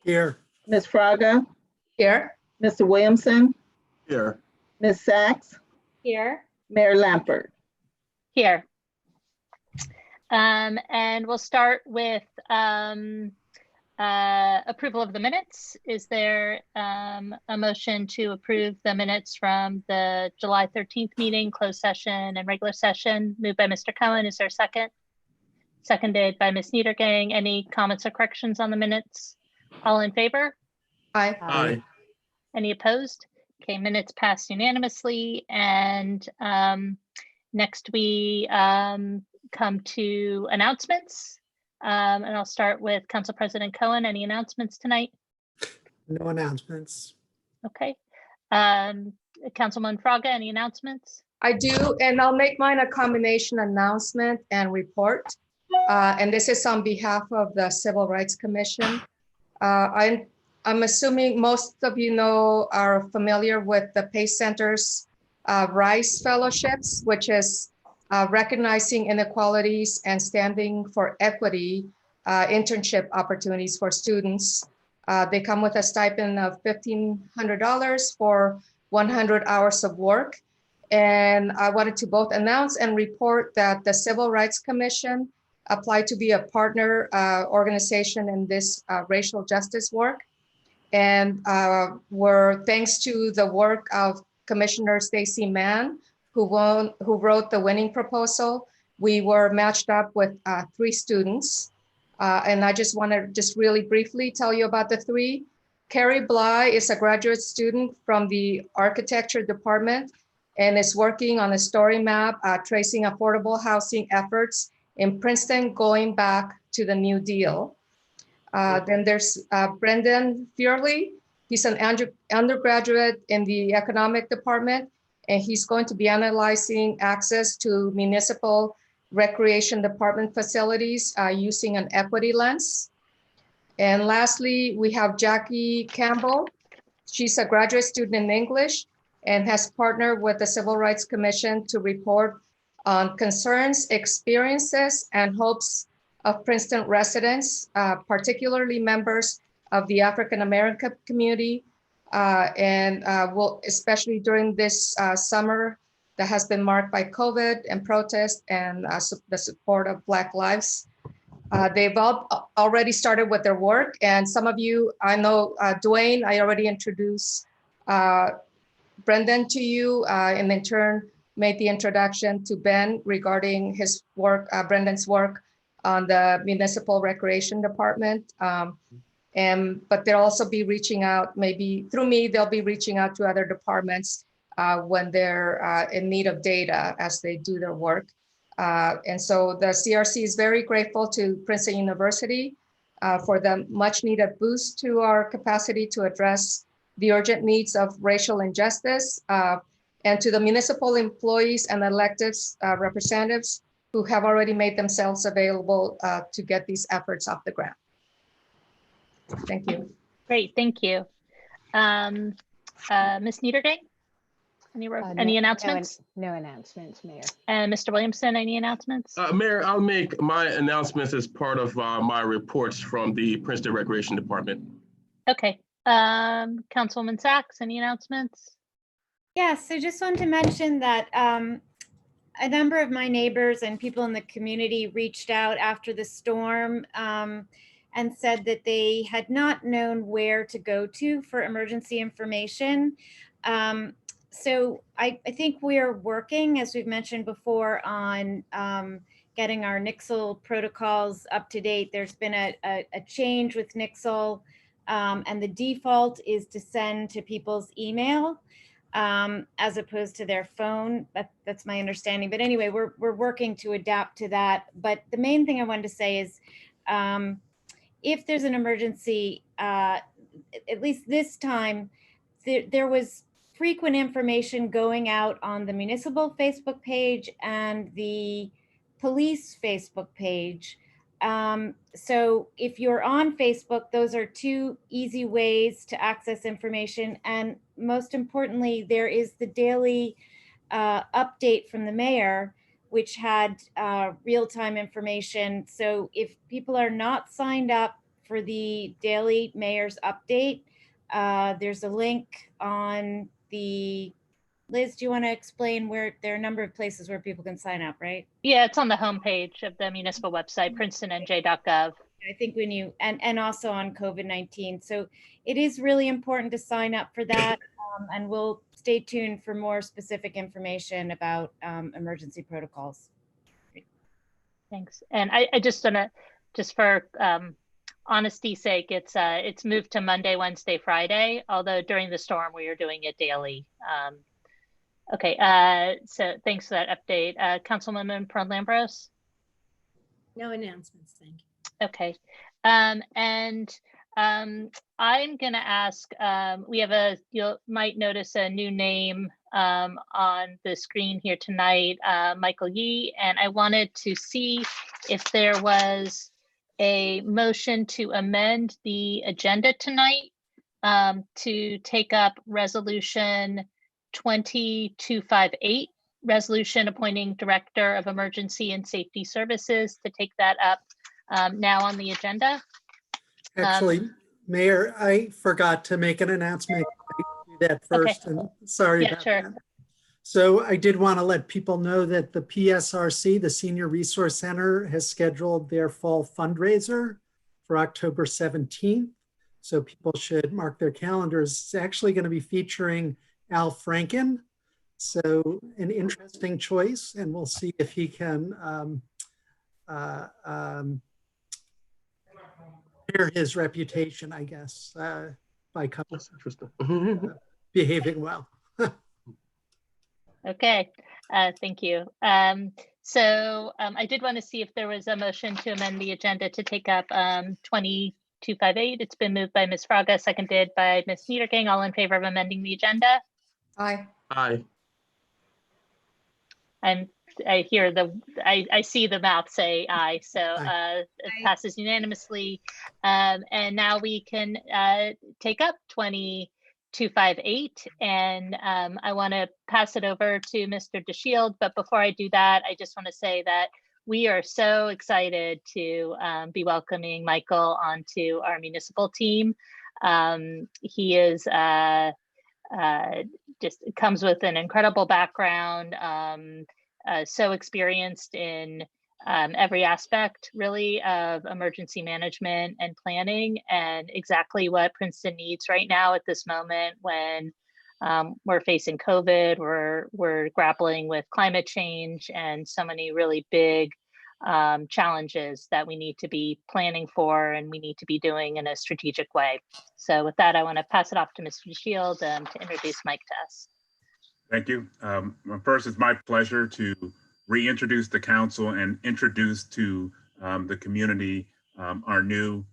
Here. Ms. Fraga, Here. Mr. Williamson, Here. Ms. Sachs, Here. Mayor Lampert. Here. And we'll start with approval of the minutes. Is there a motion to approve the minutes from the July 13th meeting, closed session and regular session? Moved by Mr. Cohen. Is there a second? Seconded by Ms. Niedergang. Any comments or corrections on the minutes? All in favor? Aye. Aye. Any opposed? Okay, minutes passed unanimously. And next we come to announcements. And I'll start with Council President Cohen. Any announcements tonight? No announcements. Okay. Councilman Fraga, any announcements? I do, and I'll make mine a combination announcement and report. And this is on behalf of the Civil Rights Commission. I'm assuming most of you are familiar with the PACE Center's RISE Fellowships, which is recognizing inequalities and standing for equity internship opportunities for students. They come with a stipend of $1,500 for 100 hours of work. And I wanted to both announce and report that the Civil Rights Commission applied to be a partner organization in this racial justice work. And we're thanks to the work of Commissioner Stacy Mann, who wrote the winning proposal. We were matched up with 3 students. And I just want to really briefly tell you about the 3. Carrie Bly is a graduate student from the architecture department and is working on a story map tracing affordable housing efforts in Princeton going back to the New Deal. Then there's Brendan Fearley. He's an undergraduate in the economic department, and he's going to be analyzing access to municipal recreation department facilities using an equity lens. And lastly, we have Jackie Campbell. She's a graduate student in English and has partnered with the Civil Rights Commission to report on concerns, experiences, and hopes of Princeton residents, particularly members of the African-American community, and will, especially during this summer that has been marked by COVID and protest and the support of Black lives. They've all already started with their work, and some of you, I know, Dwayne, I already introduced Brendan to you, and in turn made the introduction to Ben regarding his work, Brendan's work on the municipal recreation department. But they'll also be reaching out, maybe through me, they'll be reaching out to other departments when they're in need of data as they do their work. And so the CRC is very grateful to Princeton University for the much needed boost to our capacity to address the urgent needs of racial injustice, and to the municipal employees and elected representatives who have already made themselves available to get these efforts off the ground. Thank you. Great, thank you. Ms. Niedergang, any announcements? No announcements, Mayor. And Mr. Williamson, any announcements? Mayor, I'll make my announcements as part of my reports from the Princeton Recreation Department. Okay, Councilwoman Sachs, any announcements? Yes, so just wanted to mention that a number of my neighbors and people in the community reached out after the storm and said that they had not known where to go to for emergency information. So I think we are working, as we've mentioned before, on getting our Nixle protocols up to date. There's been a change with Nixle, and the default is to send to people's email as opposed to their phone. That's my understanding. But anyway, we're working to adapt to that. But the main thing I wanted to say is, if there's an emergency, at least this time, there was frequent information going out on the municipal Facebook page and the police Facebook page. So if you're on Facebook, those are 2 easy ways to access information. And most importantly, there is the daily update from the mayor, which had real-time information. So if people are not signed up for the daily mayor's update. There's a link on the, Liz, do you want to explain where there are a number of places where people can sign up, right? Yeah, it's on the homepage of the municipal website, princetonNJ.gov. I think when you, and also on COVID-19. So it is really important to sign up for that. And we'll stay tuned for more specific information about emergency protocols. Thanks. And I just wanna, just for honesty's sake, it's moved to Monday, Wednesday, Friday, although during the storm we are doing it daily. Okay, so thanks for that update. Councilwoman Pearl-Lambros? No announcements, thank you. Okay, and I'm gonna ask, we have you might notice a new name on the screen here tonight, Michael Yee, and I wanted to see if there was a motion to amend the agenda tonight to take up resolution 20258, resolution appointing Director of Emergency and Safety Services, to take that up now on the agenda. Actually, Mayor, I forgot to make an announcement. I do that first, and sorry Yeah, about sure. that. So I did want to let people know that the PSRC, the Senior Resource Center, has scheduled their fall fundraiser for October 17th. So people should mark their calendars. It's actually going to be featuring Al Franken. So an interesting choice, and we'll see if he can share his reputation, I guess, by That's interesting. behaving well. Okay, thank you. So I did want to see if there was a motion to amend the agenda to take up 20258. It's been moved by Ms. Fraga, seconded by Ms. Niedergang. All in favor of amending the agenda? Aye. Aye. I hear I see the mouth say aye, so it Aye. passes unanimously. And now we can take up 20258, and I want to pass it over to Mr. DeShield. But before I do that, I just want to say that we are so excited to be welcoming Michael onto our municipal team. He is just comes with an incredible background, so experienced in every aspect really of emergency management and planning, and exactly what Princeton needs right now at this moment when we're facing COVID, we're grappling with climate change and so many really big challenges that we need to be planning for, and we need to be doing in a strategic way. So with that, I want to pass it off to Mr. Shield to introduce Mike to us. Thank you. First, it's my pleasure to reintroduce the council and introduce to the community our new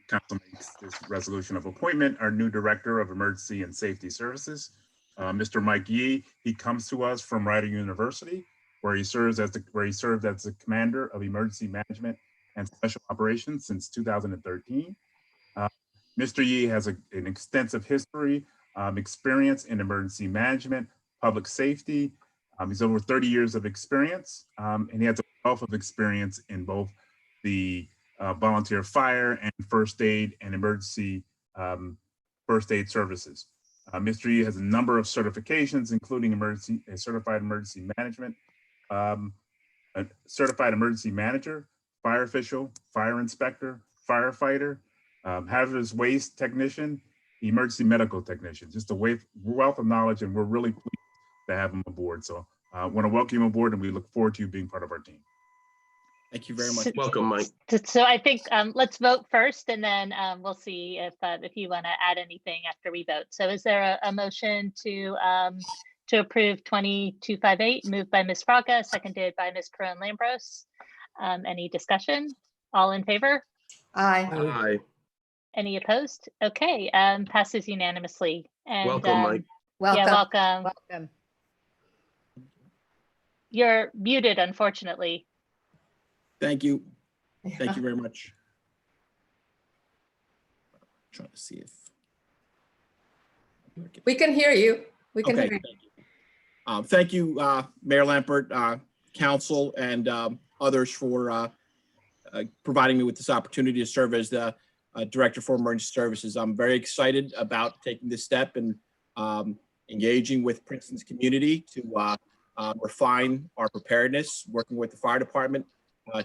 council makes this resolution of appointment, our new Director of Emergency and Safety Services, Mr. Mike Yee. He comes to us from Rider University, where he served as the Commander of Emergency Management and Special Operations since 2013. Mr. Yee has an extensive history, experience in emergency management, public safety. He's over 30 years of experience, and he has a wealth of experience in both the volunteer fire and first aid and emergency first aid services. Mr. Yee has a number of certifications, including certified emergency management, a certified emergency manager, fire official, fire inspector, firefighter, hazardous waste technician, emergency medical technician. Just a wealth of knowledge, and we're really pleased to have him aboard. So I want to welcome you aboard, and we look forward to you being part of our team. Thank you very much. Welcome, Mike. So I think let's vote first, and then we'll see if you want to add anything after we vote. So is there a motion to approve 20258, moved by Ms. Fraga, seconded by Ms. Pearl-Lambros? Any discussion? All in favor? Aye. Aye. Any opposed? Okay, passes unanimously. And Welcome, Mike. Welcome. yeah, welcome. Welcome. You're muted, unfortunately. Thank you. Thank you very much. Trying to see if We can hear you. We can okay. hear you. Thank you, Mayor Lampert, Council, and others for providing me with this opportunity to serve as the Director for Emergency Services. I'm very excited about taking this step and engaging with Princeton's community to refine our preparedness, working with the fire department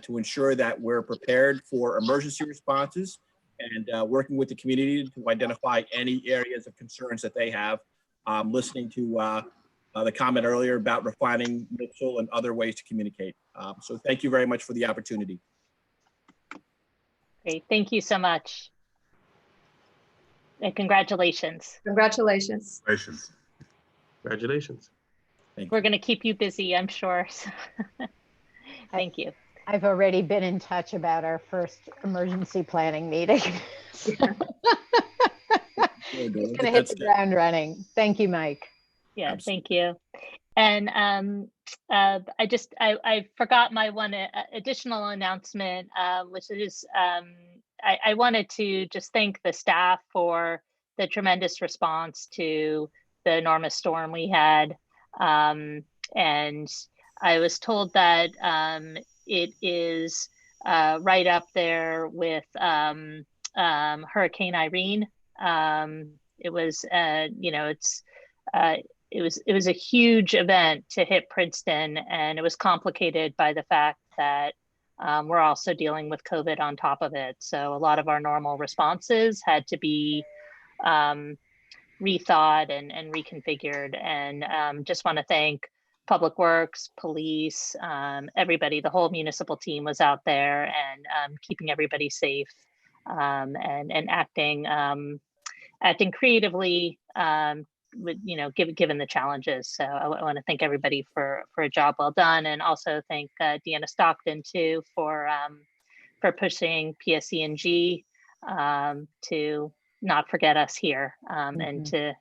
to ensure that we're prepared for emergency responses, and working with the community to identify any areas of concerns that they have. Listening to the comment earlier about refining Mitchell and other ways to communicate. So thank you very much for the opportunity. Great, thank you so much. And congratulations. Congratulations. Congratulations. Congratulations. We're going to keep you busy, I'm sure. Thank you. I've already been in touch about our first emergency planning meeting. He's going to hit the ground running. Thank you, Mike. Yeah, Absolutely. thank you. And I forgot my one additional announcement, which is I wanted to just thank the staff for the tremendous response to the enormous storm we had. And I was told that it is right up there with Hurricane Irene. It was, it was a huge event to hit Princeton, and it was complicated by the fact that we're also dealing with COVID on top of it. So a lot of our normal responses had to be rethought and reconfigured. And just want to thank Public Works, police, everybody. The whole municipal team was out there and keeping everybody safe and acting creatively. Given the challenges. So I want to thank everybody for a job well done, and also thank Deanna Stockton too for pushing PSE&G to not forget us here and to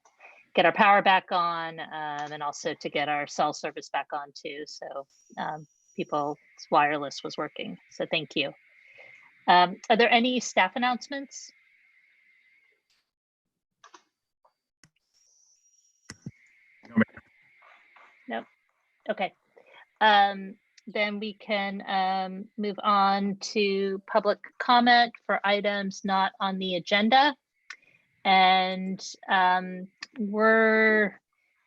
get our power back on, and also to get our cell service back on too. So people's wireless was working. So thank you. Are there any staff announcements? Nope. Okay. Then we can move on to public comment for items not on the agenda. And we're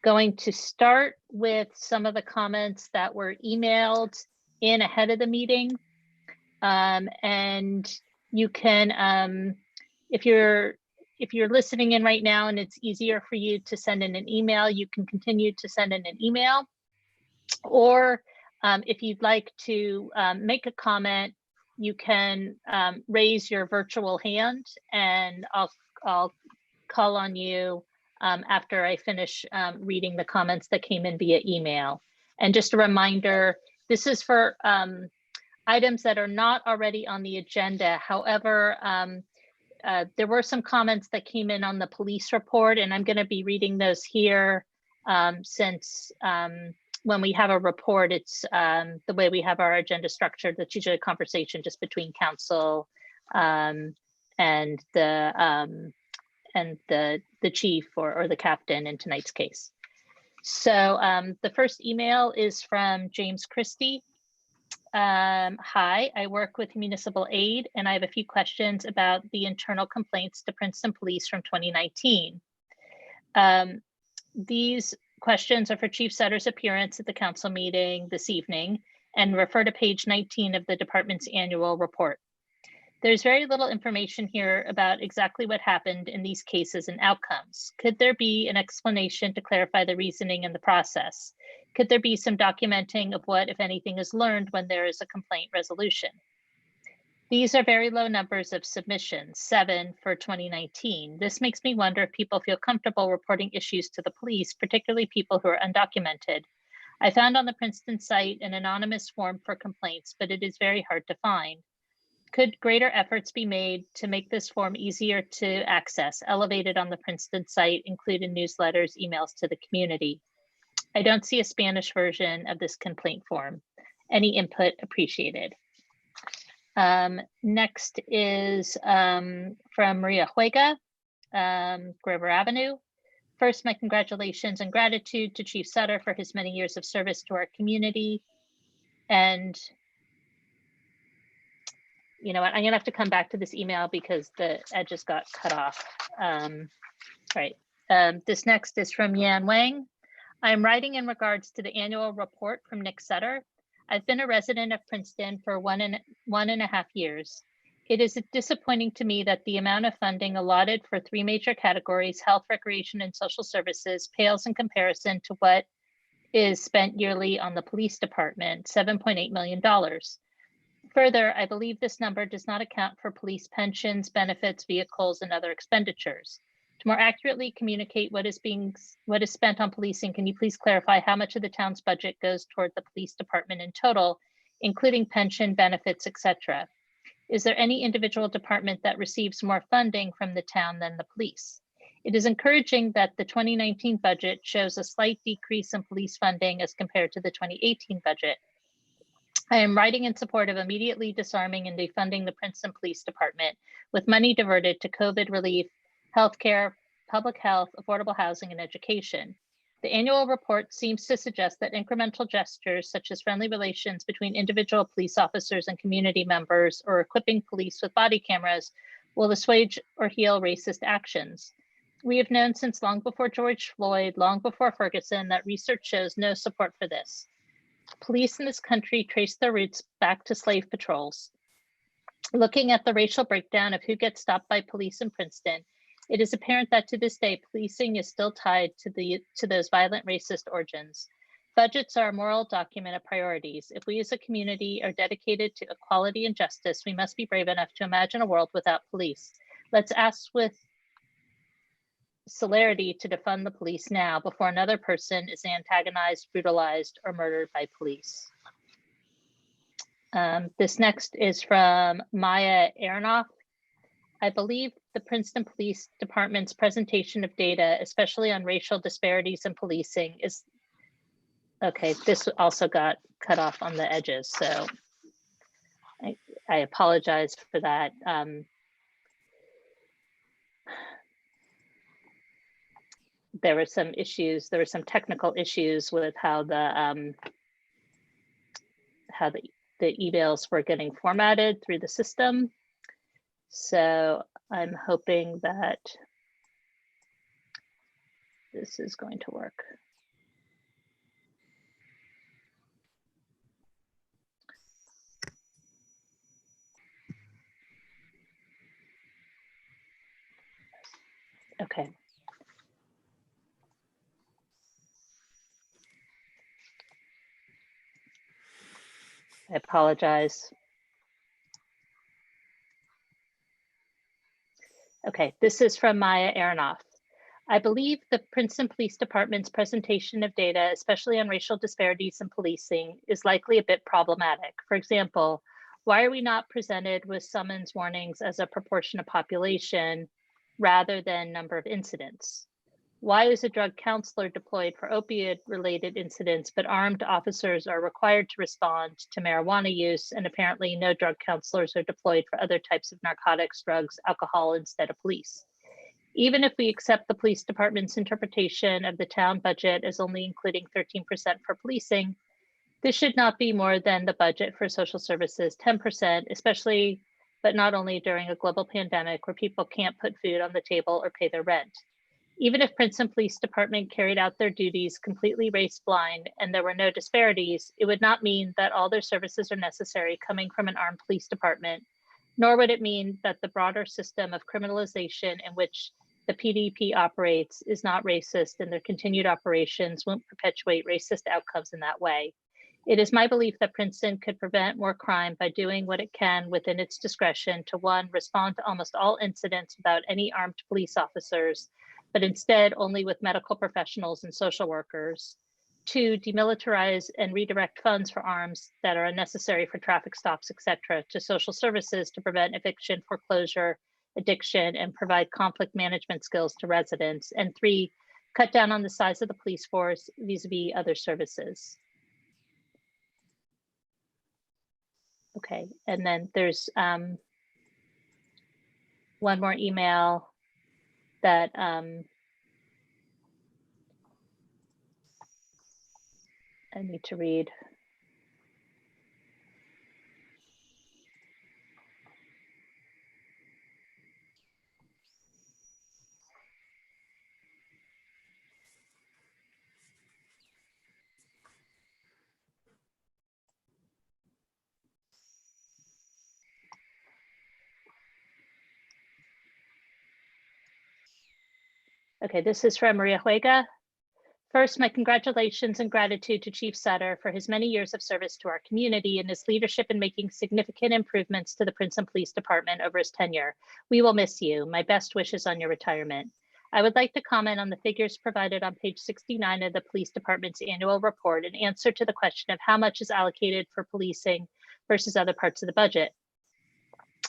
going to start with some of the comments that were emailed in ahead of the meeting. And you can, if you're listening in right now and it's easier for you to send in an email, you can continue to send in an email. Or if you'd like to make a comment, you can raise your virtual hand, and I'll call on you after I finish reading the comments that came in via email. And just a reminder, this is for items that are not already on the agenda. However, there were some comments that came in on the police report, and I'm going to be reading those here since when we have a report, it's the way we have our agenda structured. That's usually a conversation just between council and the chief or the captain in tonight's case. So the first email is from James Christie. Hi, I work with municipal aid, and I have a few questions about the internal complaints to Princeton Police from 2019. These questions are for Chief Sutter's appearance at the council meeting this evening and refer to page 19 of the department's annual report. There's very little information here about exactly what happened in these cases and outcomes. Could there be an explanation to clarify the reasoning and the process? Could there be some documenting of what, if anything, is learned when there is a complaint resolution? These are very low numbers of submissions, 7 for 2019. This makes me wonder if people feel comfortable reporting issues to the police, particularly people who are undocumented. I found on the Princeton site an anonymous form for complaints, but it is very hard to find. Could greater efforts be made to make this form easier to access, elevated on the Princeton site, include in newsletters, emails to the community? I don't see a Spanish version of this complaint form. Any input appreciated. Next is from Maria Huega, Grover Avenue. First, my congratulations and gratitude to Chief Sutter for his many years of service to our community. And you know what, I'm gonna have to come back to this email because the edges got cut off. Right. This next is from Yan Wang. I'm writing in regards to the annual report from Nick Sutter. I've been a resident of Princeton for one and a half years. It is disappointing to me that the amount of funding allotted for three major categories, health, recreation, and social services, pales in comparison to what is spent yearly on the police department, $7.8 million. Further, I believe this number does not account for police pensions, benefits, vehicles, and other expenditures. To more accurately communicate what is spent on policing, can you please clarify how much of the town's budget goes toward the police department in total, including pension, benefits, etc.? Is there any individual department that receives more funding from the town than the police? It is encouraging that the 2019 budget shows a slight decrease in police funding as compared to the 2018 budget. I am writing in support of immediately disarming and defunding the Princeton Police Department with money diverted to COVID relief, healthcare, public health, affordable housing, and education. The annual report seems to suggest that incremental gestures such as friendly relations between individual police officers and community members or equipping police with body cameras will assuage or heal racist actions. We have known since long before George Floyd, long before Ferguson, that research shows no support for this. Police in this country trace their roots back to slave patrols. Looking at the racial breakdown of who gets stopped by police in Princeton, it is apparent that to this day, policing is still tied to those violent racist origins. Budgets are a moral document of priorities. If we as a community are dedicated to equality and justice, we must be brave enough to imagine a world without police. Let's ask with celerity to defund the police now before another person is antagonized, brutalized, or murdered by police. This next is from Maya Aronoff. I believe the Princeton Police Department's presentation of data, especially on racial disparities in policing, is okay. This also got cut off on the edges, so I apologize for that. There were some issues. There were some technical issues with how the emails were getting formatted through the system. So I'm hoping that this is going to work. Okay. I apologize. Okay, this is from Maya Aronoff. I believe the Princeton Police Department's presentation of data, especially on racial disparities in policing, is likely a bit problematic. For example, why are we not presented with summons warnings as a proportion of population rather than number of incidents? Why is a drug counselor deployed for opioid-related incidents, but armed officers are required to respond to marijuana use, and apparently no drug counselors are deployed for other types of narcotics, drugs, alcohol instead of police? Even if we accept the police department's interpretation of the town budget as only including 13% for policing, this should not be more than the budget for social services, 10%, especially, but not only during a global pandemic where people can't put food on the table or pay their rent. Even if Princeton Police Department carried out their duties completely race blind and there were no disparities, it would not mean that all their services are necessary coming from an armed police department, nor would it mean that the broader system of criminalization in which the PDP operates is not racist and their continued operations won't perpetuate racist outcomes in that way. It is my belief that Princeton could prevent more crime by doing what it can within its discretion to, one, respond to almost all incidents without any armed police officers, but instead only with medical professionals and social workers. Two, demilitarize and redirect funds for arms that are unnecessary for traffic stops, etc., to social services to prevent eviction, foreclosure, addiction, and provide conflict management skills to residents. And three, cut down on the size of the police force vis-a-vis other services. Okay, and then there's one more email that I need to read. Okay, Okay, this is from Maria Huega. First, my congratulations and gratitude to Chief Sutter for his many years of service to our community and his leadership in making significant improvements to the Princeton Police Department over his tenure. We will miss you. My best wishes on your retirement. I would like to comment on the figures provided on page 69 of the Police Department's annual report in answer to the question of how much is allocated for policing versus other parts of the budget.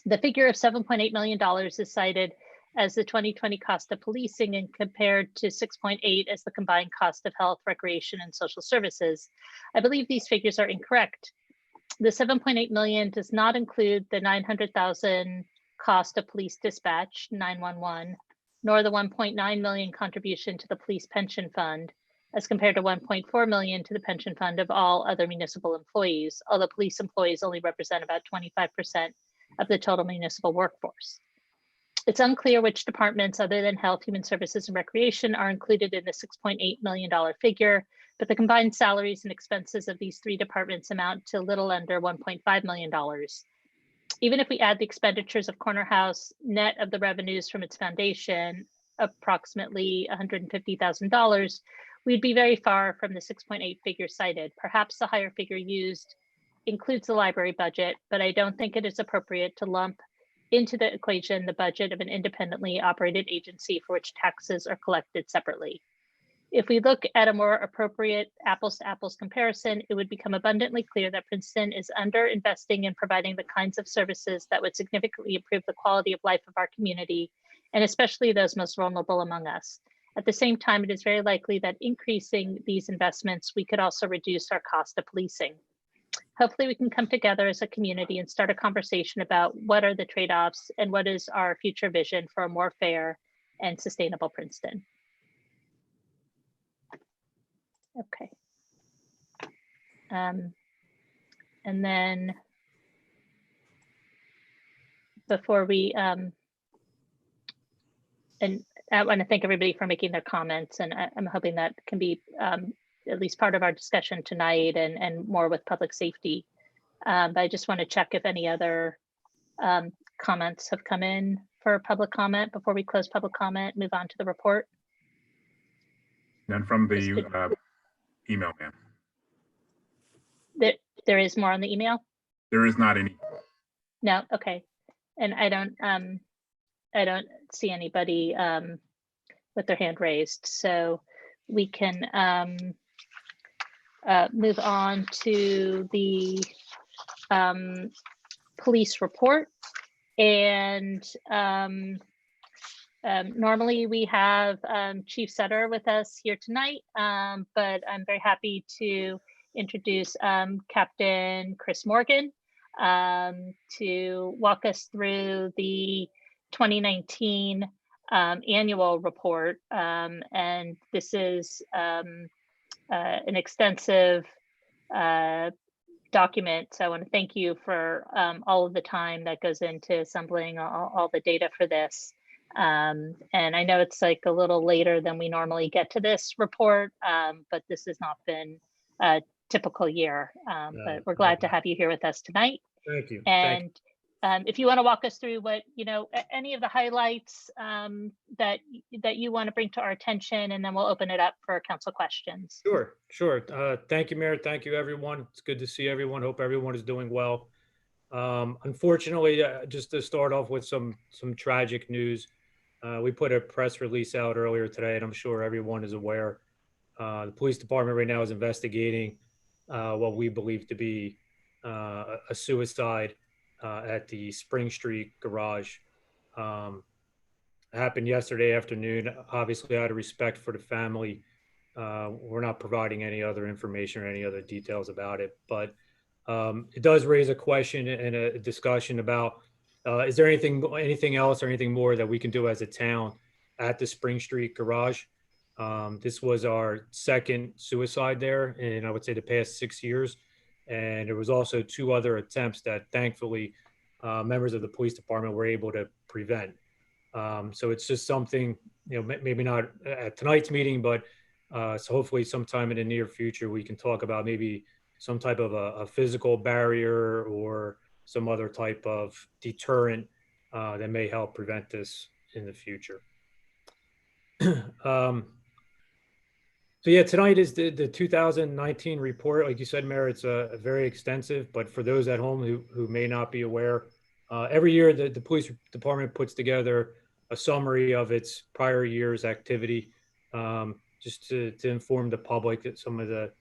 The figure of $7.8 million is cited as the 2020 cost of policing and compared to 6.8 as the combined cost of health, recreation, and social services. I believe these figures are incorrect. The 7.8 million does not include the 900,000 cost of police dispatch, 911, nor the 1.9 million contribution to the police pension fund, as compared to 1.4 million to the pension fund of all other municipal employees, although police employees only represent about 25% of the total municipal workforce. It's unclear which departments other than Health, Human Services, and Recreation are included in the $6.8 million figure, but the combined salaries and expenses of these three departments amount to little under $1.5 million. Even if we add the expenditures of Corner House, net of the revenues from its foundation, approximately $150,000, we'd be very far from the 6.8 figure cited. Perhaps the higher figure used includes the library budget, but I don't think it is appropriate to lump into the equation the budget of an independently operated agency for which taxes are collected separately. If we look at a more appropriate apples to apples comparison, it would become abundantly clear that Princeton is under investing in providing the kinds of services that would significantly improve the quality of life of our community, and especially those most vulnerable among us. At the same time, it is very likely that increasing these investments, we could also reduce our cost of policing. Hopefully we can come together as a community and start a conversation about what are the trade-offs and what is our future vision for a more fair and sustainable Princeton. Okay. And then before we, and I want to thank everybody for making their comments, and I'm hoping that can be at least part of our discussion tonight and more with public safety. But I just want to check if any other comments have come in for public comment before we close public comment, move on to the report. None from the email, ma'am. There is more on the email? There is not any. No, okay. And I don't see anybody with their hand raised. So we can move on to the police report. And normally we have Chief Sutter with us here tonight, but I'm very happy to introduce Captain Chris Morgan to walk us through the 2019 annual report. And this is an extensive document. So I want to thank you for all of the time that goes into assembling all the data for this. And I know it's like a little later than we normally get to this report, but this has not been a typical year. But we're glad to have you here with us tonight. Thank you. And if you want to walk us through what, any of the highlights that you want to bring to our attention, and then we'll open it up for council questions. Sure. Thank you, Mayor. Thank you, everyone. It's good to see everyone. Hope everyone is doing well. Unfortunately, just to start off with some tragic news, we put a press release out earlier today, and I'm sure everyone is aware. The police department right now is investigating what we believe to be a suicide at the Spring Street garage. Happened yesterday afternoon. Obviously, out of respect for the family, we're not providing any other information or any other details about it, but it does raise a question and a discussion about is there anything else or anything more that we can do as a town at the Spring Street garage? This was our second suicide there in, I would say, the past 6 years. And there was also 2 other attempts that thankfully members of the police department were able to prevent. So it's just something, maybe not at tonight's meeting, but so hopefully sometime in the near future, we can talk about maybe some type of a physical barrier or some other type of deterrent that may help prevent this in the future. Um, so yeah, tonight is the 2019 report. Like you said, Mayor, it's very extensive, but for those at home who may not be aware, every year the police department puts together a summary of its prior year's activity, just to inform the public that some of the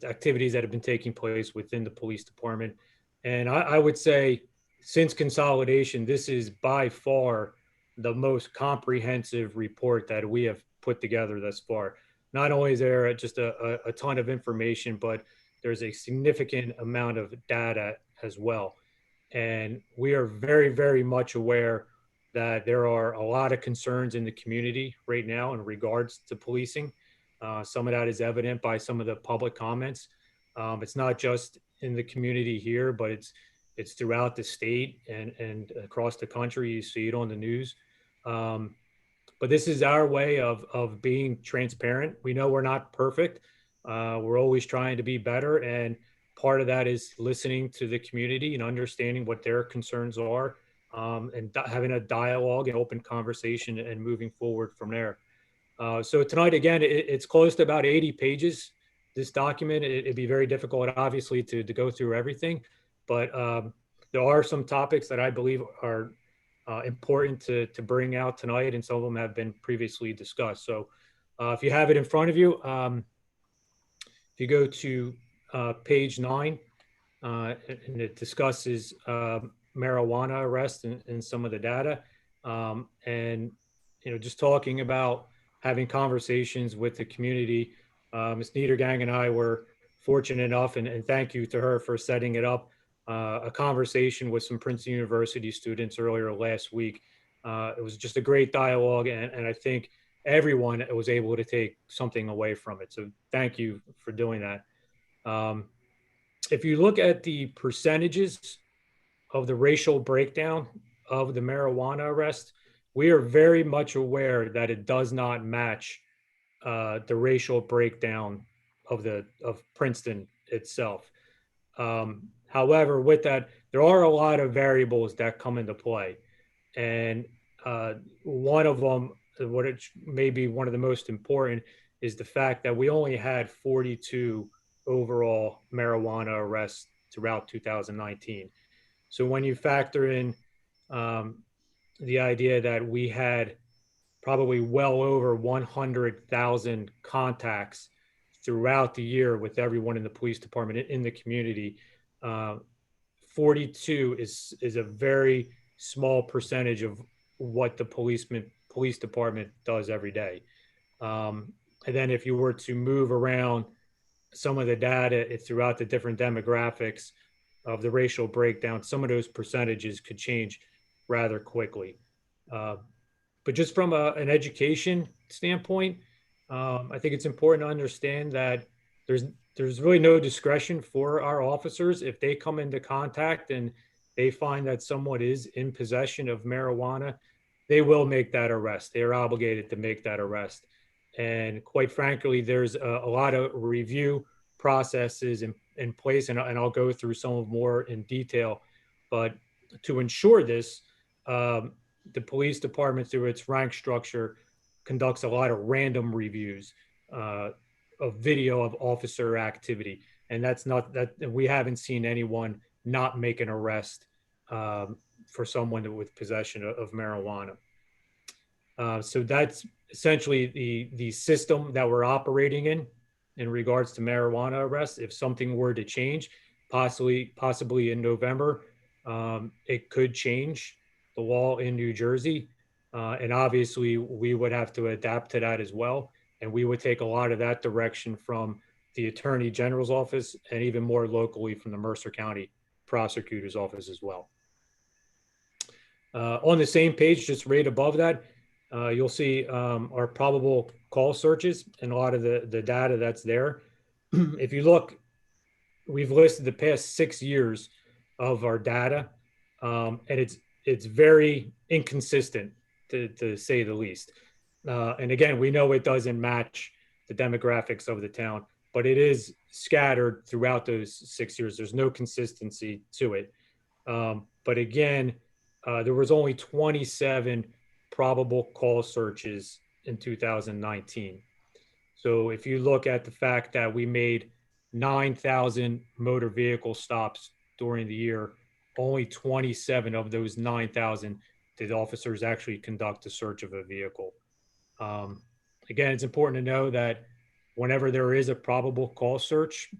activities that have been taking place within the police department. And I would say since consolidation, this is by far the most comprehensive report that we have put together thus far. Not only is there just a ton of information, but there's a significant amount of data as well. And we are very, very much aware that there are a lot of concerns in the community right now in regards to policing. Some of that is evident by some of the public comments. It's not just in the community here, but it's throughout the state and across the country. You see it on the news. But this is our way of being transparent. We know we're not perfect. We're always trying to be better. And part of that is listening to the community and understanding what their concerns are, and having a dialogue and open conversation and moving forward from there. So tonight, again, it's close to about 80 pages. This document, it'd be very difficult, obviously, to go through everything, but there are some topics that I believe are important to bring out tonight, and some of them have been previously discussed. So if you have it in front of you, if you go to page 9, and it discusses marijuana arrests and some of the data, and just talking about having conversations with the community. Ms. Niedergang and I were fortunate enough, and thank you to her for setting it up, a conversation with some Princeton University students earlier last week. It was just a great dialogue, and I think everyone was able to take something away from it. So thank you for doing that. If you look at the percentages of the racial breakdown of the marijuana arrest, we are very much aware that it does not match the racial breakdown of Princeton itself. However, with that, there are a lot of variables that come into play, and one of them, what it may be one of the most important, is the fact that we only had 42 overall marijuana arrests throughout 2019. So when you factor in the idea that we had probably well over 100,000 contacts throughout the year with everyone in the police department in the community, 42 is a very small percentage of what the police department does every day. And then if you were to move around some of the data throughout the different demographics of the racial breakdown, some of those percentages could change rather quickly. But just from an education standpoint, I think it's important to understand that there's really no discretion for our officers. If they come into contact and they find that someone is in possession of marijuana, they will make that arrest. They are obligated to make that arrest. And quite frankly, there's a lot of review processes in place, and I'll go through some of more in detail. But to ensure this, the police department, through its rank structure, conducts a lot of random reviews of video of officer activity. And that's not that we haven't seen anyone not make an arrest for someone with possession of marijuana. So that's essentially the system that we're operating in regards to marijuana arrests. If something were to change, possibly in November, it could change the law in New Jersey. And obviously we would have to adapt to that as well. And we would take a lot of that direction from the Attorney General's office, and even more locally from the Mercer County Prosecutor's office as well. On the same page, just right above that, you'll see our probable call searches and a lot of the data that's there. If you look, we've listed the past 6 years of our data, and it's very inconsistent, to say the least. And again, we know it doesn't match the demographics of the town, but it is scattered throughout those 6 years. There's no consistency to it. But again, there was only 27 probable cause searches in 2019. So if you look at the fact that we made 9,000 motor vehicle stops during the year, only 27 of those 9,000 did officers actually conduct a search of a vehicle. Again, it's important to know that whenever there is a probable cause search,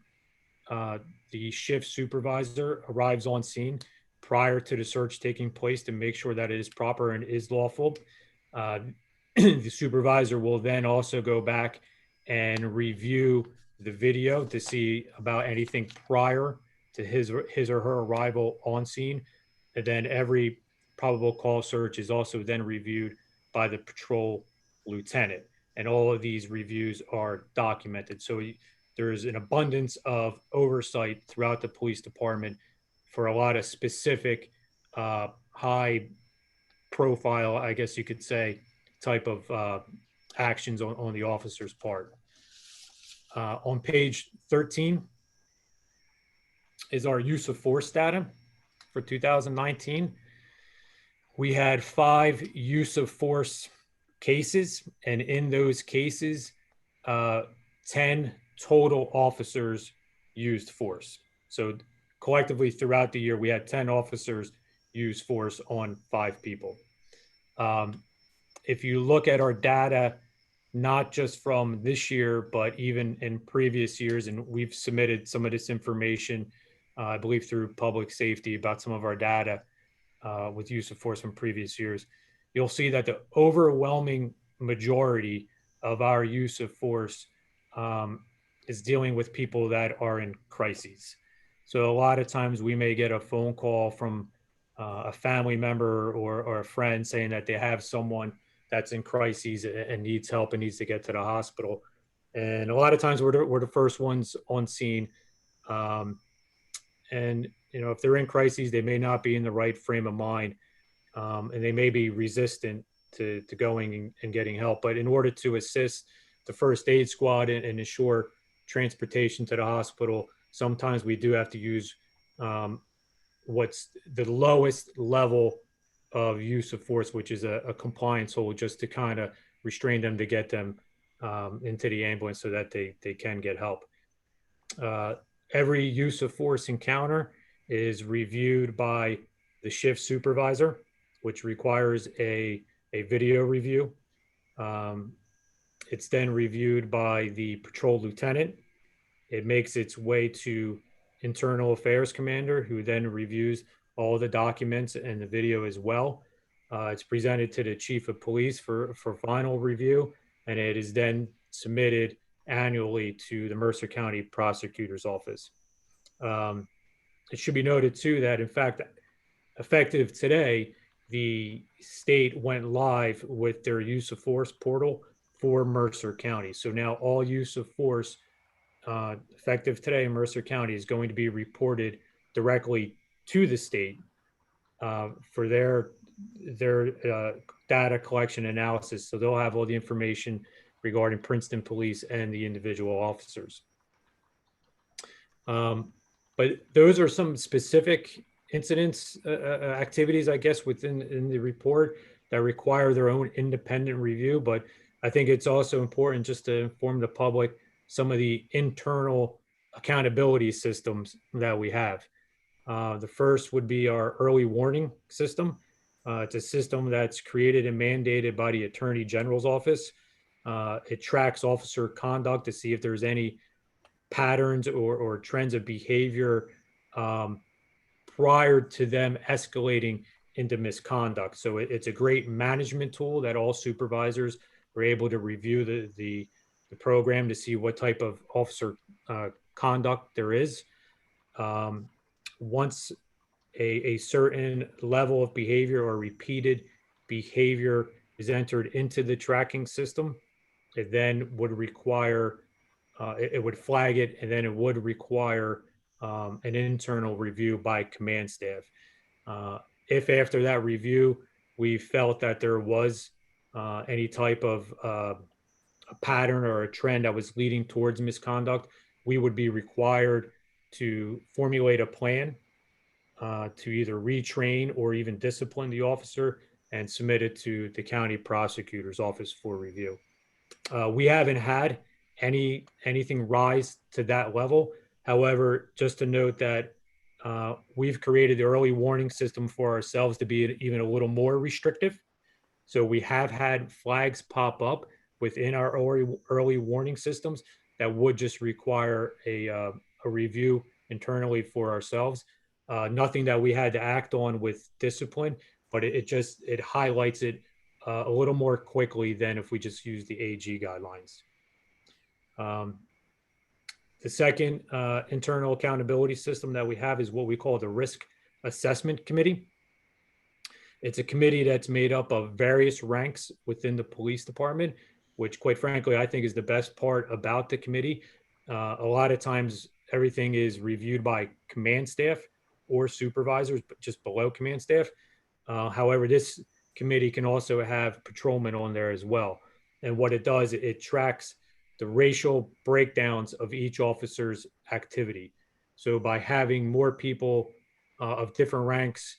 the shift supervisor arrives on scene prior to the search taking place to make sure that it is proper and is lawful. The supervisor will then also go back and review the video to see about anything prior to his or her arrival on scene. And then every probable cause search is also then reviewed by the patrol lieutenant. And all of these reviews are documented. So there's an abundance of oversight throughout the police department for a lot of specific, high profile, I guess you could say, type of actions on the officer's part. On page 13 is our use of force data for 2019. We had 5 use of force cases, and in those cases, 10 total officers used force. So collectively throughout the year, we had 10 officers use force on 5 people. If you look at our data, not just from this year, but even in previous years, and we've submitted some of this information, I believe through public safety about some of our data with use of force from previous years, you'll see that the overwhelming majority of our use of force is dealing with people that are in crises. So a lot of times we may get a phone call from a family member or a friend saying that they have someone that's in crises and needs help and needs to get to the hospital. And a lot of times we're the first ones on scene. And, you know, if they're in crises, they may not be in the right frame of mind, and they may be resistant to going and getting help. But in order to assist the first aid squad and ensure transportation to the hospital, sometimes we do have to use what's the lowest level of use of force, which is a compliance hold, just to kind of restrain them to get them into the ambulance so that they can get help. Every use of force encounter is reviewed by the shift supervisor, which requires a video review. It's then reviewed by the patrol lieutenant. It makes its way to internal affairs commander, who then reviews all the documents and the video as well. It's presented to the chief of police for final review, and it is then submitted annually to the Mercer County prosecutor's office. It should be noted too that, in fact, effective today, the state went live with their use of force portal for Mercer County. So now all use of force effective today in Mercer County is going to be reported directly to the state for their data collection analysis. So they'll have all the information regarding Princeton police and the individual officers. But those are some specific incidents, activities, I guess, within the report that require their own independent review. But I think it's also important just to inform the public some of the internal accountability systems that we have. The first would be our early warning system. It's a system that's created and mandated by the Attorney General's office. It tracks officer conduct to see if there's any patterns or trends of behavior prior to them escalating into misconduct. So it's a great management tool that all supervisors are able to review the program to see what type of officer conduct there is. Once a certain level of behavior or repeated behavior is entered into the tracking system, it then would require, it would flag it, and then it would require an internal review by command staff. If after that review, we felt that there was any type of a pattern or a trend that was leading towards misconduct, we would be required to formulate a plan to either retrain or even discipline the officer and submitted to the county prosecutor's office for review. We haven't had anything rise to that level. However, just to note that we've created the early warning system for ourselves to be even a little more restrictive. So we have had flags pop up within our early warning systems that would just require a review internally for ourselves. Nothing that we had to act on with discipline, but it highlights it a little more quickly than if we just use the AG guidelines. The second internal accountability system that we have is what we call the Risk Assessment Committee. It's a committee that's made up of various ranks within the police department, which quite frankly, I think is the best part about the committee. A lot of times everything is reviewed by command staff or supervisors, but just below command staff. However, this committee can also have patrolmen on there as well. And what it does, it tracks the racial breakdowns of each officer's activity. So by having more people of different ranks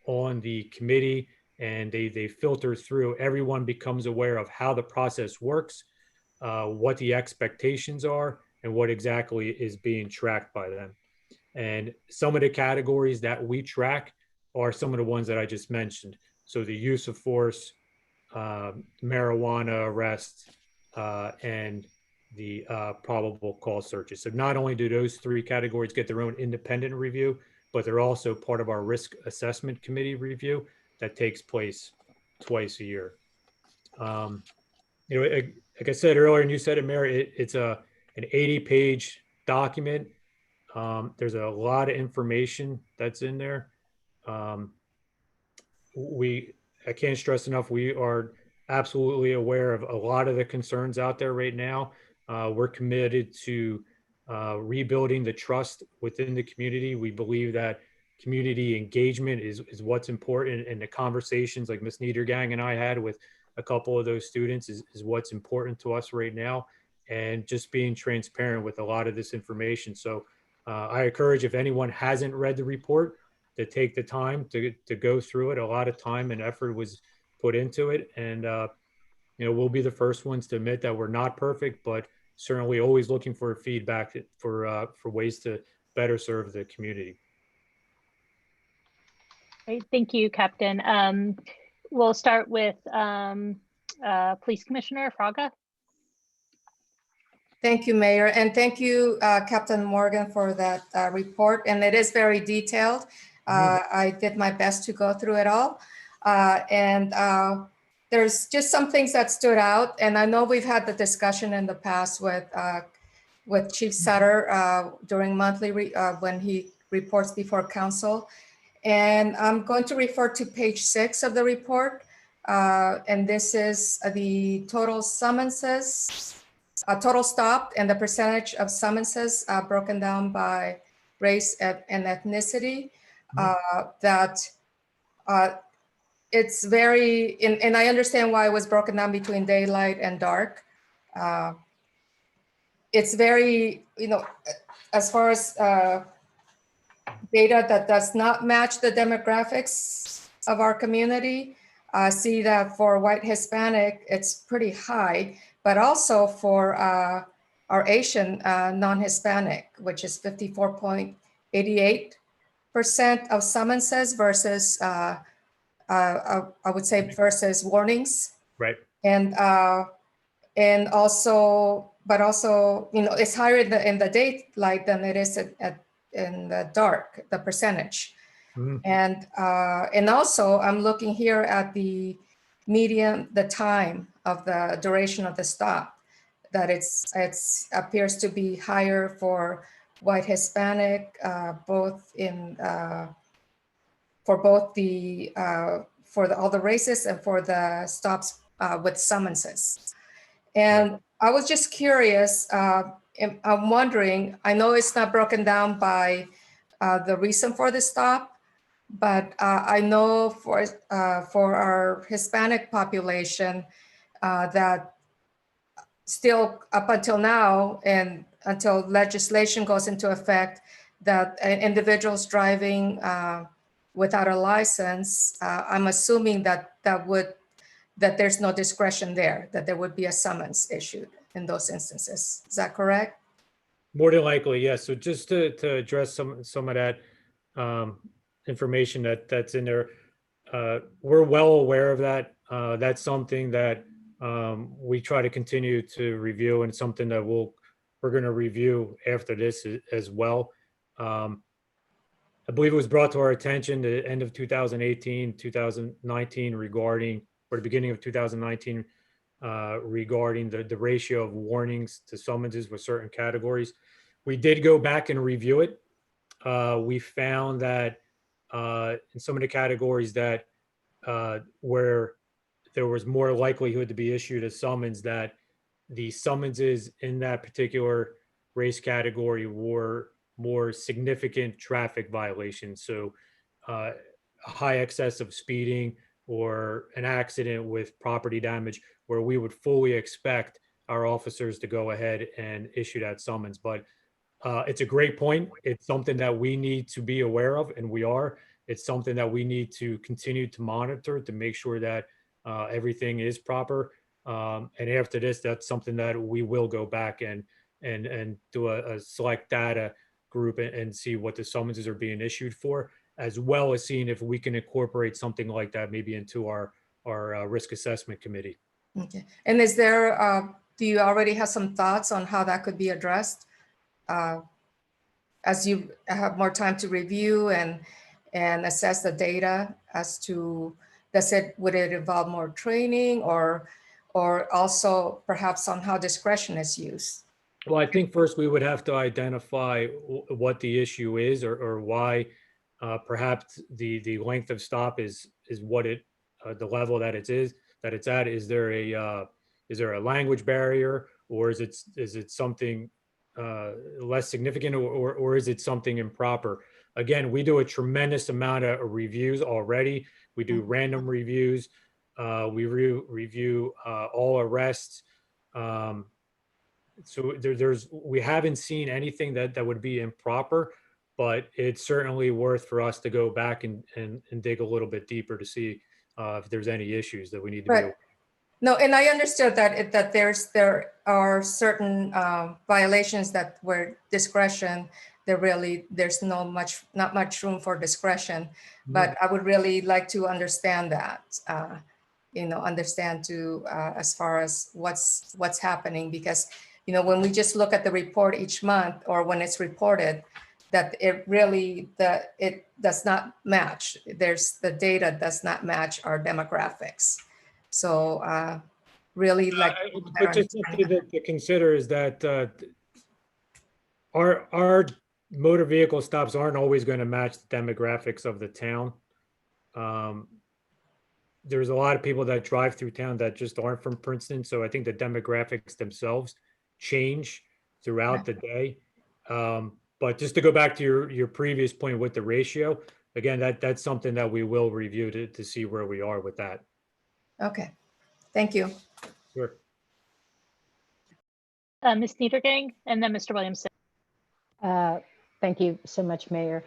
on the committee and they filter through, everyone becomes aware of how the process works, what the expectations are, and what exactly is being tracked by them. And some of the categories that we track are some of the ones that I just mentioned. So the use of force, marijuana arrests, and the probable cause searches. So not only do those three categories get their own independent review, but they're also part of our risk assessment committee review that takes place twice a year. Like I said earlier, and you said it, Mayor, it's an 80-page document. There's a lot of information that's in there. I can't stress enough, we are absolutely aware of a lot of the concerns out there right now. We're committed to rebuilding the trust within the community. We believe that community engagement is what's important, and the conversations like Ms. Niedergang and I had with a couple of those students is what's important to us right now, and just being transparent with a lot of this information. So I encourage, if anyone hasn't read the report, to take the time to go through it. A lot of time and effort was put into it, and we'll be the first ones to admit that we're not perfect, but certainly always looking for feedback for ways to better serve the community. Great. Thank you, Captain. We'll start with Police Commissioner Fraga. Thank you, Mayor, and thank you, Captain Morgan, for that report. And it is very detailed. I did my best to go through it all. There's just some things that stood out. And I know we've had the discussion in the past with Chief Sutter during monthly when he reports before council. And I'm going to refer to page 6 of the report. And this is the total summonses, total stopped, and the percentage of summonses broken down by race and ethnicity. It's very, and I understand why it was broken down between daylight and dark. It's very, as far as data that does not match the demographics of our community, see that for white Hispanic, it's pretty high, but also for our Asian non-Hispanic, which is 54.88% of summonses versus, I would say, versus warnings. Right. And also, but also, it's higher in the daylight than it is in the dark, the percentage. And also I'm looking here at the median, the time of the duration of the stop, that it's appears to be higher for white Hispanic, both in for both the all the races and for the stops with summonses. And I was just curious. I'm wondering, I know it's not broken down by the reason for the stop, but I know for our Hispanic population that still up until now and until legislation goes into effect, that individuals driving without a license, I'm assuming that there's no discretion there, that there would be a summons issued in those instances. Is that correct? More than likely, yes. So just to address some of that information that's in there, we're well aware of that. That's something that we try to continue to review, and something that we're going to review after this as well. I believe it was brought to our attention the end of 2018, 2019 regarding, or the beginning of 2019 regarding the ratio of warnings to summonses with certain categories. We did go back and review it. We found that in some of the categories that where there was more likelihood to be issued a summons, that the summonses in that particular race category were more significant traffic violations. So a high excess of speeding or an accident with property damage, where we would fully expect our officers to go ahead and issue that summons. But it's a great point. It's something that we need to be aware of, and we are. It's something that we need to continue to monitor to make sure that everything is proper. And after this, that's something that we will go back and do a select data group and see what the summonses are being issued for, as well as seeing if we can incorporate something like that maybe into our risk assessment committee. Okay. And is there, do you already have some thoughts on how that could be addressed? As you have more time to review and assess the data as to, would it involve more training or also perhaps on how discretion is used? Well, I think first we would have to identify what the issue is, or why perhaps the length of stop is what it the level that it's at. Is there a language barrier, or is it something less significant, or is it something improper? Again, we do a tremendous amount of reviews already. We do random reviews. We review all arrests. So we haven't seen anything that would be improper, but it's certainly worth for us to go back and dig a little bit deeper to see if there's any issues that we need to be aware. No, and I understood that there are certain violations that where discretion, there's not much room for discretion, but I would really like to understand that, as far as what's happening, because when we just look at the report each month, or when it's reported, that it does not match. The data does not match our demographics. So really like. But just something to consider is that our motor vehicle stops aren't always going to match the demographics of the town. There's a lot of people that drive through town that just aren't from Princeton. So I think the demographics themselves change throughout the day. But just to go back to your previous point with the ratio, again, that's something that we will review to see where we are with that. Okay, thank you. Sure. Ms. Niedergang, and then Mr. Williamson. Thank you so much, Mayor.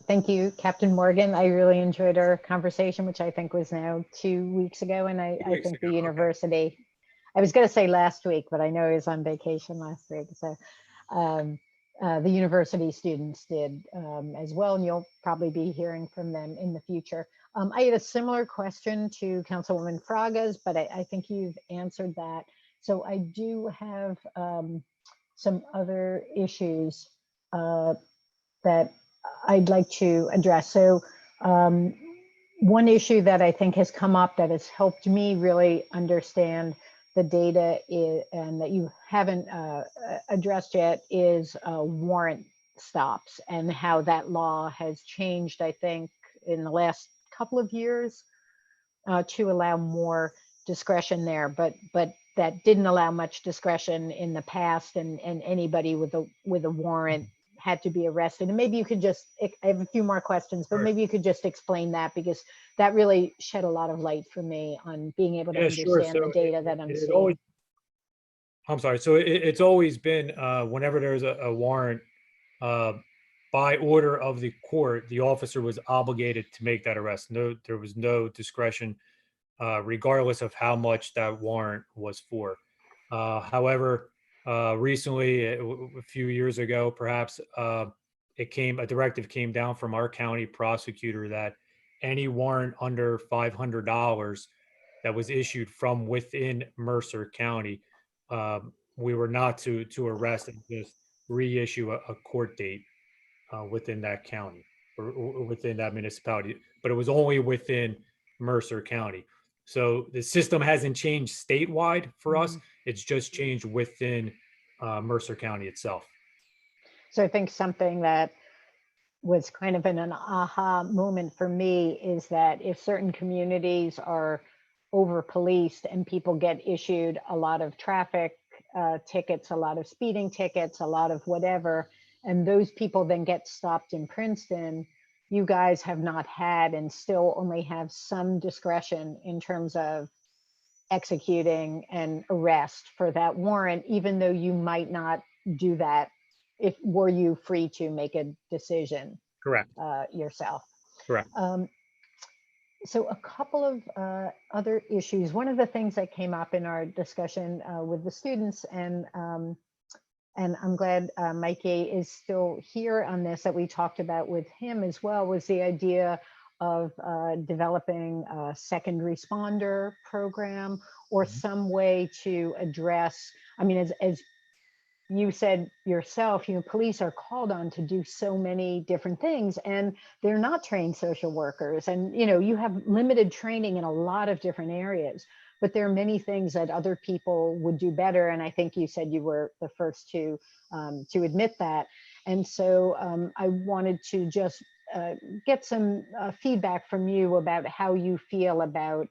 Thank you, Captain Morgan. I really enjoyed our conversation, which I think was now 2 weeks ago. And I think the university, I was going to say last week, but I know he was on vacation last week. So the university students did as well, and you'll probably be hearing from them in the future. I had a similar question to Councilwoman Fraga's, but I think you've answered that. So I do have some other issues that I'd like to address. So one issue that I think has come up that has helped me really understand the data and that you haven't addressed yet is warrant stops, and how that law has changed, I think, in the last couple of years to allow more discretion there, but that didn't allow much discretion in the past, and anybody with a warrant had to be arrested. And maybe you could just, I have a few more questions, but maybe you could just explain that, because that really shed a lot of light for me on being able to understand the data that I'm seeing. I'm sorry. So it's always been whenever there's a warrant by by order of the court, the officer was obligated to make that arrest. No, there was no discretion, regardless of how much that warrant was for. However, recently, a few years ago, perhaps, a directive came down from our county prosecutor that any warrant under $500 that was issued from within Mercer County, we were not to arrest and just reissue a court date within that county or within that municipality, but it was only within Mercer County. So the system hasn't changed statewide for us. It's just changed within Mercer County itself. So I think something that was kind of an aha moment for me is that if certain communities are over policed and people get issued a lot of traffic tickets, a lot of speeding tickets, a lot of whatever, and those people then get stopped in Princeton, you guys have not had and still only have some discretion in terms of executing an arrest for that warrant, even though you might not do that if were you free to make a decision Correct. yourself. Correct. So a couple of other issues. One of the things that came up in our discussion with the students, and I'm glad Mikey is still here on this, that we talked about with him as well, was the idea of developing a second responder program or some way to address, I mean, as you said yourself, police are called on to do so many different things, and they're not trained social workers. And, you have limited training in a lot of different areas, but there are many things that other people would do better. And I think you said you were the first to admit that. And so I wanted to just get some feedback from you about how you feel about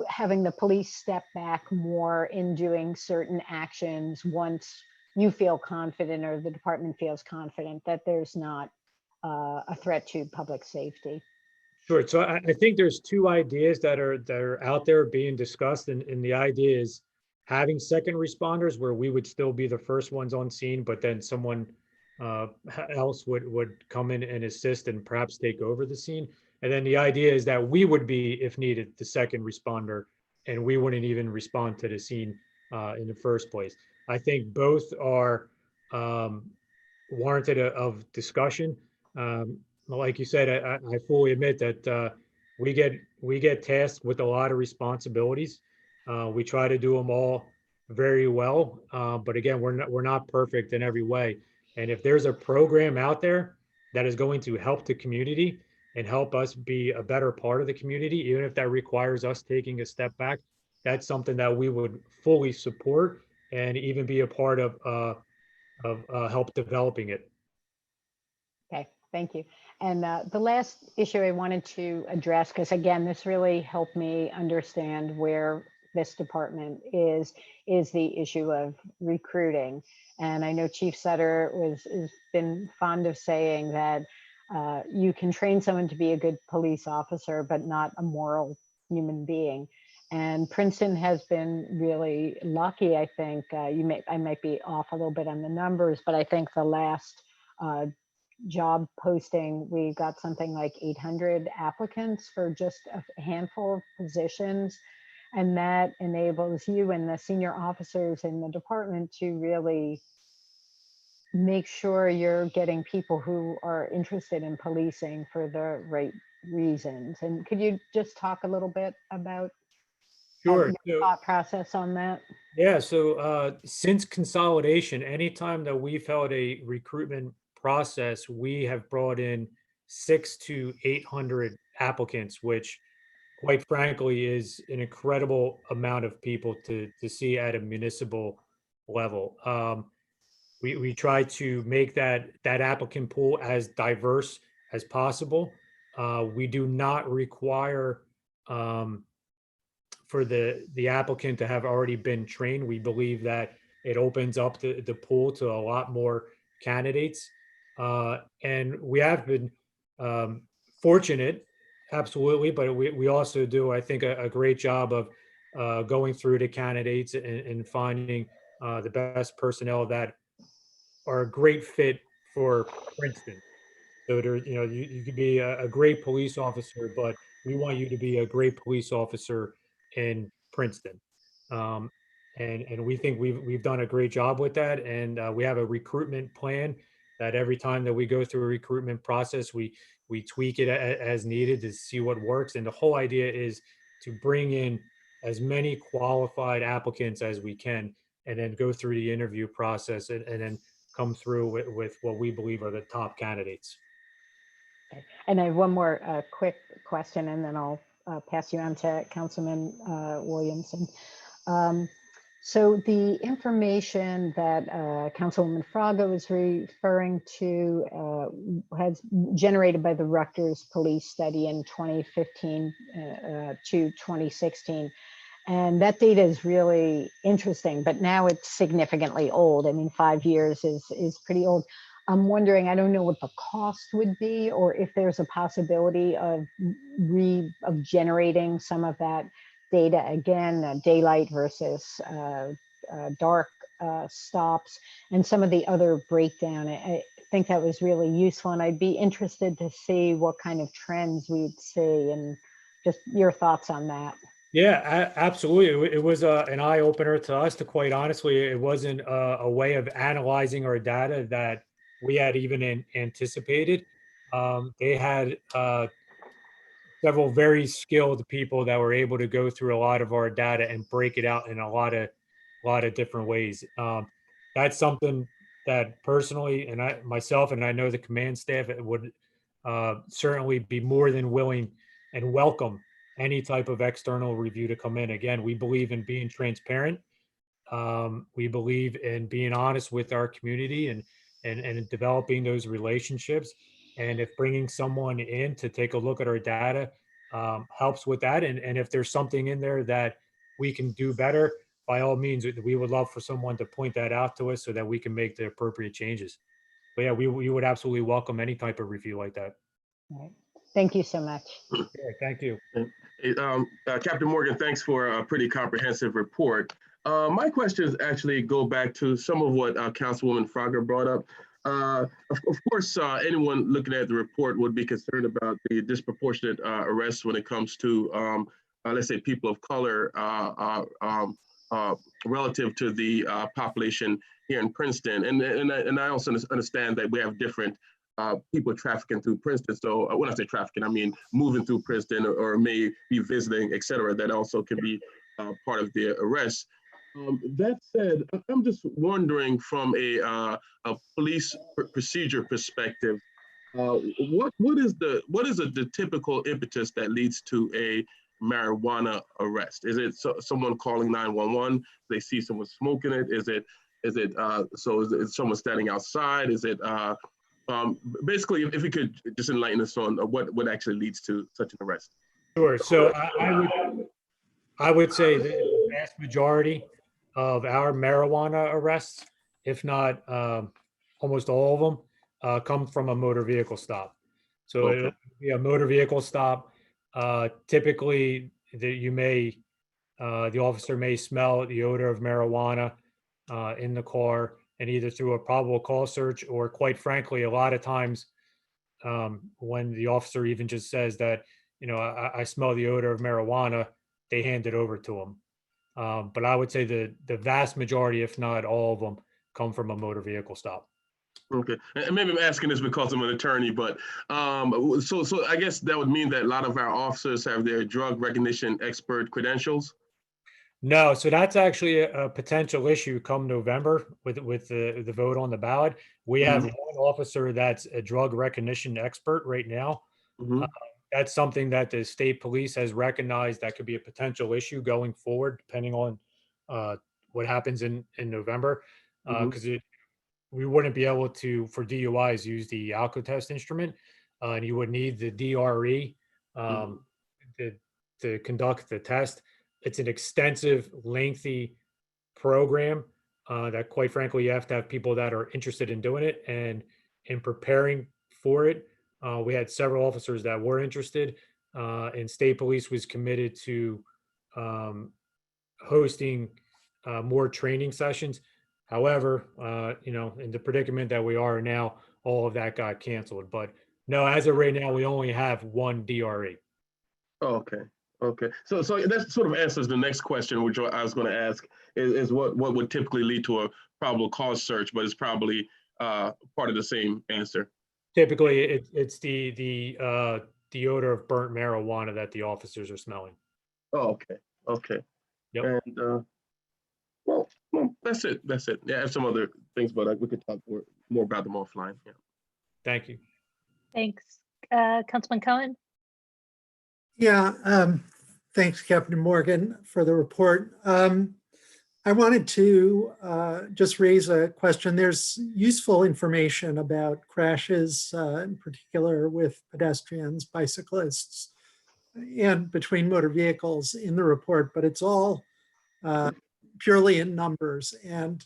having the police step back more in doing certain actions once you feel confident or the department feels confident that there's not a threat to public safety. Sure. So I think there's two ideas that are out there being discussed, and the idea is having second responders where we would still be the first ones on scene, but then someone else would come in and assist and perhaps take over the scene. And then the idea is that we would be, if needed, the second responder, and we wouldn't even respond to the scene in the first place. I think both are warranted of discussion. Like you said, I fully admit that we get tasked with a lot of responsibilities. We try to do them all very well, but again, we're not perfect in every way. And if there's a program out there that is going to help the community and help us be a better part of the community, even if that requires us taking a step back, that's something that we would fully support and even be a part of help developing it. Okay, thank you. And the last issue I wanted to address, because again, this really helped me understand where this department is the issue of recruiting. And I know Chief Sutter has been fond of saying that you can train someone to be a good police officer, but not a moral human being. And Princeton has been really lucky, I think. I might be off a little bit on the numbers, but I think the last job posting, we got something like 800 applicants for just a handful of positions. And that enables you and the senior officers in the department to really make sure you're getting people who are interested in policing for the right reasons. And could you just talk a little bit about Sure. your thought process on that? Yeah. So since consolidation, anytime that we've held a recruitment process, we have brought in 600 to 800 applicants, which quite frankly is an incredible amount of people to see at a municipal level. We try to make that applicant pool as diverse as possible. We do not require for the applicant to have already been trained. We believe that it opens up the pool to a lot more candidates. And we have been fortunate, absolutely, but we also do, I think, a great job of going through the candidates and finding the best personnel that are a great fit for Princeton. So there, you could be a great police officer, but we want you to be a great police officer in Princeton. Um, and we think we've done a great job with that. And we have a recruitment plan that every time that we go through a recruitment process, we tweak it as needed to see what works. And the whole idea is to bring in as many qualified applicants as we can, and then go through the interview process and then come through with what we believe are the top candidates. And I have one more quick question, and then I'll pass you on to Councilman Williamson. So the information that Councilwoman Fraga was referring to has generated by the Rutgers Police Study in 2015 to 2016. And that data is really interesting, but now it's significantly old. I mean, 5 years is pretty old. I'm wondering, I don't know what the cost would be, or if there's a possibility of generating some of that data again, daylight versus dark stops, and some of the other breakdown. I think that was really useful, and I'd be interested to see what kind of trends we'd see, and just your thoughts on that. Yeah, absolutely. It was an eye opener to us, to quite honestly. It wasn't a way of analyzing our data that we had even anticipated. They had several very skilled people that were able to go through a lot of our data and break it out in a lot of different ways. That's something that personally, and myself, and I know the command staff would certainly be more than willing and welcome any type of external review to come in. Again, we believe in being transparent. We believe in being honest with our community and developing those relationships. And if bringing someone in to take a look at our data helps with that, and if there's something in there that we can do better, by all means, we would love for someone to point that out to us so that we can make the appropriate changes. But yeah, we would absolutely welcome any type of review like that. All right. Thank you so much. Yeah, thank you. Captain Morgan, thanks for a pretty comprehensive report. My questions actually go back to some of what Councilwoman Fraga brought up. Of course, anyone looking at the report would be concerned about the disproportionate arrests when it comes to, let's say, people of color relative to the population here in Princeton. And I also understand that we have different people trafficking through Princeton. So when I say trafficking, I mean moving through Princeton or may be visiting, et cetera. That also can be part of the arrest. That said, I'm just wondering from a police procedure perspective, what is the typical impetus that leads to a marijuana arrest? Is it someone calling 911? They see someone smoking it? Is it someone standing outside? Is it basically, if you could just enlighten us on what actually leads to such an arrest? Sure. So I would say the vast majority of our marijuana arrests, if not almost all of them, come from a motor vehicle stop. So Okay. it'll be a motor vehicle stop. Typically, the officer may smell the odor of marijuana in the car, and either through a probable cause search or, quite frankly, a lot of times when the officer even just says that, I smell the odor of marijuana, they hand it over to them. But I would say the vast majority, if not all of them, come from a motor vehicle stop. Okay, and maybe I'm asking this because I'm an attorney, but so I guess that would mean that a lot of our officers have their drug recognition expert credentials. No, so that's actually a potential issue come November with the vote on the ballot. We have one officer that's a drug recognition expert right now. That's something that the state police has recognized that could be a potential issue going forward, depending on what happens in November, because we wouldn't be able to, for DUIs, use the alcotest instrument, and you would need the DRE to conduct the test. It's an extensive, lengthy program that, quite frankly, you have to have people that are interested in doing it and in preparing for it. We had several officers that were interested, and state police was committed to hosting more training sessions. However, in the predicament that we are now, all of that got canceled. But no, as of right now, we only have one DRE. Oh, okay. Okay. So that sort of answers the next question, which I was going to ask is what would typically lead to a probable cause search, but it's probably part of the same answer. Typically, it's the odor of burnt marijuana that the officers are smelling. Oh, okay. Okay. Yep. And well, that's it. That's it. Yeah, I have some other things, but we could talk more about them offline. Yeah. Thank you. Thanks. Councilman Cohen? Yeah, thanks, Captain Morgan, for the report. I wanted to just raise a question. There's useful information about crashes, in particular with pedestrians, bicyclists, and between motor vehicles in the report, but it's all purely in numbers. And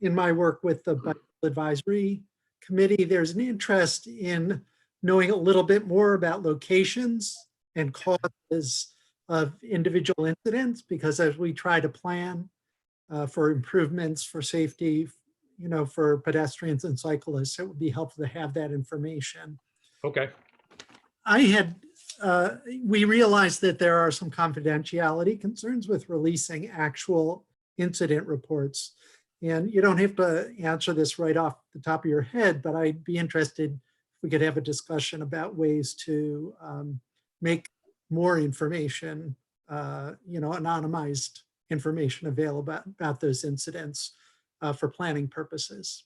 in my work with the Bicycle Advisory Committee, there's an interest in knowing a little bit more about locations and causes of individual incidents, because as we try to plan for improvements for safety, for pedestrians and cyclists, it would be helpful to have that information. Okay. We realized that there are some confidentiality concerns with releasing actual incident reports. And you don't have to answer this right off the top of your head, but I'd be interested if we could have a discussion about ways to make more information, anonymized information available about those incidents for planning purposes.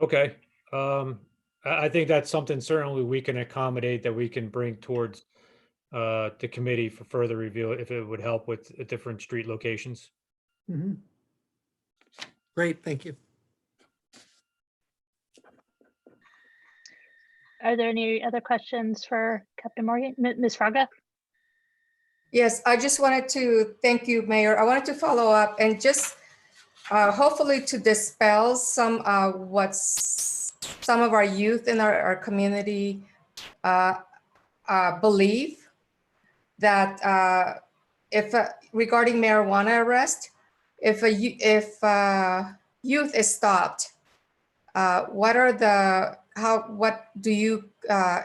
Okay. I think that's something certainly we can accommodate, that we can bring towards the committee for further review if it would help with different street locations. Mm-hmm. Great, thank you. Are there any other questions for Captain Morgan? Ms. Fraga? Yes, I just wanted to thank you, Mayor. I wanted to follow up and just hopefully to dispel some of our youth in our community believe that if regarding marijuana arrest, if youth is stopped,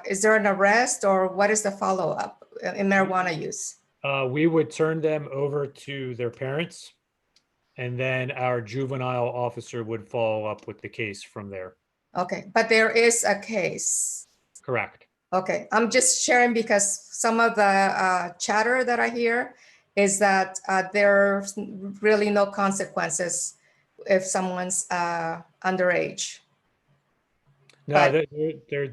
is there an arrest, or what is the follow-up in marijuana use? We would turn them over to their parents, and then our juvenile officer would follow up with the case from there. Okay, but there is a case. Correct. Okay, I'm just sharing because some of the chatter that I hear is that there's really no consequences if someone's underage. No,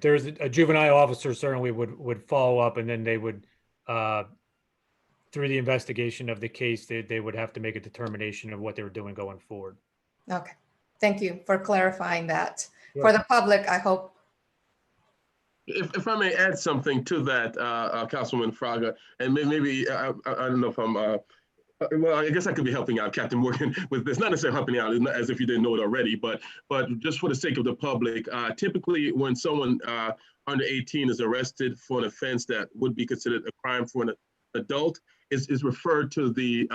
there's a juvenile officer certainly would follow up, and then they would, through the investigation of the case, they would have to make a determination of what they were doing going forward. Okay, thank you for clarifying that. Sure. For the public, I hope. If I may add something to that, Councilwoman Fraga, and maybe I don't know if I'm, well, I guess I could be helping out Captain Morgan with this, not necessarily helping out as if you didn't know it already, but just for the sake of the public, typically when someone under 18 is arrested for an offense that would be considered a crime for an adult, is referred to the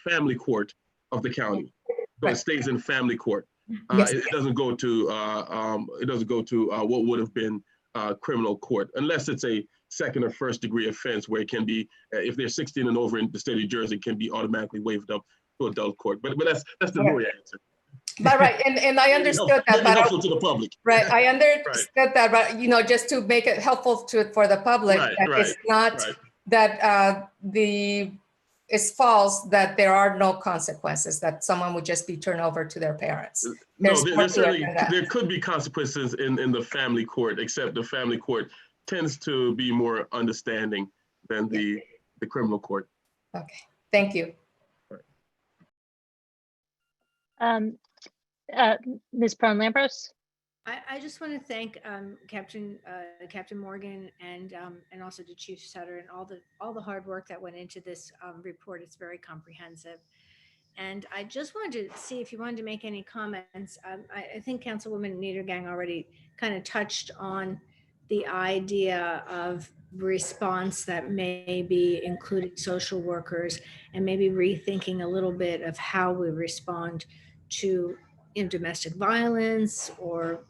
family court of the county. So it stays in family court. Yes. It doesn't go to what would have been criminal court, unless it's a second or first degree offense, where it can be, if they're 16 and over in the state of New Jersey, it can be automatically waived up to adult court. But that's the lawyer answer. But right, and I understood that. But helpful to the public. Right, I understood that, but just to make it helpful for the public, it's not that it's false that there are no consequences, that someone would just be turned over to their parents. No, there could be consequences in the family court, except the family court tends to be more understanding than the criminal court. Okay, thank you. Ms. Prone-Lambros? I just want to thank Captain Morgan and also to Chief Sutter and all the hard work that went into this report. It's very comprehensive. And I just wanted to see if you wanted to make any comments. I think Councilwoman Niedergang already kind of touched on the idea of response that may be including social workers and maybe rethinking a little bit of how we respond to domestic violence or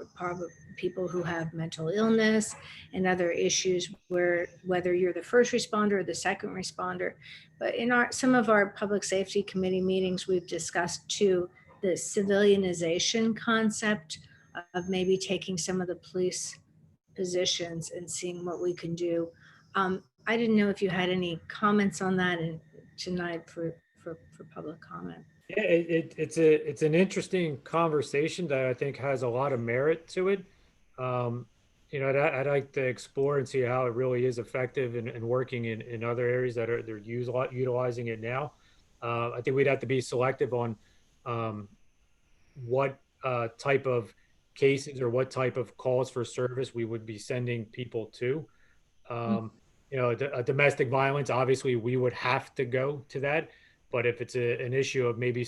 people who have mental illness and other issues where whether you're the first responder or the second responder. But in some of our public safety committee meetings, we've discussed too the civilianization concept of maybe taking some of the police positions and seeing what we can do. I didn't know if you had any comments on that and tonight for public comment. Yeah, it's an interesting conversation that I think has a lot of merit to it. I'd like to explore and see how it really is effective and working in other areas that they're utilizing it now. I think we'd have to be selective on what type of cases or what type of calls for service we would be sending people to. A domestic violence, obviously we would have to go to that. But if it's an issue of maybe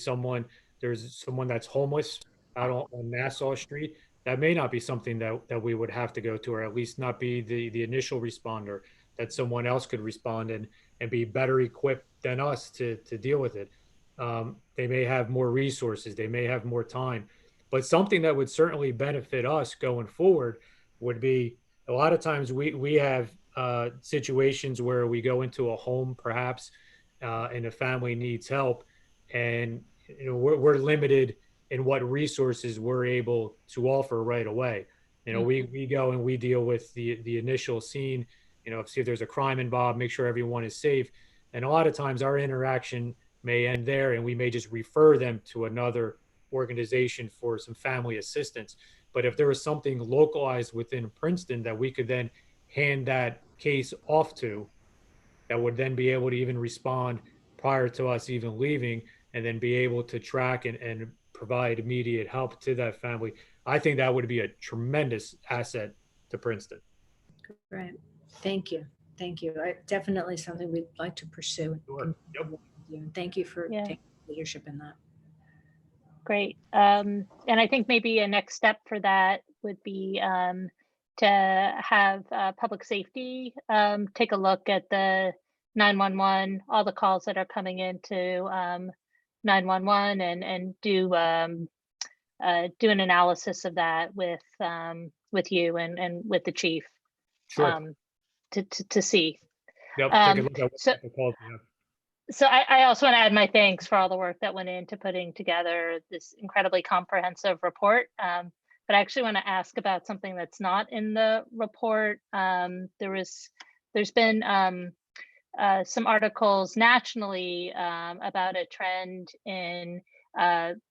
there's someone that's homeless out on Nassau Street, that may not be something that we would have to go to, or at least not be the initial responder, that someone else could respond and be better equipped than us to deal with it. They may have more resources, they may have more time, but something that would certainly benefit us going forward would be a lot of times we have situations where we go into a home perhaps and a family needs help, and we're limited in what resources we're able to offer right away. We go and we deal with the initial scene, see if there's a crime involved, make sure everyone is safe, and a lot of times our interaction may end there, and we may just refer them to another organization for some family assistance. But if there was something localized within Princeton that we could then hand that case off to, that would then be able to even respond prior to us even leaving, and then be able to track and provide immediate help to that family, I think that would be a tremendous asset to Princeton. Right. Thank you. Thank you. Definitely something we'd like to pursue. Sure. Yep. Thank you for Yeah. taking leadership in that. Great. And I think maybe a next step for that would be to have public safety take a look at the 911, all the calls that are coming into 911, and do an analysis of that with you and with the chief. Sure. To see. Yep. Take a look at what the calls we have. So I also want to add my thanks for all the work that went into putting together this incredibly comprehensive report. But I actually want to ask about something that's not in the report. There's been some articles nationally about a trend in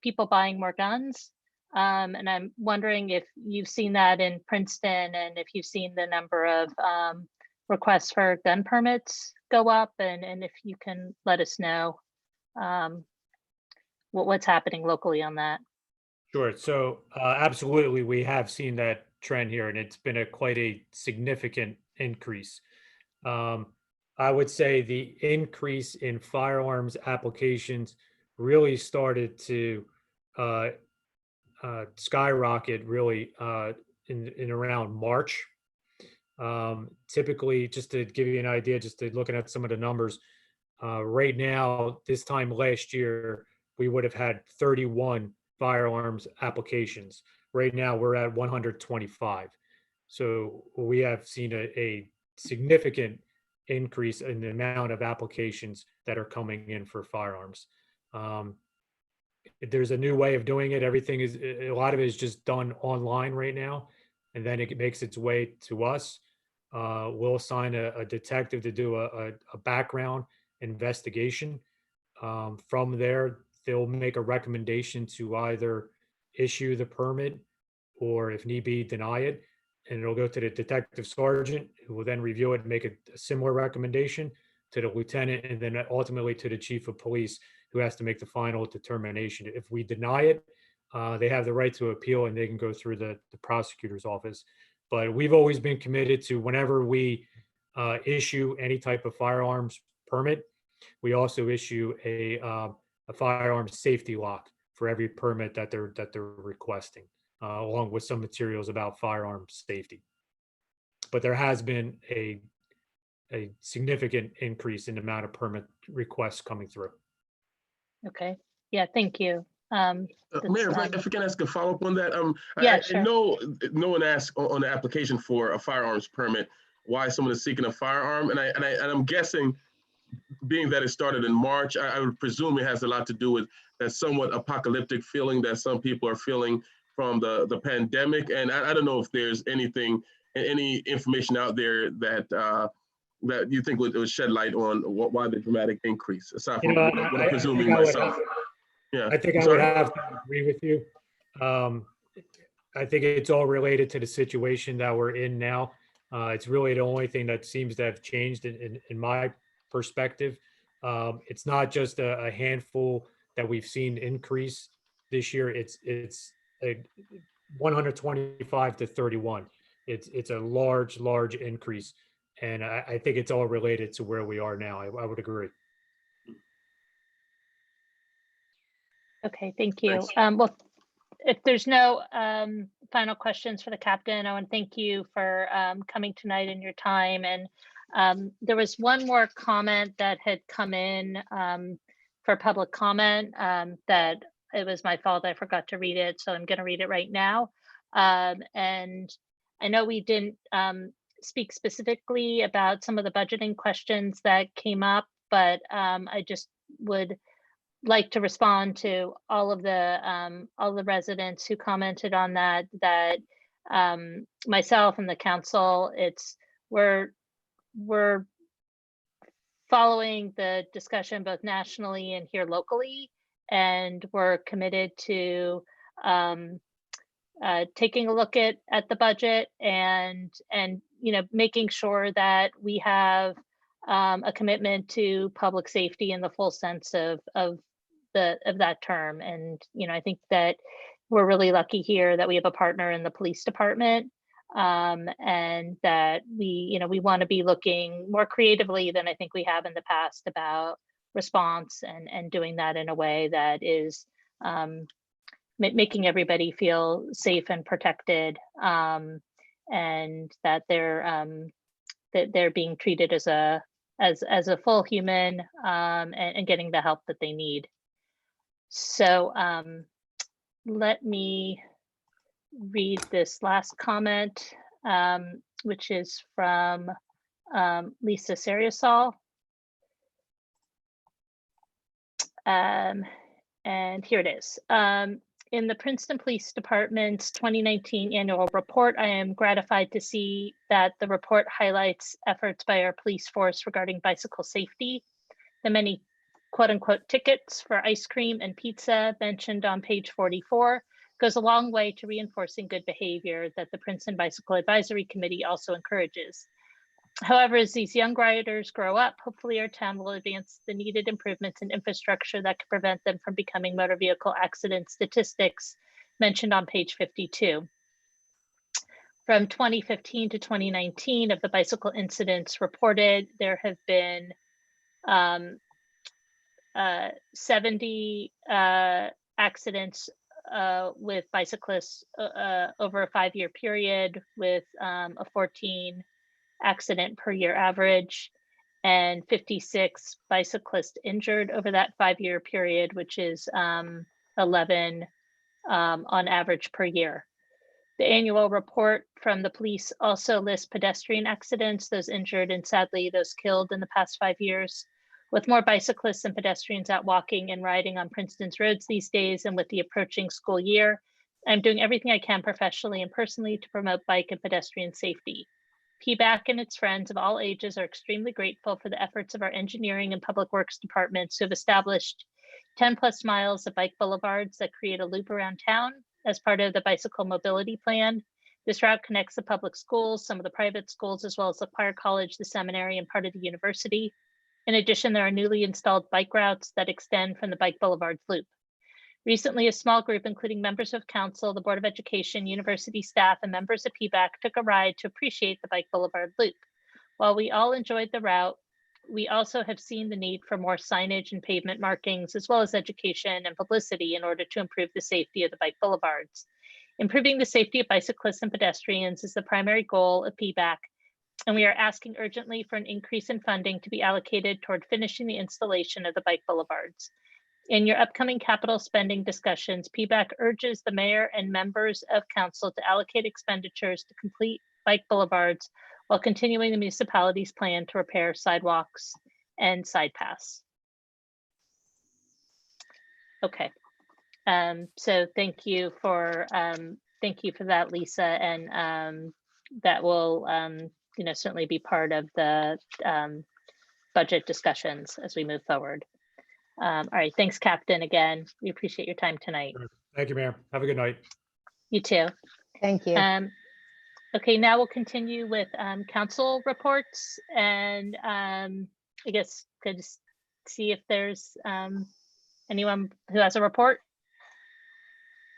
people buying more guns. And I'm wondering if you've seen that in Princeton, and if you've seen the number of requests for gun permits go up, and if you can let us know what's happening locally on that. Sure. So absolutely, we have seen that trend here, and it's been quite a significant increase. I would say the increase in firearms applications really started to skyrocket really in around March. Typically, just to give you an idea, just to looking at some of the numbers, right now, this time last year, we would have had 31 firearms applications. Right now, we're at 125. So we have seen a significant increase in the amount of applications that are coming in for firearms. There's a new way of doing it. A lot of it is just done online right now, and then it makes its way to us. We'll assign a detective to do a background investigation. From there, they'll make a recommendation to either issue the permit or, if need be, deny it. And it'll go to the detective sergeant, who will then review it and make a similar recommendation to the lieutenant, and then ultimately to the chief of police, who has to make the final determination. If we deny it, they have the right to appeal, and they can go through the prosecutor's office. But we've always been committed to, whenever we issue any type of firearms permit, we also issue a firearms safety lock for every permit that they're requesting, along with some materials about firearms safety. But there has been a significant increase in the amount of permit requests coming through. Okay. Yeah, thank you. Mayor, if I can ask a follow-up on that. Yeah, I sure. know no one asked on the application for a firearms permit why someone is seeking a firearm, and I'm guessing, being that it started in March, I would presume it has a lot to do with that somewhat apocalyptic feeling that some people are feeling from the pandemic. And I don't know if there's any information out there that that you think would shed light on why the dramatic increase, aside from what I'm presuming myself. Yeah, I think I would have to agree with you. I think it's all related to the situation that we're in now. It's really the only thing that seems to have changed in my perspective. It's not just a handful that we've seen increase this year. It's a 125 to 31. It's a large increase. And I think it's all related to where we are now. I would agree. Okay, thank you. Thanks. Well, if there's no final questions for the captain, I want to thank you for coming tonight and your time. And there was one more comment that had come in for public comment that it was my fault. I forgot to read it, so I'm going to read it right now. And I know we didn't speak specifically about some of the budgeting questions that came up, but I just would like to respond to all the residents who commented on that myself and the council, we're following the discussion both nationally and here locally, and we're committed to taking a look at the budget and making sure that we have a commitment to public safety in the full sense of that term. And I think that we're really lucky here that we have a partner in the police department, and that we want to be looking more creatively than I think we have in the past about response, and doing that in a way that is making everybody feel safe and protected, and that they're being treated as a full human, and getting the help that they need. So let me read this last comment, which is from Lisa Seriosol. And here it is. In the Princeton Police Department's 2019 annual report, I am gratified to see that the report highlights efforts by our police force regarding bicycle safety. The many quote unquote tickets for ice cream and pizza mentioned on page 44 goes a long way to reinforcing good behavior that the Princeton Bicycle Advisory Committee also encourages. However, as these young riders grow up, hopefully our town will advance the needed improvements in infrastructure that could prevent them from becoming motor vehicle accident statistics mentioned on page 52. From 2015 to 2019 of the bicycle incidents reported, there have been 70 accidents with bicyclists over a 5-year period, with a 14 accident per year average, and 56 bicyclists injured over that 5-year period, which is 11 on average per year. The annual report from the police also lists pedestrian accidents, those injured and sadly those killed in the past 5 years. With more bicyclists and pedestrians out walking and riding on Princeton's roads these days, and with the approaching school year, I'm doing everything I can professionally and personally to promote bike and pedestrian safety. PBAC and its friends of all ages are extremely grateful for the efforts of our engineering and public works departments who have established 10 plus miles of bike boulevards that create a loop around town as part of the bicycle mobility plan. This route connects the public schools, some of the private schools, as well as the choir college, the seminary, and part of the university. In addition, there are newly installed bike routes that extend from the bike boulevards loop. Recently, a small group, including members of council, the Board of Education, university staff, and members of PBAC, took a ride to appreciate the bike boulevard loop. While we all enjoyed the route, we also have seen the need for more signage and pavement markings, as well as education and publicity in order to improve the safety of the bike boulevards. Improving the safety of bicyclists and pedestrians is the primary goal of PBAC, and we are asking urgently for an increase in funding to be allocated toward finishing the installation of the bike boulevards. In your upcoming capital spending discussions, PBAC urges the mayor and members of council to allocate expenditures to complete bike boulevards while continuing the municipality's plan to repair sidewalks and side paths. Okay, so thank you for that, Lisa, and that will certainly be part of the budget discussions as we move forward. All right, thanks, Captain. Again, we appreciate your time tonight. Thank you, Mayor. Have a good night. You too. Thank you. Okay, now we'll continue with council reports, and I guess could just see if there's anyone who has a report.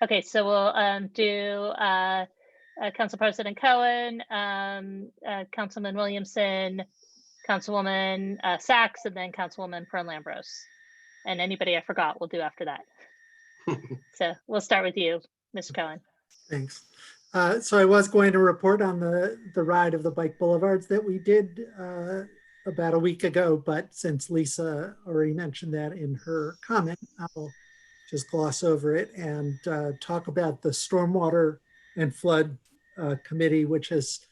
Okay, so we'll do Council President Cohen, Councilman Williamson, Councilwoman Sachs, and then Councilwoman Pearl-Lambros. And anybody I forgot, we'll do after that. So we'll start with you, Mr. Cohen. Thanks. So I was going to report on the ride of the bike boulevards that we did about a week ago, but since Lisa already mentioned that in her comment, I'll just gloss over it and talk about the Stormwater and Flood Committee, which has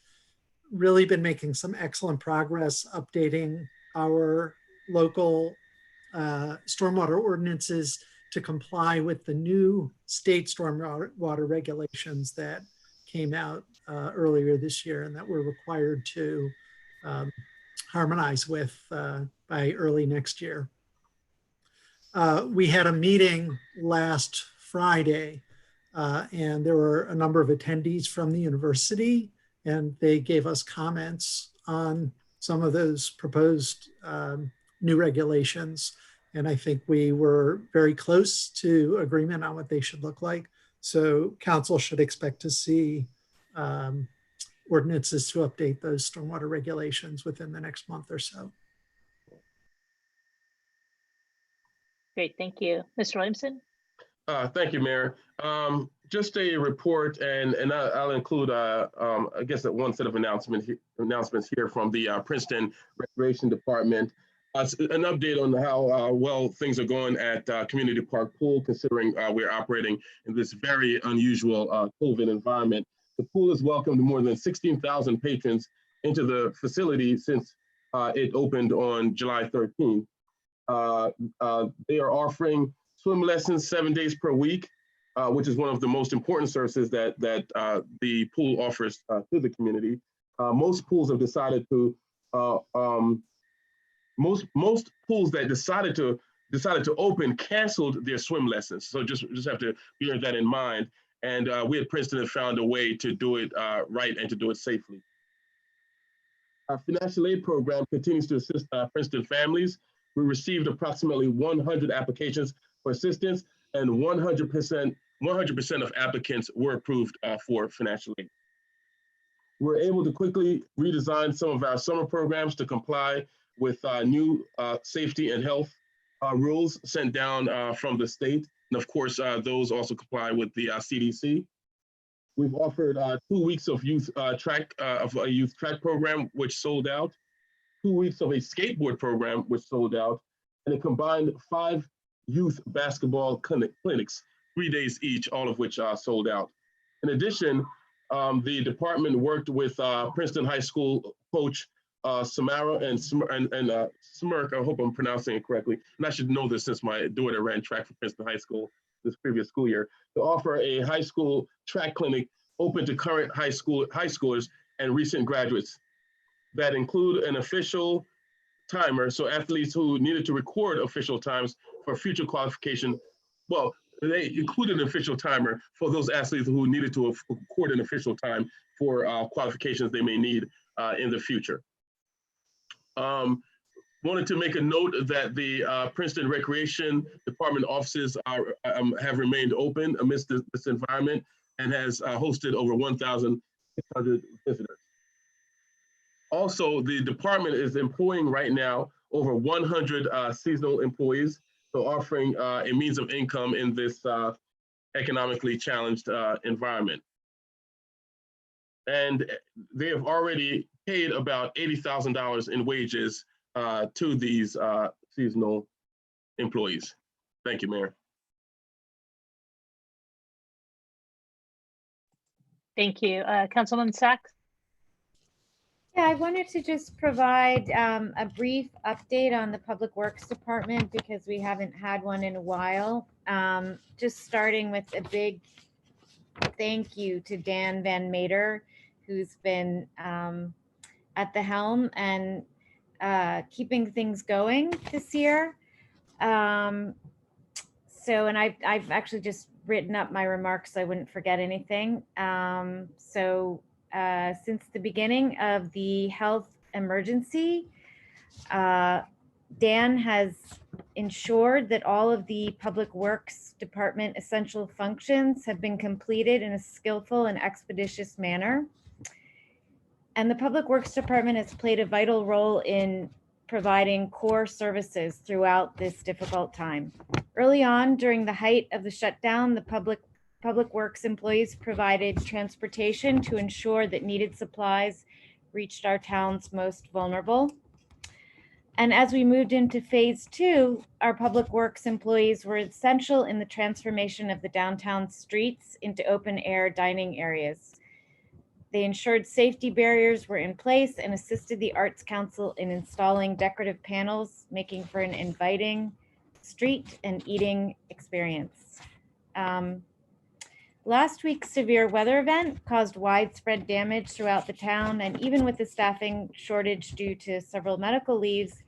really been making some excellent progress updating our local stormwater ordinances to comply with the new state stormwater regulations that came out earlier this year and that we're required to harmonize with by early next year. We had a meeting last Friday and there were a number of attendees from the university, and they gave us comments on some of those proposed new regulations. And I think we were very close to agreement on what they should look like. So council should expect to see ordinances to update those stormwater regulations within the next month or so. Great, thank you. Mr. Williamson? Thank you, Mayor. Just a report, and I'll include, I guess, one set of announcements here from the Princeton Recreation Department. An update on how well things are going at Community Park Pool, considering we're operating in this very unusual COVID environment. The pool has welcomed more than 16,000 patrons into the facility since it opened on July 13th. They are offering swim lessons 7 days per week, which is one of the most important services that the pool offers to the community. Most pools have decided to most pools that decided to open canceled their swim lessons. So just have to bear that in mind. And we at Princeton have found a way to do it right and to do it safely. Our financial aid program continues to assist Princeton families. We received approximately 100 applications for assistance, and 100% of applicants were approved for financial aid. We're able to quickly redesign some of our summer programs to comply with new safety and health rules sent down from the state. And of course, those also comply with the CDC. We've offered 2 weeks of youth track program, which sold out, 2 weeks of a skateboard program, which sold out, and a combined 5 youth basketball clinics, 3 days each, all of which are sold out. In addition, the department worked with Princeton High School coach Samara and Smirk, I hope I'm pronouncing it correctly, and I should know this since my daughter ran track for Princeton High School this previous school year, to offer a high school track clinic open to current high schoolers and recent graduates that include an official timer, so athletes who needed to record official times for future qualification, well, they included an official timer for those athletes who needed to record an official time for qualifications they may need in the future. Wanted to make a note that the Princeton Recreation Department offices have remained open amidst this environment and has hosted over 1,600 visitors. Also, the department is employing right now over 100 seasonal employees, so offering a means of income in this economically challenged environment. And they have already paid about $80,000 in wages to these seasonal employees. Thank you, Mayor. Thank you. Councilwoman Sachs? Yeah, I wanted to just provide a brief update on the Public Works Department because we haven't had one in a while. Just starting with a big thank you to Dan Van Mater, who's been at the helm and keeping things going this year. And I've actually just written up my remarks so I wouldn't forget anything. Since the beginning of the health emergency, Dan has ensured that all of the Public Works Department essential functions have been completed in a skillful and expeditious manner. And the Public Works Department has played a vital role in providing core services throughout this difficult time. Early on, during the height of the shutdown, the Public Works employees provided transportation to ensure that needed supplies reached our town's most vulnerable. And as we moved into phase 2, our Public Works employees were essential in the transformation of the downtown streets into open air dining areas. They ensured safety barriers were in place and assisted the Arts Council in installing decorative panels, making for an inviting street and eating experience. Last week's severe weather event caused widespread damage throughout the town, and even with the staffing shortage due to several medical leaves,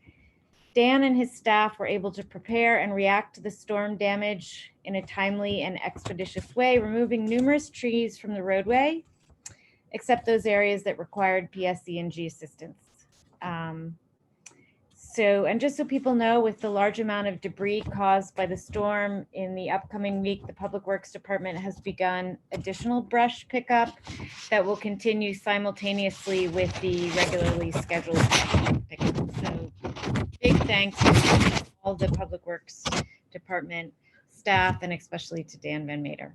Dan and his staff were able to prepare and react to the storm damage in a timely and expeditious way, removing numerous trees from the roadway, except those areas that required PSE&G assistance. And just so people know, with the large amount of debris caused by the storm in the upcoming week, the Public Works Department has begun additional brush pickup that will continue simultaneously with the regularly scheduled pickup. So big thanks to all the Public Works Department staff and especially to Dan Van Mater.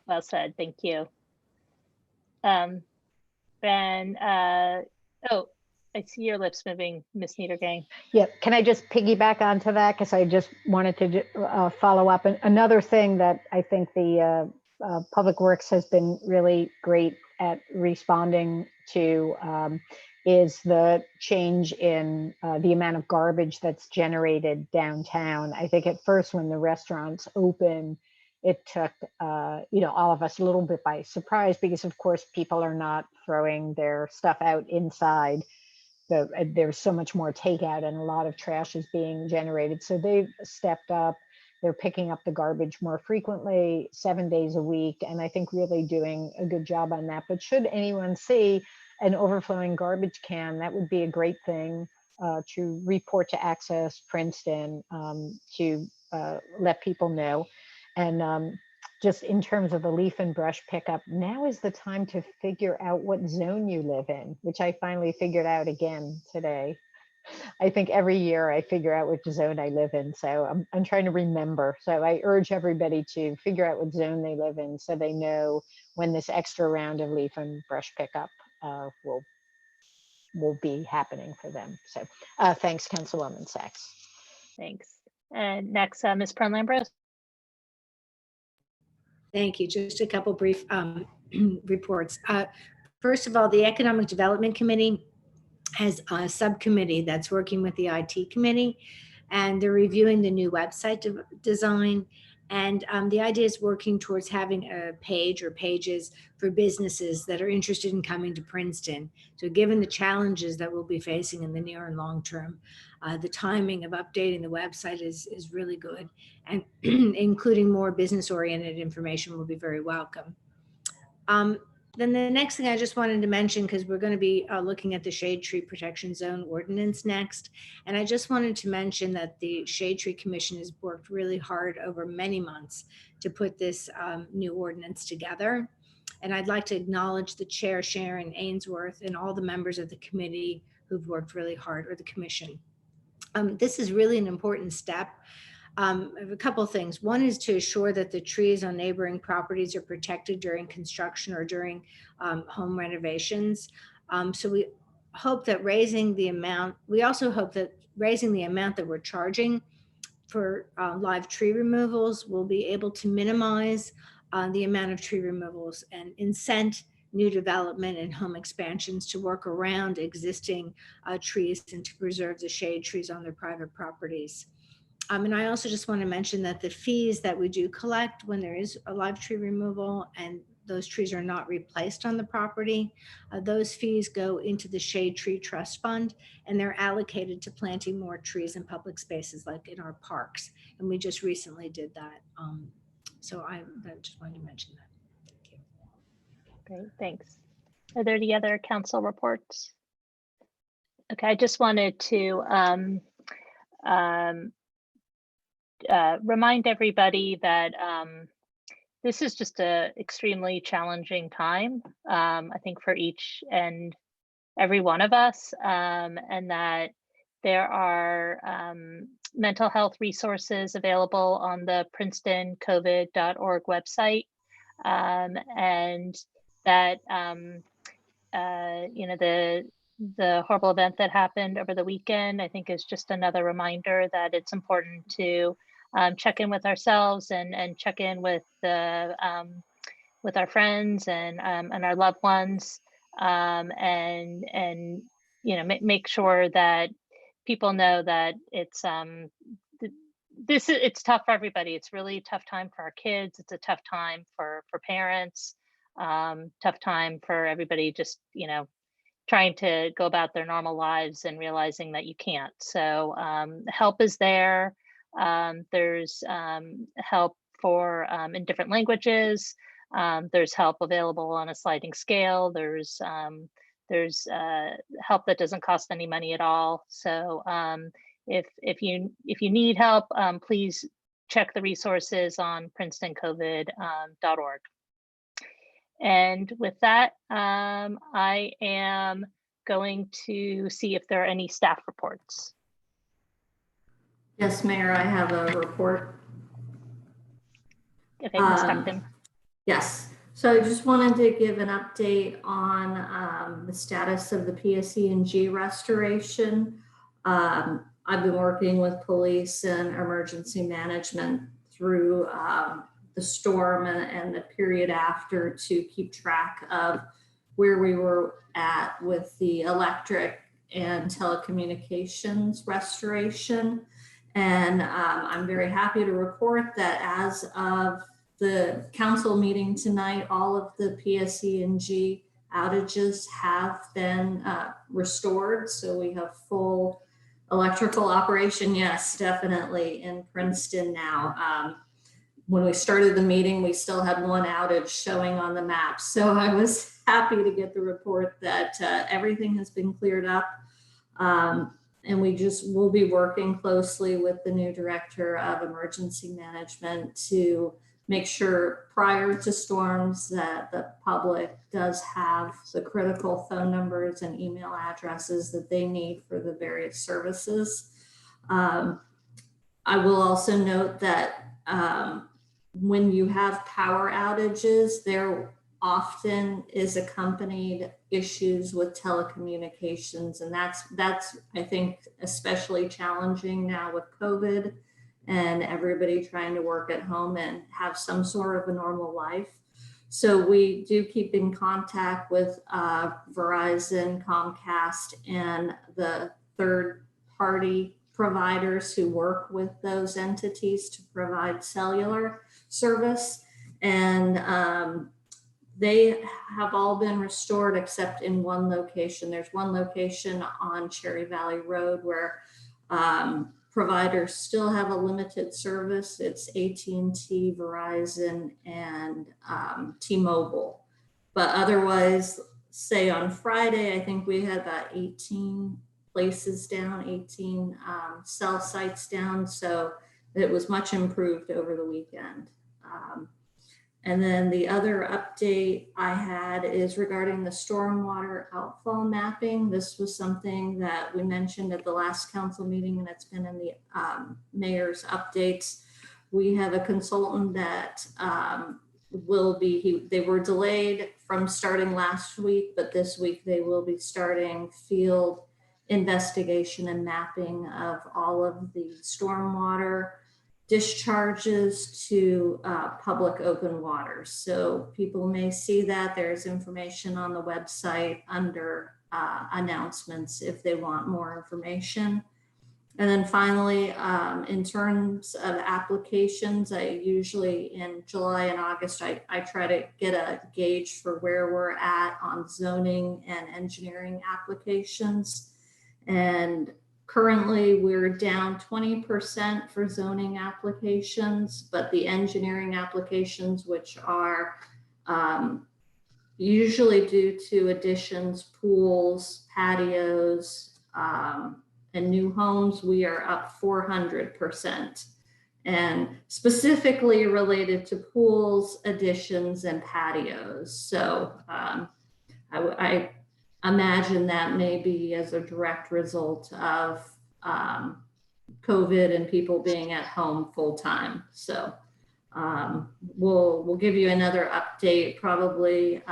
Well said. Thank you. Oh, I see your lips moving, Ms. Niedergang. Yeah, can I just piggyback onto that? Because I just wanted to follow up. And another thing that I think the Public Works has been really great at responding to is the change in the amount of garbage that's generated downtown. I think at first when the restaurants open, it took all of us a little bit by surprise because of course people are not throwing their stuff out inside. There's so much more takeout and a lot of trash is being generated. So they've stepped up. They're picking up the garbage more frequently, 7 days a week, and I think really doing a good job on that. But should anyone see an overflowing garbage can, that would be a great thing to report to Access Princeton to let people know. And just in terms of the leaf and brush pickup, now is the time to figure out what zone you live in, which I finally figured out again today. I think every year I figure out which zone I live in. So I'm trying to remember. So I urge everybody to figure out what zone they live in so they know when this extra round of leaf and brush pickup will be happening for them. So thanks, Councilwoman Sachs. Thanks. And next, Ms. Pern-Lambros. Thank you. Just a couple brief reports. First of all, the Economic Development Committee has a subcommittee that's working with the IT committee, and they're reviewing the new website design. And the idea is working towards having a page or pages for businesses that are interested in coming to Princeton. So given the challenges that we'll be facing in the near and long term, the timing of updating the website is really good, and including more business-oriented information will be very welcome. Then the next thing I just wanted to mention, because we're going to be looking at the Shade Tree Protection Zone ordinance next. And I just wanted to mention that the Shade Tree Commission has worked really hard over many months to put this new ordinance together. And I'd like to acknowledge the chair, Sharon Ainsworth, and all the members of the committee who've worked really hard, or the commission. This is really an important step. I have a couple of things. One is to assure that the trees on neighboring properties are protected during construction or during home renovations. So we hope that raising the amount, we also hope that raising the amount that we're charging for live tree removals will be able to minimize the amount of tree removals and incent new development and home expansions to work around existing trees and to preserve the shade trees on their private properties. And I also just want to mention that the fees that we do collect when there is a live tree removal and those trees are not replaced on the property, those fees go into the Shade Tree Trust Fund, and they're allocated to planting more trees in public spaces like in our parks. And we just recently did that. So I just wanted to mention that. Thank you. Great, thanks. Are there any other council reports? Okay, I just wanted to remind everybody that this is just a extremely challenging time, I think, for each and every one of us, and that there are mental health resources available on the princetoncovid.org website, and that you know, the horrible event that happened over the weekend, I think, is just another reminder that it's important to check in with ourselves and check in with the with our friends and our loved ones, and you know, make sure that people know that it's it's tough for everybody. It's really a tough time for our kids. It's a tough time for parents. Tough time for everybody. Just, you know, trying to go about their normal lives and realizing that you can't. So help is there. There's help for in different languages. There's help available on a sliding scale. There's help that doesn't cost any money at all. So if you need help, please check the resources on princetoncovid.org. And with that, I am going to see if there are any staff reports. Yes, Mayor, I have a report. Okay, Ms. Stockton. Yes, so I just wanted to give an update on the status of the PSE&G restoration. I've been working with police and emergency management through the storm and the period after to keep track of where we were at with the electric and telecommunications restoration. And I'm very happy to report that as of the council meeting tonight, all of the PSE&G outages have been restored. So we have full electrical operation. Yes, definitely in Princeton now. When we started the meeting, we still had one outage showing on the map. So I was happy to get the report that everything has been cleared up. And we'll be working closely with the new director of emergency management to make sure prior to storms that the public does have the critical phone numbers and email addresses that they need for the various services. I will also note that when you have power outages, there often is accompanied issues with telecommunications. And that's I think, especially challenging now with COVID and everybody trying to work at home and have some sort of a normal life. So we do keep in contact with Verizon, Comcast, and the third-party providers who work with those entities to provide cellular service. And they have all been restored except in one location. There's one location on Cherry Valley Road where providers still have a limited service. It's AT&T, Verizon, and T-Mobile. But otherwise, say on Friday, I think we had about 18 places down, 18 cell sites down. So it was much improved over the weekend. And then the other update I had is regarding the stormwater outfall mapping. This was something that we mentioned at the last council meeting, and it's been in the mayor's updates. We have a consultant that they were delayed from starting last week, but this week they will be starting field investigation and mapping of all of the stormwater discharges to public open water. So people may see that. There's information on the website under announcements if they want more information. And then finally, in terms of applications, I usually in July and August, I try to get a gauge for where we're at on zoning and engineering applications. And currently we're down 20% for zoning applications, but the engineering applications, which are usually due to additions, pools, patios, and new homes, we are up 400%. And specifically related to pools, additions, and patios. So I imagine that may be as a direct result of COVID and people being at home full time. So we'll give you another update probably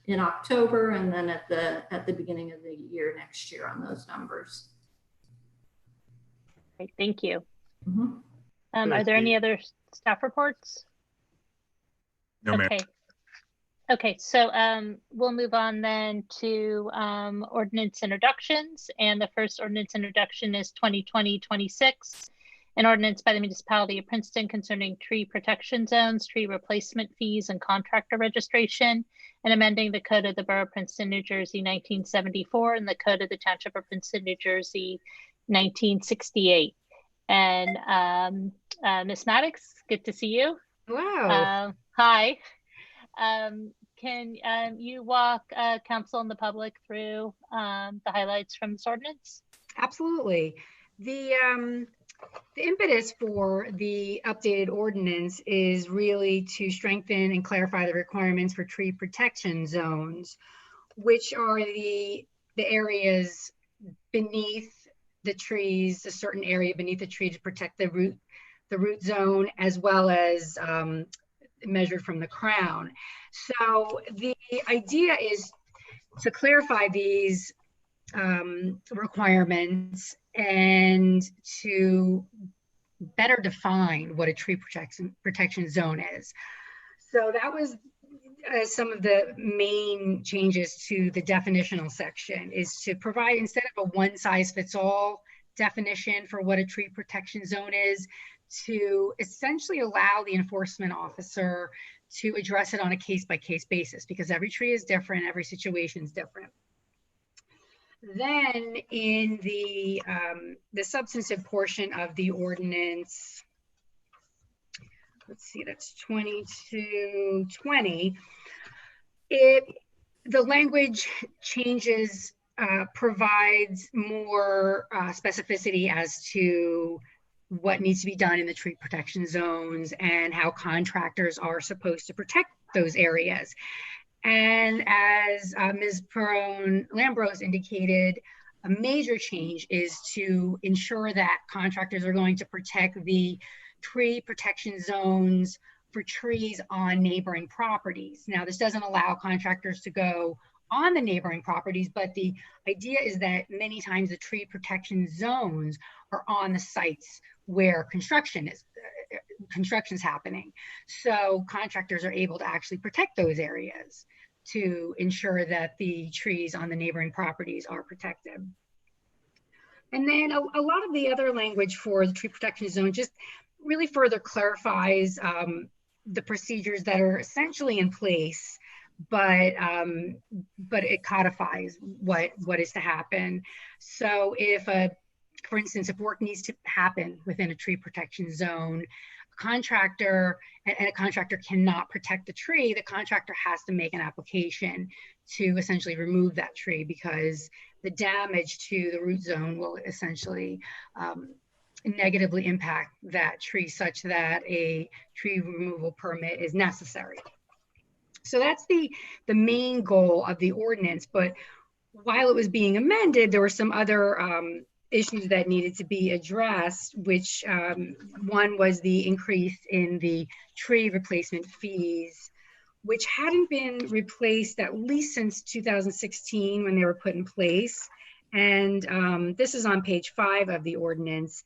in October, and then at the beginning of the year next year on those numbers. Great, thank you. Mm-hmm. Are there any other staff reports? No, ma'am. Okay. Okay, so we'll move on then to ordinance introductions. And the first ordinance introduction is 2020-26, an ordinance by the municipality of Princeton concerning tree protection zones, tree replacement fees, and contractor registration, and amending the Code of the Borough of Princeton, New Jersey, 1974, and the Code of the Township of Princeton, New Jersey, 1968. And Ms. Maddox, good to see you. Hello. Hi. Can you walk council and the public through the highlights from this ordinance? Absolutely. The impetus for the updated ordinance is really to strengthen and clarify the requirements for tree protection zones, which are the areas beneath the trees, a certain area beneath the tree to protect the root zone, as well as measured from the crown. So the idea is to clarify these requirements and to better define what a tree protection zone is. So that was some of the main changes to the definitional section, is to provide, instead of a one-size-fits-all definition for what a tree protection zone is, to essentially allow the enforcement officer to address it on a case-by-case basis, because every tree is different, every situation is different. Then in the substantive portion of the ordinance, let's see, that's 2220. The language changes, provides more specificity as to what needs to be done in the tree protection zones and how contractors are supposed to protect those areas. And as Ms. Perrone-Lambros indicated, a major change is to ensure that contractors are going to protect the tree protection zones for trees on neighboring properties. Now, this doesn't allow contractors to go on the neighboring properties, but the idea is that many times the tree protection zones are on the sites where construction is happening. So contractors are able to actually protect those areas to ensure that the trees on the neighboring properties are protected. And then a lot of the other language for the tree protection zone just really further clarifies the procedures that are essentially in place, but it codifies what is to happen. So if for instance, if work needs to happen within a tree protection zone, a contractor cannot protect the tree, the contractor has to make an application to essentially remove that tree, because the damage to the root zone will essentially negatively impact that tree, such that a tree removal permit is necessary. So that's the main goal of the ordinance. But while it was being amended, there were some other issues that needed to be addressed, which one was the increase in the tree replacement fees, which hadn't been replaced at least since 2016 when they were put in place. And this is on page 5 of the ordinance.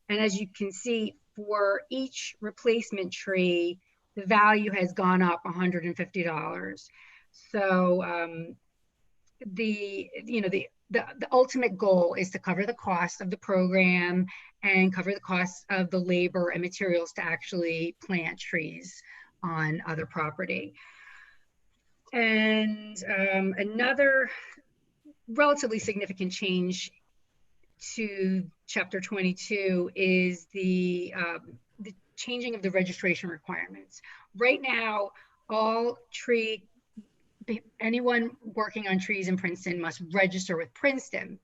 And as you can see, for each replacement tree, the value has gone up $150. So the ultimate goal is to cover the cost of the program and cover the cost of the labor and materials to actually plant trees on other property. And another relatively significant change to Chapter 22 is the changing of the registration requirements. Right now, anyone working on trees in Princeton must register with Princeton.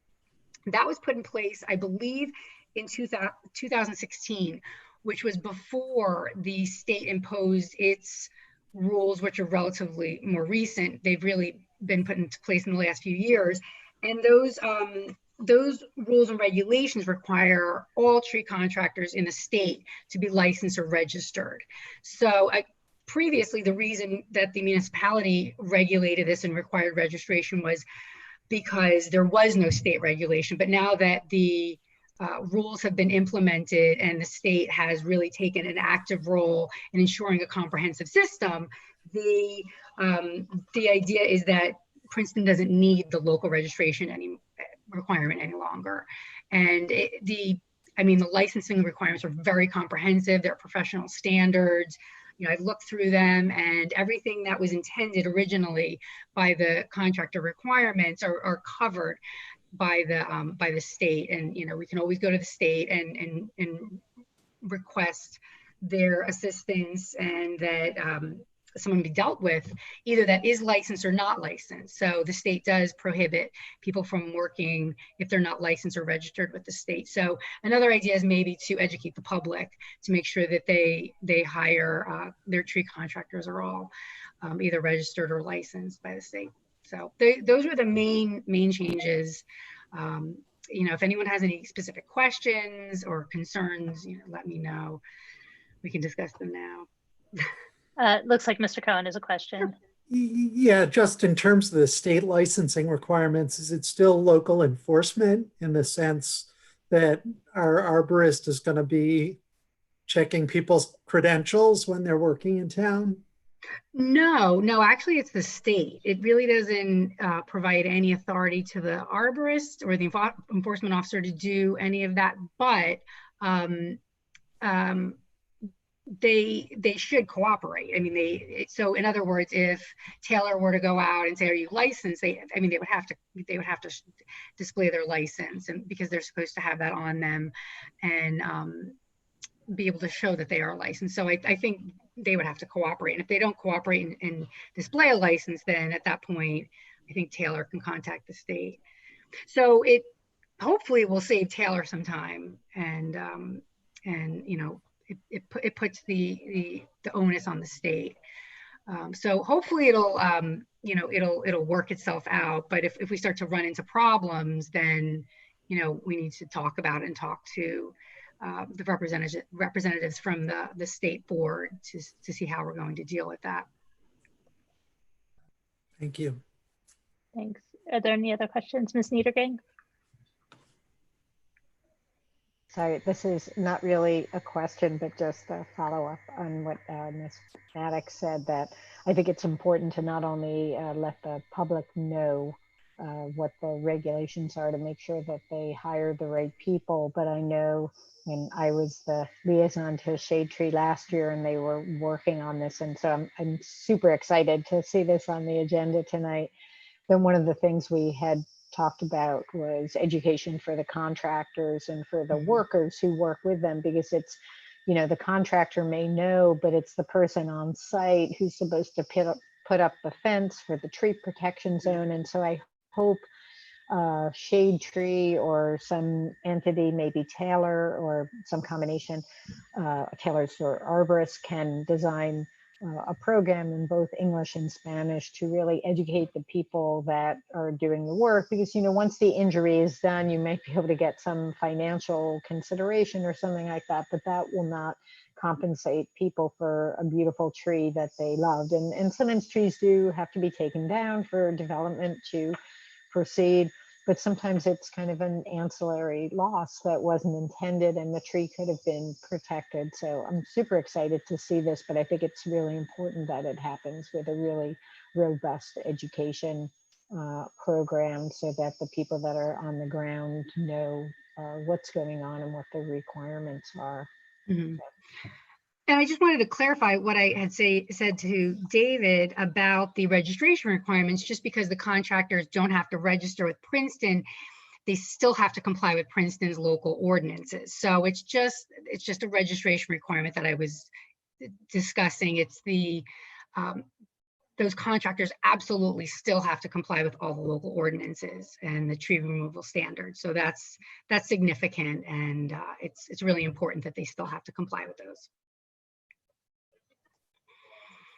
That was put in place, I believe, in 2016, which was before the state imposed its rules, which are relatively more recent. They've really been put into place in the last few years. And those rules and regulations require all tree contractors in the state to be licensed or registered. So previously, the reason that the municipality regulated this and required registration was because there was no state regulation. But now that the rules have been implemented and the state has really taken an active role in ensuring a comprehensive system, the idea is that Princeton doesn't need the local registration requirement any longer. And the licensing requirements are very comprehensive. They're professional standards. I've looked through them, and everything that was intended originally by the contractor requirements are covered by the state. And we can always go to the state and request their assistance, and that someone be dealt with, either that is licensed or not licensed. So the state does prohibit people from working if they're not licensed or registered with the state. So another idea is maybe to educate the public to make sure that they hire their tree contractors are all either registered or licensed by the state. So those are the main changes. If anyone has any specific questions or concerns, let me know. We can discuss them now. Looks like Mr. Cohen has a question. Yeah, just in terms of the state licensing requirements, is it still local enforcement in the sense that our arborist is going to be checking people's credentials when they're working in town? No, actually it's the state. It really doesn't provide any authority to the arborist or the enforcement officer to do any of that, but they should cooperate. So in other words, if Taylor were to go out and say, "Are you licensed?" they would have to display their license, and because they're supposed to have that on them, and be able to show that they are licensed. So I think they would have to cooperate. And if they don't cooperate and display a license, then at that point, I think Taylor can contact the state. So it hopefully will save Taylor some time, and it puts the onus on the state. So hopefully it'll work itself out. But if we start to run into problems, then we need to talk about it and talk to the representatives from the state board to see how we're going to deal with that. Thank you. Thanks. Are there any other questions, Ms. Niedergang? Sorry, this is not really a question, but just a follow-up on what Ms. Maddox said, that I think it's important to not only let the public know what the regulations are to make sure that they hire the right people, but I know when I was the liaison to Shade Tree last year and they were working on this, and so I'm super excited to see this on the agenda tonight. Then one of the things we had talked about was education for the contractors and for the workers who work with them, because it's, the contractor may know, but it's the person on site who's supposed to put up the fence for the tree protection zone. And so I hope Shade Tree or some entity, maybe Taylor or some combination, Taylor's or arborists, can design a program in both English and Spanish to really educate the people that are doing the work. Because, you know, once the injury is done, you might be able to get some financial consideration or something like that, but that will not compensate people for a beautiful tree that they loved. And sometimes trees do have to be taken down for development to proceed, but sometimes it's kind of an ancillary loss that wasn't intended and the tree could have been protected. So I'm super excited to see this, but I think it's really important that it happens with a really robust education program so that the people that are on the ground know what's going on and what the requirements are. Mhm. And I just wanted to clarify what I had said to David about the registration requirements. Just because the contractors don't have to register with Princeton, they still have to comply with Princeton's local ordinances. So it's just a registration requirement that I was discussing. It's the those contractors absolutely still have to comply with all the local ordinances and the tree removal standards. So that's significant, and it's really important that they still have to comply with those.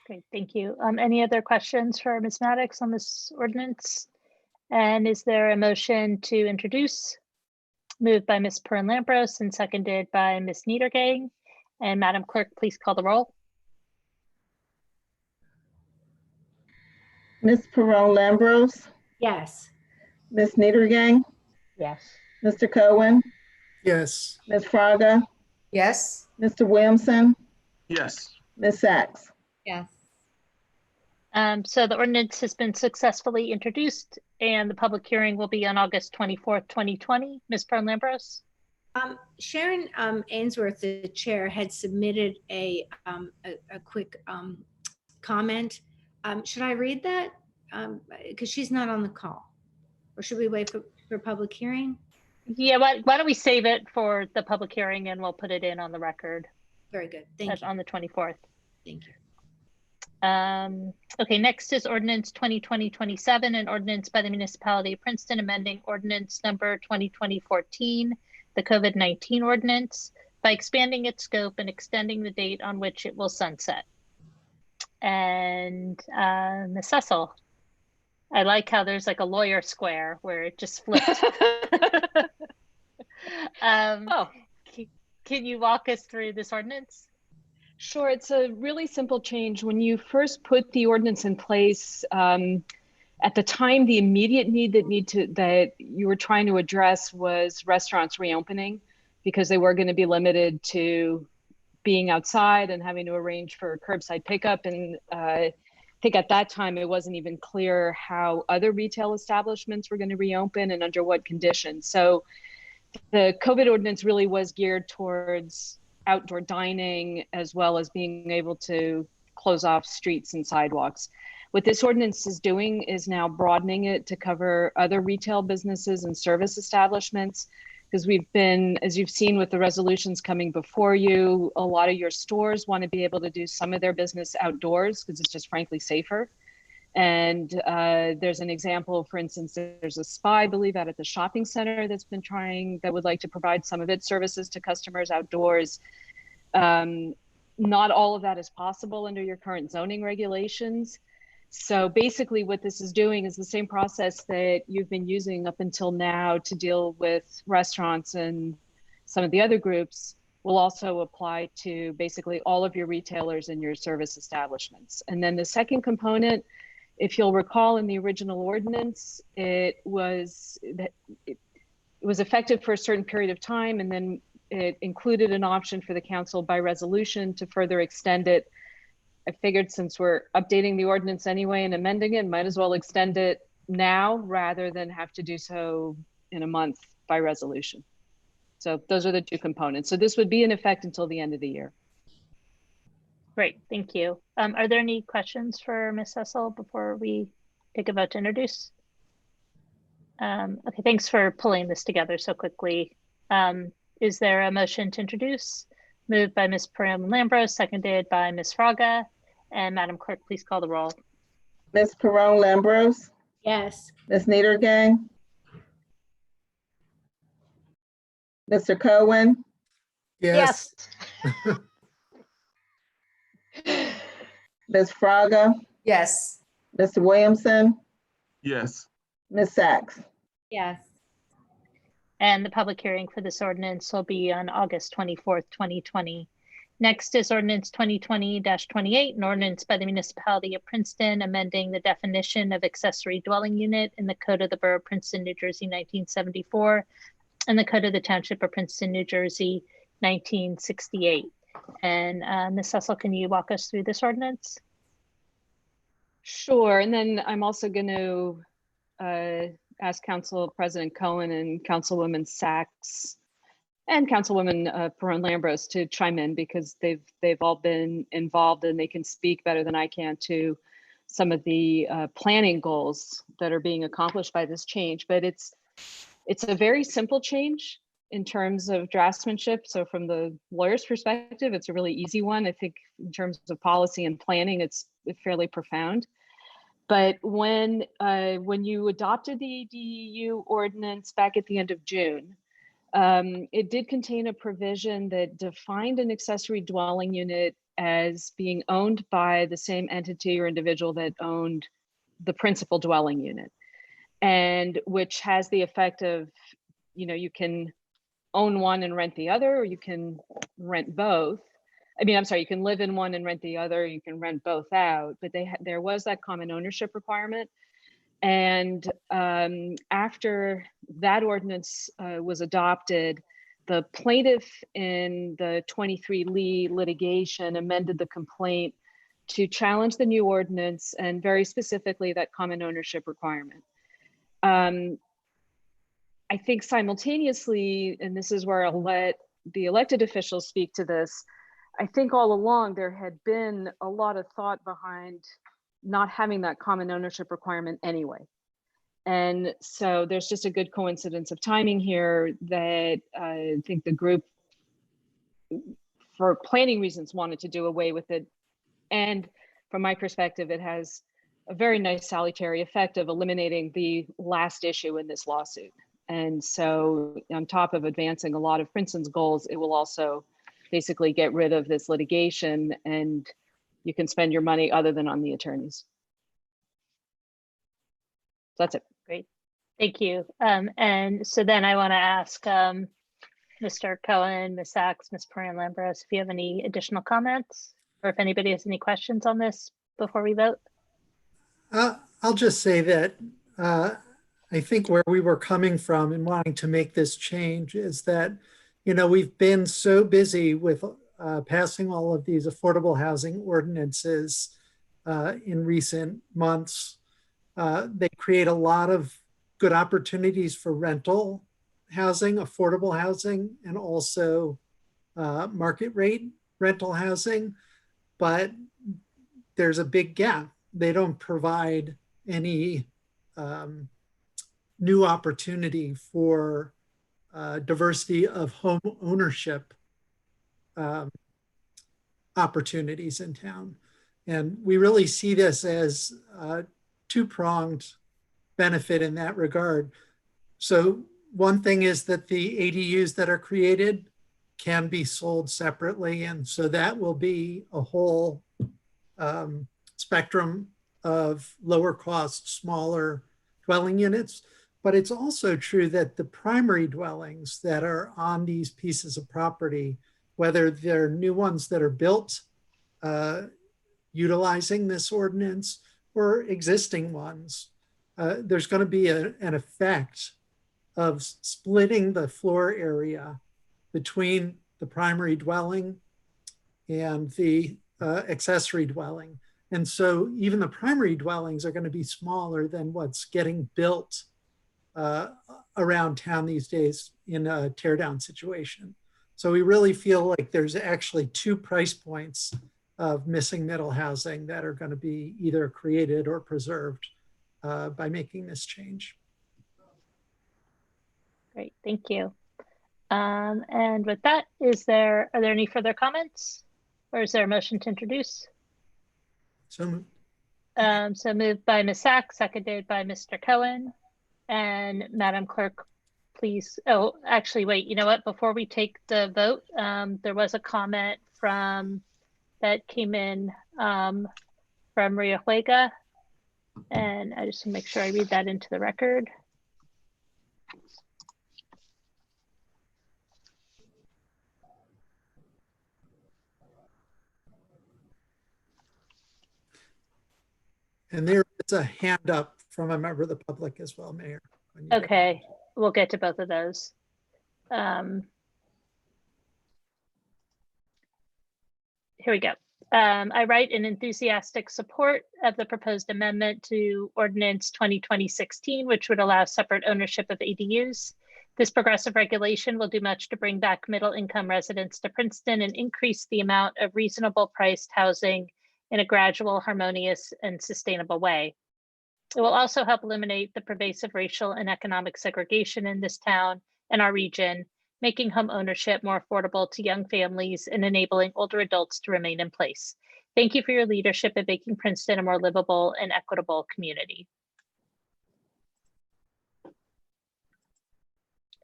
Great, thank you. Any other questions for Ms. Maddox on this ordinance? And is there a motion to introduce? Moved by Ms. Perrin-Lambros and seconded by Ms. Niedergang. And Madam Clerk, please call the roll. Ms. Perrin-Lambros, Yes. Ms. Niedergang, Yes. Mr. Cohen, Yes. Ms. Fraga, Yes. Mr. Williamson, Yes. Ms. Sachs. Yes. So the ordinance has been successfully introduced and the public hearing will be on August 24th, 2020. Ms. Perrin-Lambros? Sharon Ainsworth, the chair, had submitted a quick comment. Should I read that? Because she's not on the call. Or should we wait for public hearing? Yeah, why don't we save it for the public hearing and we'll put it in on the record. Very good. Thank you. On the 24th. Thank you. Okay, next is ordinance 2020-27, an ordinance by the municipality of Princeton amending ordinance number 2020-14, the COVID-19 ordinance, by expanding its scope and extending the date on which it will sunset. And Ms. Cecil, I like how there's like a lawyer square where it just flipped. Can you walk us through this ordinance? Sure, it's a really simple change. When you first put the ordinance in place, at the time, the immediate need that you were trying to address was restaurants reopening, because they were going to be limited to being outside and having to arrange for curbside pickup. And I think at that time, it wasn't even clear how other retail establishments were going to reopen and under what conditions. So the COVID ordinance really was geared towards outdoor dining, as well as being able to close off streets and sidewalks. What this ordinance is doing is now broadening it to cover other retail businesses and service establishments, because we've been, as you've seen with the resolutions coming before you, a lot of your stores want to be able to do some of their business outdoors because it's just frankly safer. And there's an example, for instance, there's a spa, I believe, out at the shopping center that would like to provide some of its services to customers outdoors. Not all of that is possible under your current zoning regulations. So basically what this is doing is the same process that you've been using up until now to deal with restaurants and some of the other groups will also apply to basically all of your retailers and your service establishments. And then the second component, if you'll recall, in the original ordinance, it was effective for a certain period of time, and then it included an option for the council by resolution to further extend it. I figured since we're updating the ordinance anyway and amending it, might as well extend it now rather than have to do so in a month by resolution. So those are the two components. So this would be in effect until the end of the year. Great, thank you. Are there any questions for Ms. Cecil before we take a vote to introduce? Okay, thanks for pulling this together so quickly. Is there a motion to introduce? Moved by Ms. Perrin-Lambros, seconded by Ms. Fraga. And Madam Clerk, please call the roll. Ms. Perrin-Lambros, Yes. Ms. Niedergang, Mr. Cohen, Yes. Ms. Fraga, Yes. Mr. Williamson, Yes. Ms. Sacks. Yes. And the public hearing for this ordinance will be on August 24th, 2020. Next is ordinance 2020-28, an ordinance by the municipality of Princeton amending the definition of accessory dwelling unit in the Code of the Borough of Princeton, New Jersey, 1974, and the Code of the Township of Princeton, New Jersey, 1968. And Ms. Cecil, can you walk us through this ordinance? Sure. And then I'm also going to ask Council President Cohen and Councilwoman Sacks and Councilwoman Perron-Lambros to chime in, because they've all been involved and they can speak better than I can to some of the planning goals that are being accomplished by this change. But it's a very simple change in terms of draftsmanship. So from the lawyer's perspective, it's a really easy one. I think in terms of policy and planning, it's fairly profound. But when you adopted the ADU ordinance back at the end of June, it did contain a provision that defined an accessory dwelling unit as being owned by the same entity or individual that owned the principal dwelling unit, and which has the effect of, you can own one and rent the other, or you can rent both. You can live in one and rent the other, you can rent both out, but there was that common ownership requirement. And after that ordinance was adopted, the plaintiff in the 23 Lee litigation amended the complaint to challenge the new ordinance, and very specifically that common ownership requirement. I think simultaneously, and this is where I'll let the elected officials speak to this, I think all along there had been a lot of thought behind not having that common ownership requirement anyway. And so there's just a good coincidence of timing here that I think the group, for planning reasons, wanted to do away with it. And from my perspective, it has a very nice salutary effect of eliminating the last issue in this lawsuit. And so on top of advancing a lot of Princeton's goals, it will also basically get rid of this litigation, and you can spend your money other than on the attorneys. So that's it. Great, thank you. And so then I want to ask Mr. Cohen, Ms. Sacks, Ms. Perrin-Lambros, if you have any additional comments, or if anybody has any questions on this before we vote. I'll just say that I think where we were coming from in wanting to make this change is that, we've been so busy with passing all of these affordable housing ordinances in recent months. They create a lot of good opportunities for rental housing, affordable housing, and also market rate rental housing. But there's a big gap. They don't provide any new opportunity for diversity of home ownership opportunities in town. And we really see this as a two-pronged benefit in that regard. So one thing is that the ADUs that are created can be sold separately. And so that will be a whole spectrum of lower cost, smaller dwelling units. But it's also true that the primary dwellings that are on these pieces of property, whether they're new ones that are built utilizing this ordinance or existing ones, there's going to be an effect of splitting the floor area between the primary dwelling and the accessory dwelling. And so even the primary dwellings are going to be smaller than what's getting built around town these days in a tear down situation. So we really feel like there's actually two price points of missing middle housing that are going to be either created or preserved by making this change. Great, thank you. And with that, are there any further comments, or is there a motion to introduce? So moved. So moved by Ms. Sacks, seconded by Mr. Cohen. And Madam Clerk, please. Oh, actually, wait, you know what? Before we take the vote, there was a comment that came in from Rio Huega. And I just want to make sure I read that into the record. And there is a hand up from a member of the public as well, Mayor. when you get- Okay, we'll get to both of those. Here we go. I write in enthusiastic support of the proposed amendment to Ordinance 2020-16, which would allow separate ownership of ADUs. This progressive regulation will do much to bring back middle-income residents to Princeton and increase the amount of reasonable priced housing in a gradual, harmonious, and sustainable way. It will also help eliminate the pervasive racial and economic segregation in this town and our region, making home ownership more affordable to young families and enabling older adults to remain in place. Thank you for your leadership in making Princeton a more livable and equitable community.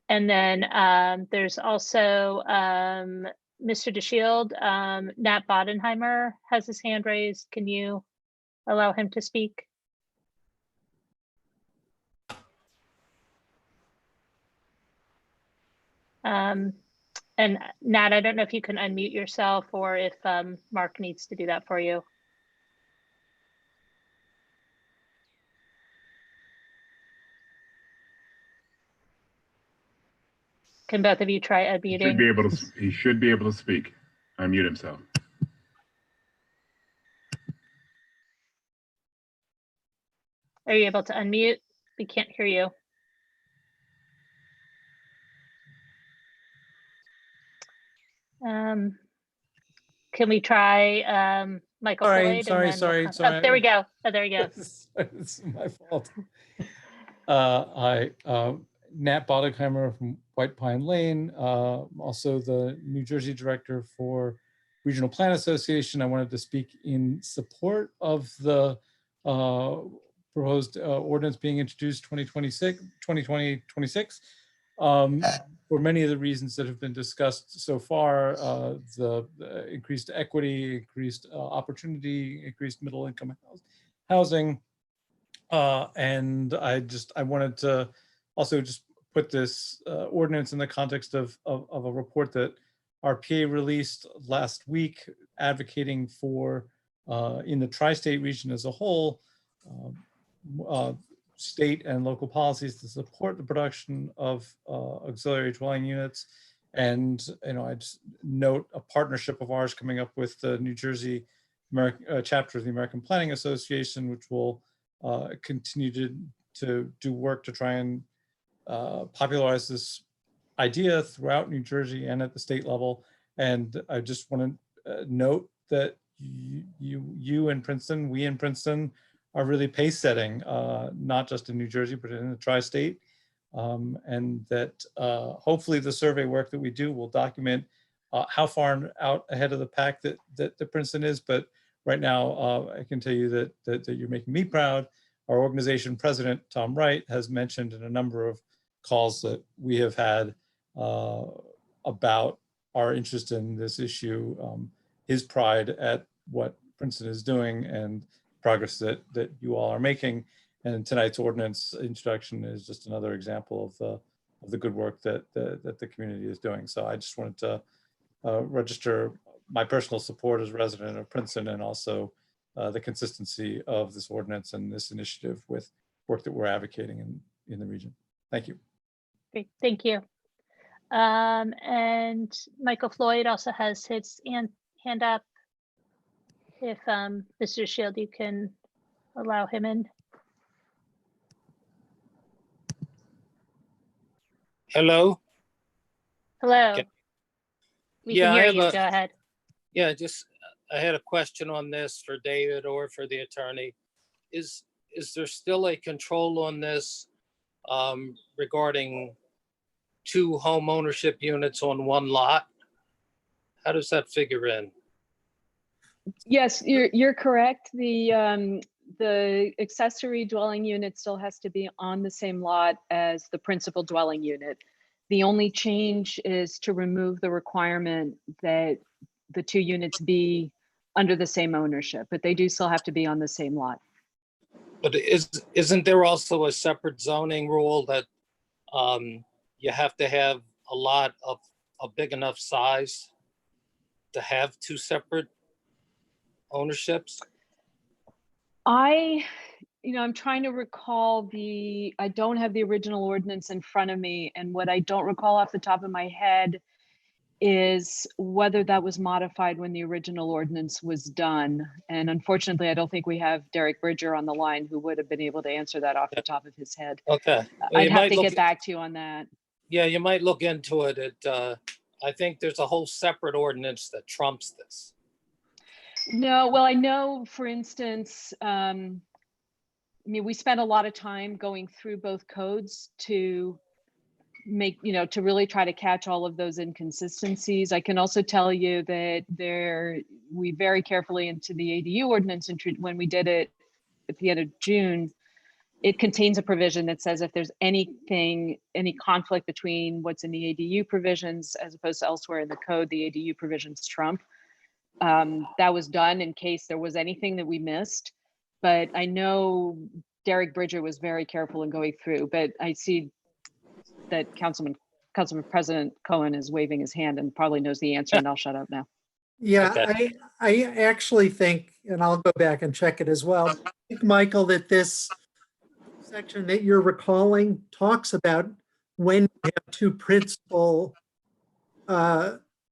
And then there's also Mr. DeShield. Nat Bodenheimer has his hand raised. Can you allow him to speak? And Nat, I don't know if you can unmute yourself or if Mark needs to do that for you. Can both of you try unmuting? He should be able to speak. Unmute himself. Are you able to unmute? We can't hear you. Can we try Michael Floyd? Sorry. Oh, there we go. Oh, there you go. It's my fault. Hi, Nat Bodenheimer from White Pine Lane, also the New Jersey director for Regional Plan Association. I wanted to speak in support of the proposed ordinance being introduced 2026. For many of the reasons that have been discussed so far, the increased equity, increased opportunity, increased middle income housing. And I wanted to also just put this ordinance in the context of a report that RPA released last week advocating for, in the tri-state region as a whole, state and local policies to support the production of auxiliary dwelling units. And I just note a partnership of ours coming up with the New Jersey chapter of the American Planning Association, which will continue to do work to try and popularize this idea throughout New Jersey and at the state level. And I just want to note that you in Princeton, we in Princeton are really pace setting, not just in New Jersey, but in the tri-state. And that hopefully the survey work that we do will document how far out ahead of the pack that Princeton is. But right now, I can tell you that you're making me proud. Our organization president, Tom Wright, has mentioned in a number of calls that we have had about our interest in this issue, his pride at what Princeton is doing and progress that you all are making. And tonight's ordinance introduction is just another example of the good work that the community is doing. So I just wanted to register my personal support as a resident of Princeton, and also the consistency of this ordinance and this initiative with work that we're advocating in the region. Thank you. Great, thank you. And Michael Floyd also has his hand up. If Mr. Shield, you can allow him in. Hello. Hello. Okay. We can hear you. Go ahead. Yeah, I had a question on this for David or for the attorney. Is there still a control on this regarding 2 home ownership units on 1 lot? How does that figure in? Yes, you're correct. The accessory dwelling unit still has to be on the same lot as the principal dwelling unit. The only change is to remove the requirement that the 2 units be under the same ownership, but they do still have to be on the same lot. But isn't there also a separate zoning rule that you have to have a lot of a big enough size to have two separate ownerships? I'm trying to recall I don't have the original ordinance in front of me, and what I don't recall off the top of my head is whether that was modified when the original ordinance was done. And unfortunately, I don't think we have Derek Bridger on the line who would have been able to answer that off the top of his head. Okay. Well, I'd have to get back to you on that. Yeah, you might look into it. I think there's a whole separate ordinance that trumps this. No, well, I know, for instance, we spent a lot of time going through both codes to make, to really try to catch all of those inconsistencies. I can also tell you that we very carefully into the ADU ordinance, when we did it at the end of June, it contains a provision that says if there's any conflict between what's in the ADU provisions as opposed to elsewhere in the code, the ADU provisions trump. That was done in case there was anything that we missed. But I know Derek Bridger was very careful in going through, but I see that Councilman President Cohen is waving his hand and probably knows the answer, and I'll shut up now. Yeah, Okay. I actually think, and I'll go back and check it as well, I think, Michael, that this section that you're recalling talks about when you have two principal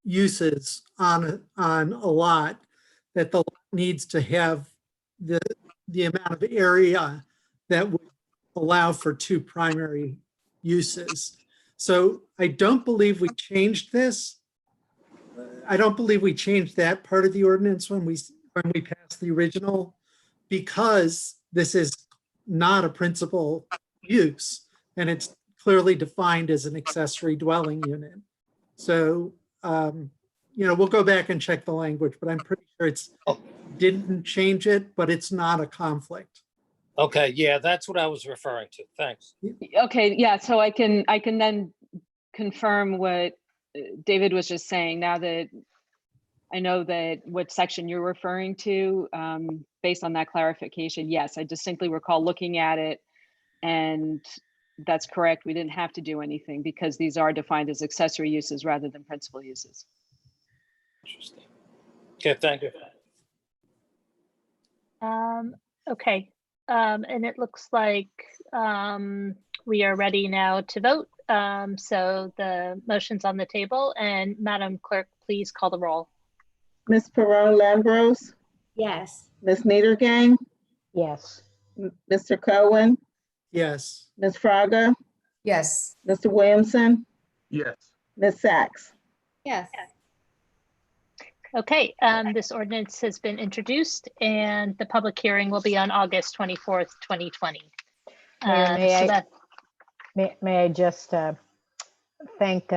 uses on a lot, that the lot needs to have the amount of area that would allow for two primary uses. So I don't believe we changed this. I don't believe we changed that part of the ordinance when we passed the original, because this is not a principal use and it's clearly defined as an accessory dwelling unit. So, we'll go back and check the language, but I'm pretty sure didn't change it, but it's not a conflict. Okay, yeah, that's what I was referring to. Thanks. Okay, yeah, so I can then confirm what David was just saying, now that I know that what section you're referring to, based on that clarification. Yes, I distinctly recall looking at it, and that's correct. We didn't have to do anything because these are defined as accessory uses rather than principal uses. Interesting. Okay, thank you. Okay, and it looks like we are ready now to vote. So the motion's on the table, and Madam Clerk, please call the roll. Ms. Perone Lambros, Yes. Ms. Niedergang, Yes. Mr. Cohen, Yes. Ms. Fraga, Yes. Mr. Williamson, Yes. Ms. Sachs. Yes. Okay, this ordinance has been introduced, and the public hearing will be on August 24th, 2020. May I just thank,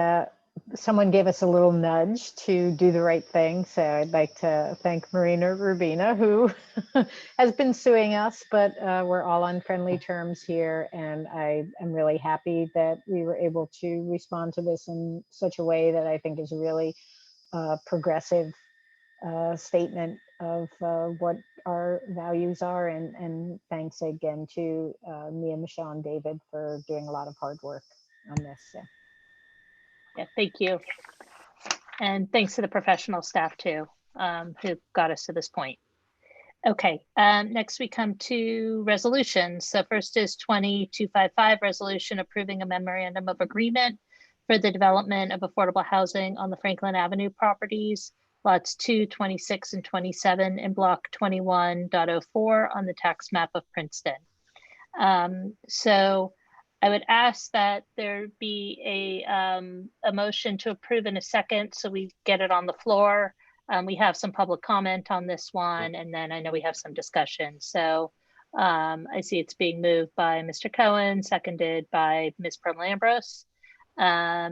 someone gave us a little nudge to do the right thing. So I'd like to thank Marina Rubina, who has been suing us, but we're all on friendly terms here. And I am really happy that we were able to respond to this in such a way that I think is really progressive statement of what our values are. And thanks again to Mia, Michelle, and David for doing a lot of hard work on this. So. Yeah, thank you. And thanks to the professional staff too, who got us to this point. Okay, next we come to resolutions. So first is 20255 resolution approving a memorandum of agreement for the development of affordable housing on the Franklin Avenue properties, lots 2, 26, and 27 in block 21.04 on the tax map of Princeton. So I would ask that there be a motion to approve in a second so we get it on the floor. We have some public comment on this one, and then I know we have some discussion. So I see it's being moved by Mr. Cohen, seconded by Ms. Perlambros. I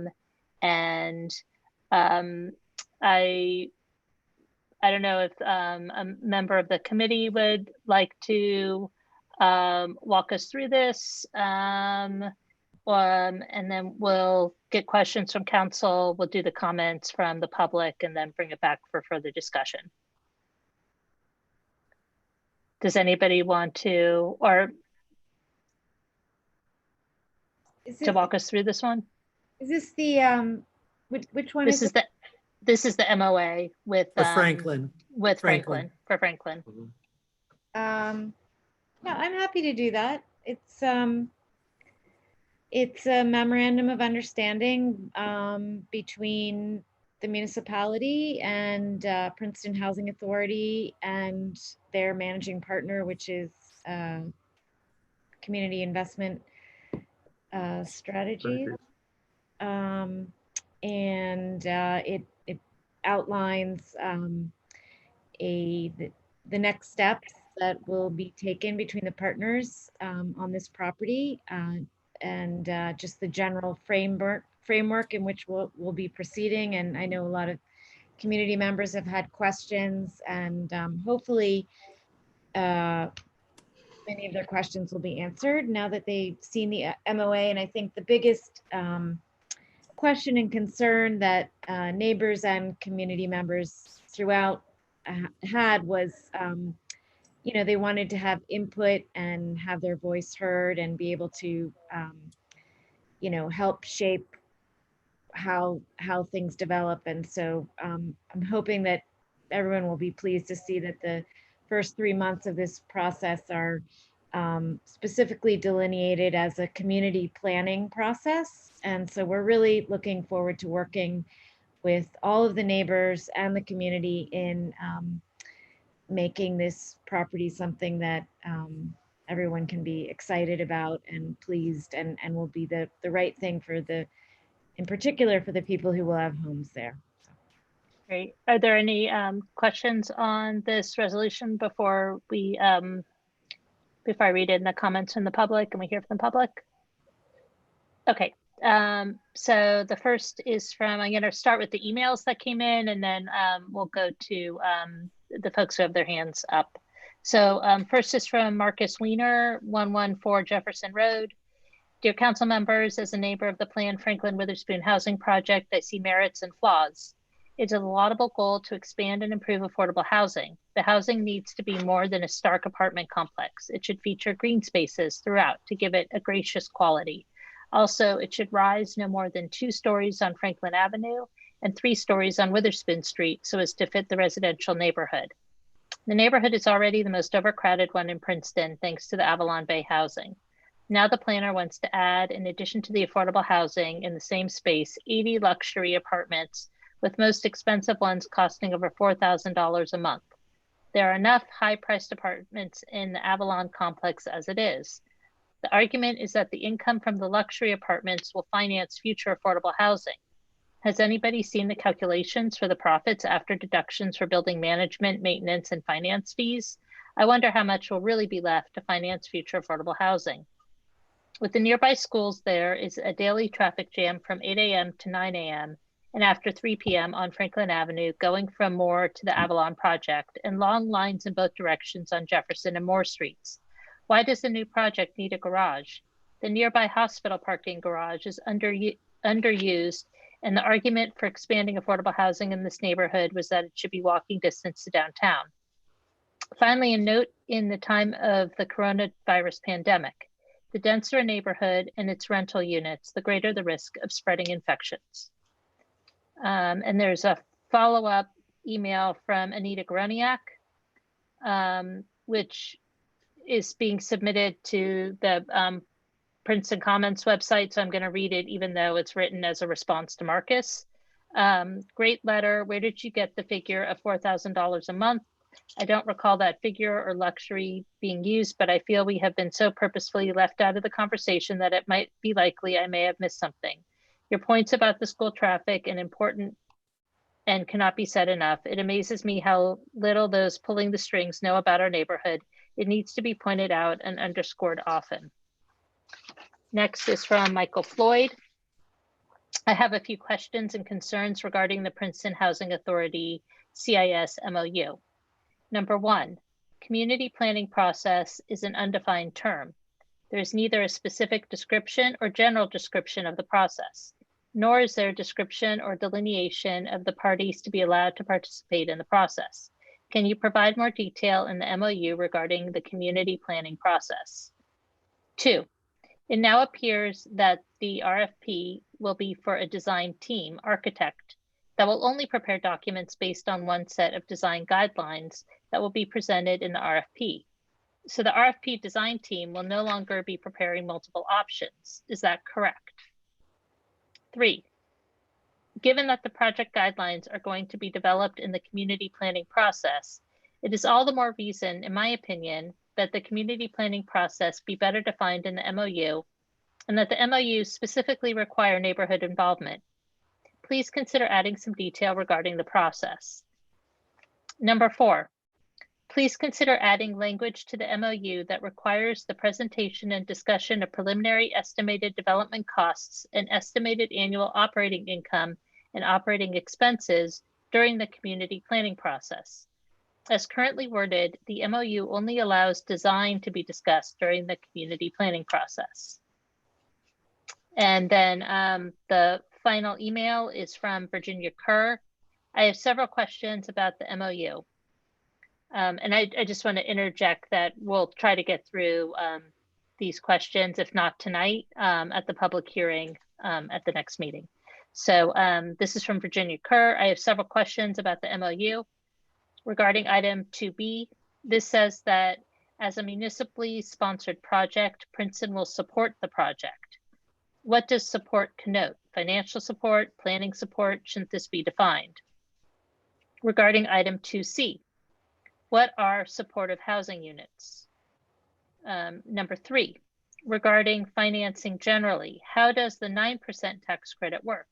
don't know if a member of the committee would like to walk us through this, and then we'll get questions from council. We'll do the comments from the public and then bring it back for further discussion. Does anybody want to, or Is to this, walk us through this one? is this the, which one This is is it? the MOA with For Franklin. Franklin, for Franklin. Yeah, I'm happy to do that. It's a memorandum of understanding between the municipality and Princeton Housing Authority and their managing partner, which is Community Investment Strategies. It outlines the next steps that will be taken between the partners on this property and just the general framework in which we'll be proceeding. And I know a lot of community members have had questions, and hopefully many of their questions will be answered now that they've seen the MOA. And I think the biggest question and concern that neighbors and community members throughout had was, they wanted to have input and have their voice heard and be able to, help shape how things develop. And so I'm hoping that everyone will be pleased to see that the first 3 months of this process are specifically delineated as a community planning process. And so we're really looking forward to working with all of the neighbors and the community in making this property something that everyone can be excited about and pleased, and will be the right thing in particular for the people who will have homes there. Great. Are there any questions on this resolution before I read in the comments from the public and we hear from the public? Okay. So the first is from, I'm going to start with the emails that came in, and then we'll go to the folks who have their hands up. So first is from Marcus Weiner, 114 Jefferson Road. Dear council members, as a neighbor of the planned Franklin Witherspoon housing project, I see merits and flaws. It's a laudable goal to expand and improve affordable housing. The housing needs to be more than a stark apartment complex. It should feature green spaces throughout to give it a gracious quality. Also, it should rise no more than 2 stories on Franklin Avenue and 3 stories on Witherspoon Street so as to fit the residential neighborhood. The neighborhood is already the most overcrowded one in Princeton, thanks to the Avalon Bay housing. Now the planner wants to add, in addition to the affordable housing in the same space, 80 luxury apartments, with most expensive ones costing over $4,000 a month. There are enough high-priced apartments in the Avalon complex as it is. The argument is that the income from the luxury apartments will finance future affordable housing. Has anybody seen the calculations for the profits after deductions for building management, maintenance, and finance fees? I wonder how much will really be left to finance future affordable housing. With the nearby schools, there is a daily traffic jam from 8 a.m. to 9 a.m. and after 3 p.m. on Franklin Avenue, going from Moore to the Avalon project, and long lines in both directions on Jefferson and Moore streets. Why does the new project need a garage? The nearby hospital parking garage is underused, and the argument for expanding affordable housing in this neighborhood was that it should be walking distance to downtown. Finally, a note in the time of the coronavirus pandemic. The denser a neighborhood and its rental units, the greater the risk of spreading infections. And there's a follow-up email from Anita Groniak, which is being submitted to the Princeton Comments website. So I'm going to read it, even though it's written as a response to Marcus. Great letter. Where did you get the figure of $4,000 a month? I don't recall that figure or luxury being used, but I feel we have been so purposefully left out of the conversation that it might be likely I may have missed something. Your points about the school traffic and important and cannot be said enough. It amazes me how little those pulling the strings know about our neighborhood. It needs to be pointed out and underscored often. Next is from Michael Floyd. I have a few questions and concerns regarding the Princeton Housing Authority CIS MOU. Number 1, community planning process is an undefined term. There is neither a specific description or general description of the process, nor is there a description or delineation of the parties to be allowed to participate in the process. Can you provide more detail in the MOU regarding the community planning process? 2, it now appears that the RFP will be for a design team architect that will only prepare documents based on one set of design guidelines that will be presented in the RFP. So the RFP design team will no longer be preparing multiple options. Is that correct? 3, given that the project guidelines are going to be developed in the community planning process, it is all the more reason, in my opinion, that the community planning process be better defined in the MOU and that the MOU specifically require neighborhood involvement. Please consider adding some detail regarding the process. Number 4, please consider adding language to the MOU that requires the presentation and discussion of preliminary estimated development costs and estimated annual operating income and operating expenses during the community planning process. As currently worded, the MOU only allows design to be discussed during the community planning process. And then the final email is from Virginia Kerr. I have several questions about the MOU. And I just want to interject that we'll try to get through these questions, if not tonight, at the public hearing at the next meeting. So this is from Virginia Kerr. I have several questions about the MOU. Regarding item 2B, this says that as a municipally sponsored project, Princeton will support the project. What does support connote? Financial support, planning support? Shouldn't this be defined? Regarding item 2C, what are supportive housing units? Number 3, regarding financing generally, how does the 9% tax credit work?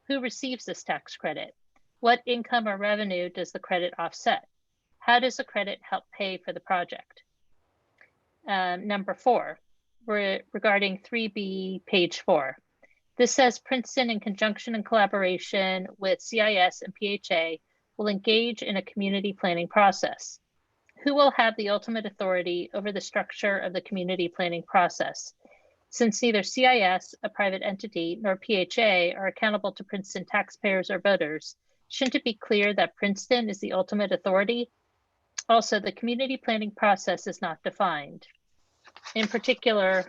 Who receives this tax credit? What income or revenue does the credit offset? How does the credit help pay for the project? Number 4, regarding 3B, page 4. This says Princeton, in conjunction and collaboration with CIS and PHA, will engage in a community planning process. Who will have the ultimate authority over the structure of the community planning process? Since neither CIS, a private entity, nor PHA are accountable to Princeton taxpayers or voters, shouldn't it be clear that Princeton is the ultimate authority? Also, the community planning process is not defined. In particular,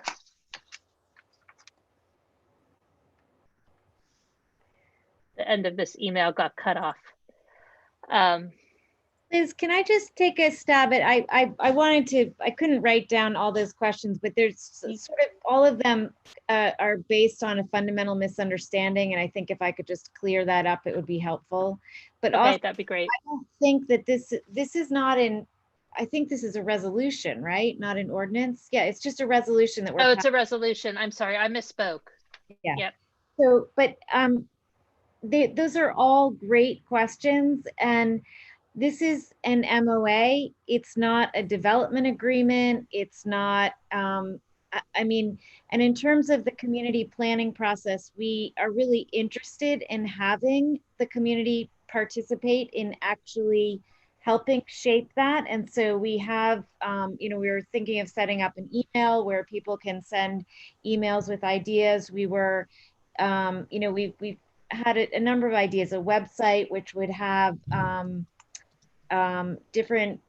the end of this email got cut off. Liz, can I just take a stab at, I wanted to, I couldn't write down all those questions, but there's sort of, all of them are based on a fundamental misunderstanding. And I think if I could just clear that up, it would be helpful. But okay, also, that'd be great. I don't think that this is not in, I think this is a resolution, right? Not an ordinance. Yeah, it's just a resolution that we're. Oh, it's a resolution. I'm sorry, I misspoke. Yeah. Yep. So, but those are all great questions, and this is an MOA. It's not a development agreement. It's not, I mean, and in terms of the community planning process, we are really interested in having the community participate in actually helping shape that. And so we have, we were thinking of setting up an email where people can send emails with ideas. We were, we've had a number of ideas, a website which would have different,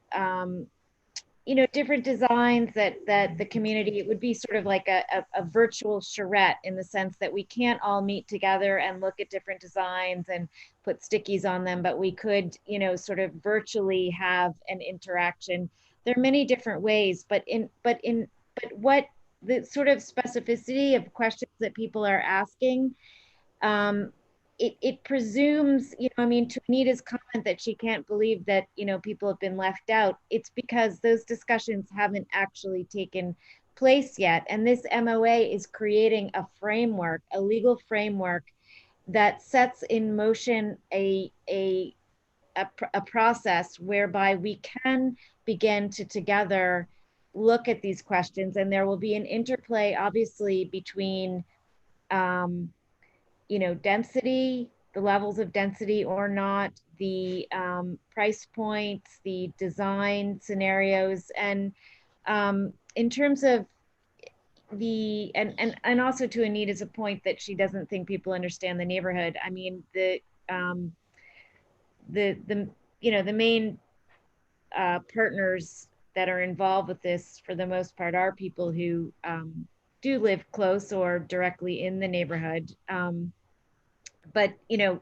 different designs that the community, it would be sort of like a virtual charrette, in the sense that we can't all meet together and look at different designs and put stickies on them, but we could, sort of virtually have an interaction. There are many different ways, but what the sort of specificity of questions that people are asking, it presumes, to Anita's comment that she can't believe that, people have been left out. It's because those discussions haven't actually taken place yet. And this MOA is creating a framework, a legal framework that sets in motion a process whereby we can begin to together look at these questions. And there will be an interplay, obviously, between density, the levels of density or not, the price points, the design scenarios, and in terms of and also to Anita's point that she doesn't think people understand the neighborhood. I mean, the main partners that are involved with this, for the most part, are people who do live close or directly in the neighborhood. But, you know,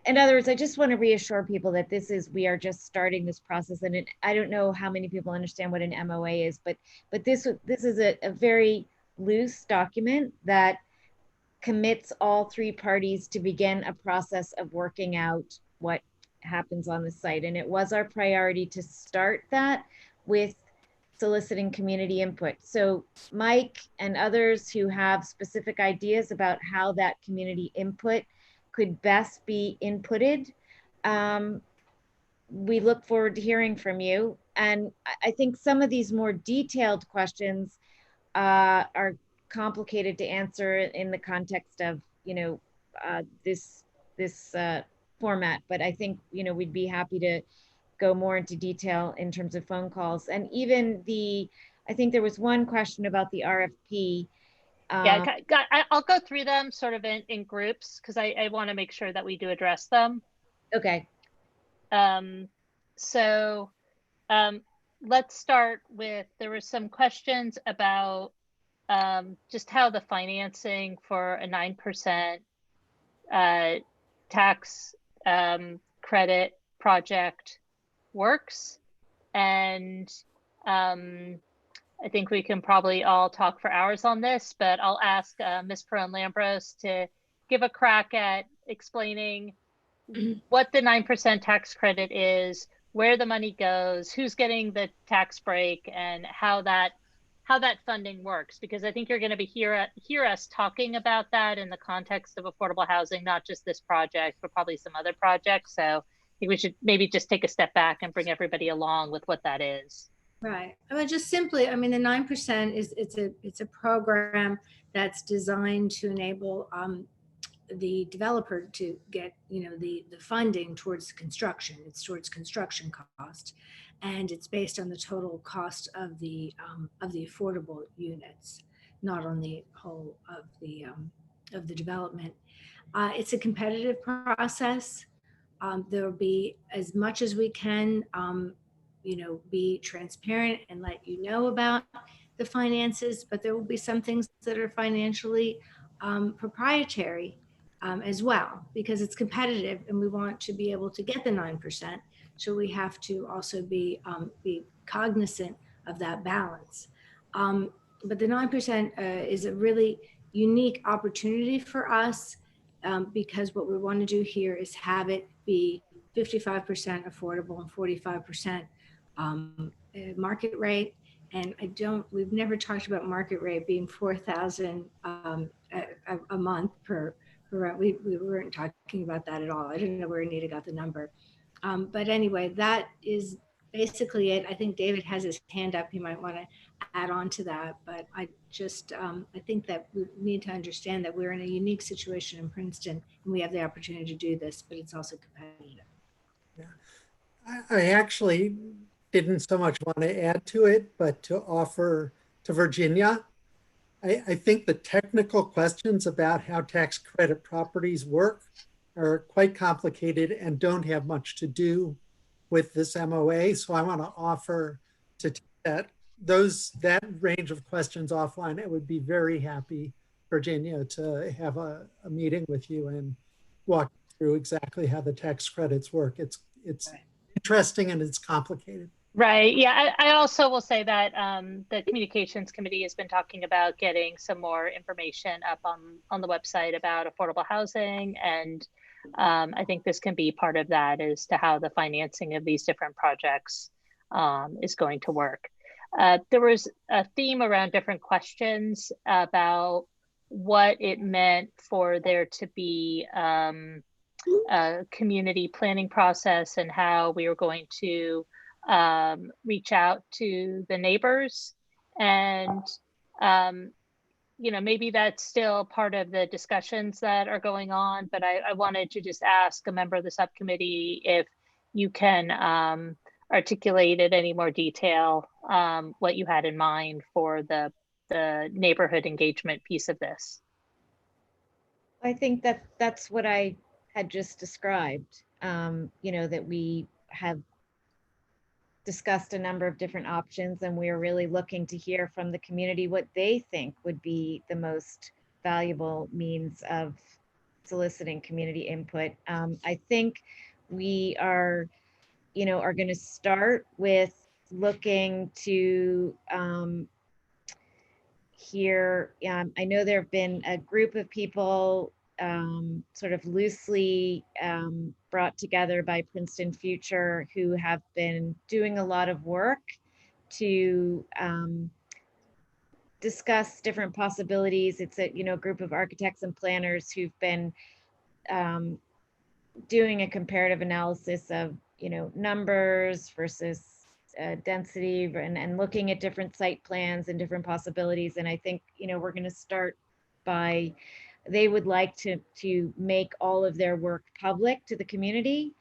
in other words, I just want to reassure people that we are just starting this process. And I don't know how many people understand what an MOA is, but this is a very loose document that commits all three parties to begin a process of working out what happens on the site. And it was our priority to start that with soliciting community input. So Mike and others who have specific ideas about how that community input could best be inputted, we look forward to hearing from you. And I think some of these more detailed questions are complicated to answer in the context of, you know, this format. But I think, you know, we'd be happy to go more into detail in terms of phone calls. And even I think there was one question about the RFP. Yeah, I'll go through them sort of in groups, because I want to make sure that we do address them. Okay. So let's start with, there were some questions about just how the financing for a 9% tax credit project works. And I think we can probably all talk for hours on this, but I'll ask Ms. Perrin-Lambros to give a crack at explaining what the 9% tax credit is, where the money goes, who's getting the tax break, and how that funding works. Because I think you're going to be hear us talking about that in the context of affordable housing, not just this project, but probably some other projects. So I think we should maybe just take a step back and bring everybody along with what that is. Right. I mean, just simply, I mean, the 9% it's a program that's designed to enable the developer to get, you know, the funding towards construction. It's towards construction cost, and it's based on the total cost of the affordable units, not on the whole of the development. It's a competitive process. There will be, as much as we can, you know, be transparent and let you know about the finances, but there will be some things that are financially proprietary as well, because it's competitive and we want to be able to get the 9%. So we have to also be cognizant of that balance. But the 9% is a really unique opportunity for us, because what we want to do here is have it be 55% affordable and 45% market rate. And we've never talked about market rate being 4,000 a month per rent. We weren't talking about that at all. I didn't know where Anita got the number. But anyway, that is basically it. I think David has his hand up. He might want to add on to that. But I think that we need to understand that we're in a unique situation in Princeton and we have the opportunity to do this, but it's also competitive. Yeah. I actually didn't so much want to add to it, but to offer to Virginia. I think the technical questions about how tax credit properties work are quite complicated and don't have much to do with this MOA. So I want to offer to take that range of questions offline. I would be very happy, Virginia, to have a meeting with you and walk through exactly how the tax credits work. It's interesting and it's complicated. Right. Yeah. I also will say that the communications committee has been talking about getting some more information up on the website about affordable housing. And I think this can be part of that as to how the financing of these different projects is going to work. There was a theme around different questions about what it meant for there to be a community planning process and how we were going to reach out to the neighbors. And you know, maybe that's still part of the discussions that are going on, but I wanted to just ask a member of the subcommittee if you can articulate in any more detail what you had in mind for the neighborhood engagement piece of this. I think that's what I had just described, that we have discussed a number of different options, and we are really looking to hear from the community what they think would be the most valuable means of soliciting community input. I think we are going to start with looking to hear. I know there have been a group of people sort of loosely brought together by Princeton Future who have been doing a lot of work to discuss different possibilities. It's a group of architects and planners who've been doing a comparative analysis of numbers versus density and looking at different site plans and different possibilities. And I think we're going to start by, they would like to make all of their work public to the community.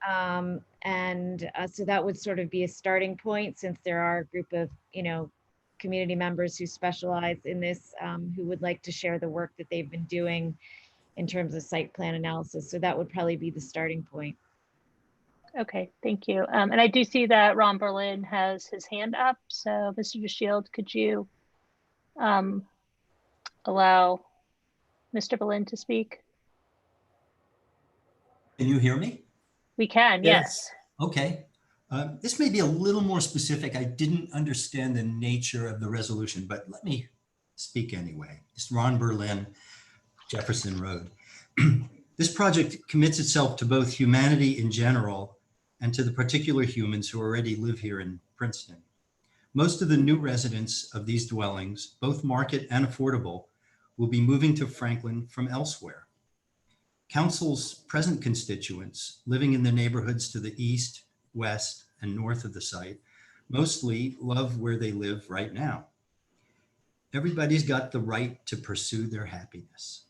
So that would sort of be a starting point, since there are a group of community members who specialize in this, who would like to share the work that they've been doing in terms of site plan analysis. So that would probably be the starting point. Okay, thank you. And I do see that Ron Berlin has his hand up. So Mr. DeShield, could you allow Mr. Berlin to speak? Can you hear me? We can, yes. Okay. This may be a little more specific. I didn't understand the nature of the resolution, but let me speak anyway. It's Ron Berlin, Jefferson Road. This project commits itself to both humanity in general and to the particular humans who already live here in Princeton. Most of the new residents of these dwellings, both market and affordable, will be moving to Franklin from elsewhere. Council's present constituents living in the neighborhoods to the east, west, and north of the site mostly love where they live right now. Everybody's got the right to pursue their happiness.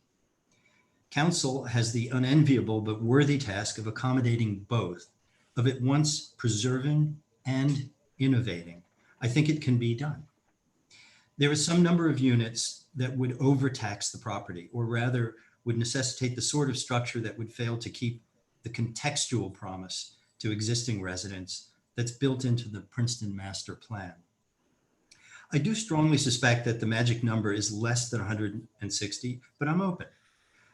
Council has the unenviable but worthy task of accommodating both, of at once preserving and innovating. I think it can be done. There is some number of units that would overtax the property, or rather would necessitate the sort of structure that would fail to keep the contextual promise to existing residents that's built into the Princeton Master Plan. I do strongly suspect that the magic number is less than 160, but I'm open.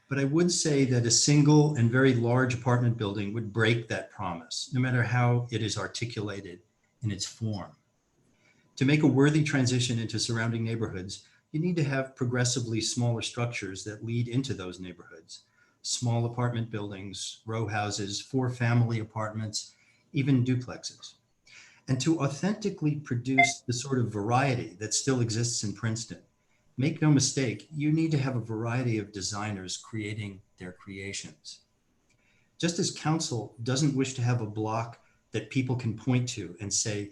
But I would say that a single and very large apartment building would break that promise, no matter how it is articulated in its form. To make a worthy transition into surrounding neighborhoods, you need to have progressively smaller structures that lead into those neighborhoods. Small apartment buildings, row houses, 4-family apartments, even duplexes. And to authentically produce the sort of variety that still exists in Princeton, make no mistake, you need to have a variety of designers creating their creations. Just as council doesn't wish to have a block that people can point to and say,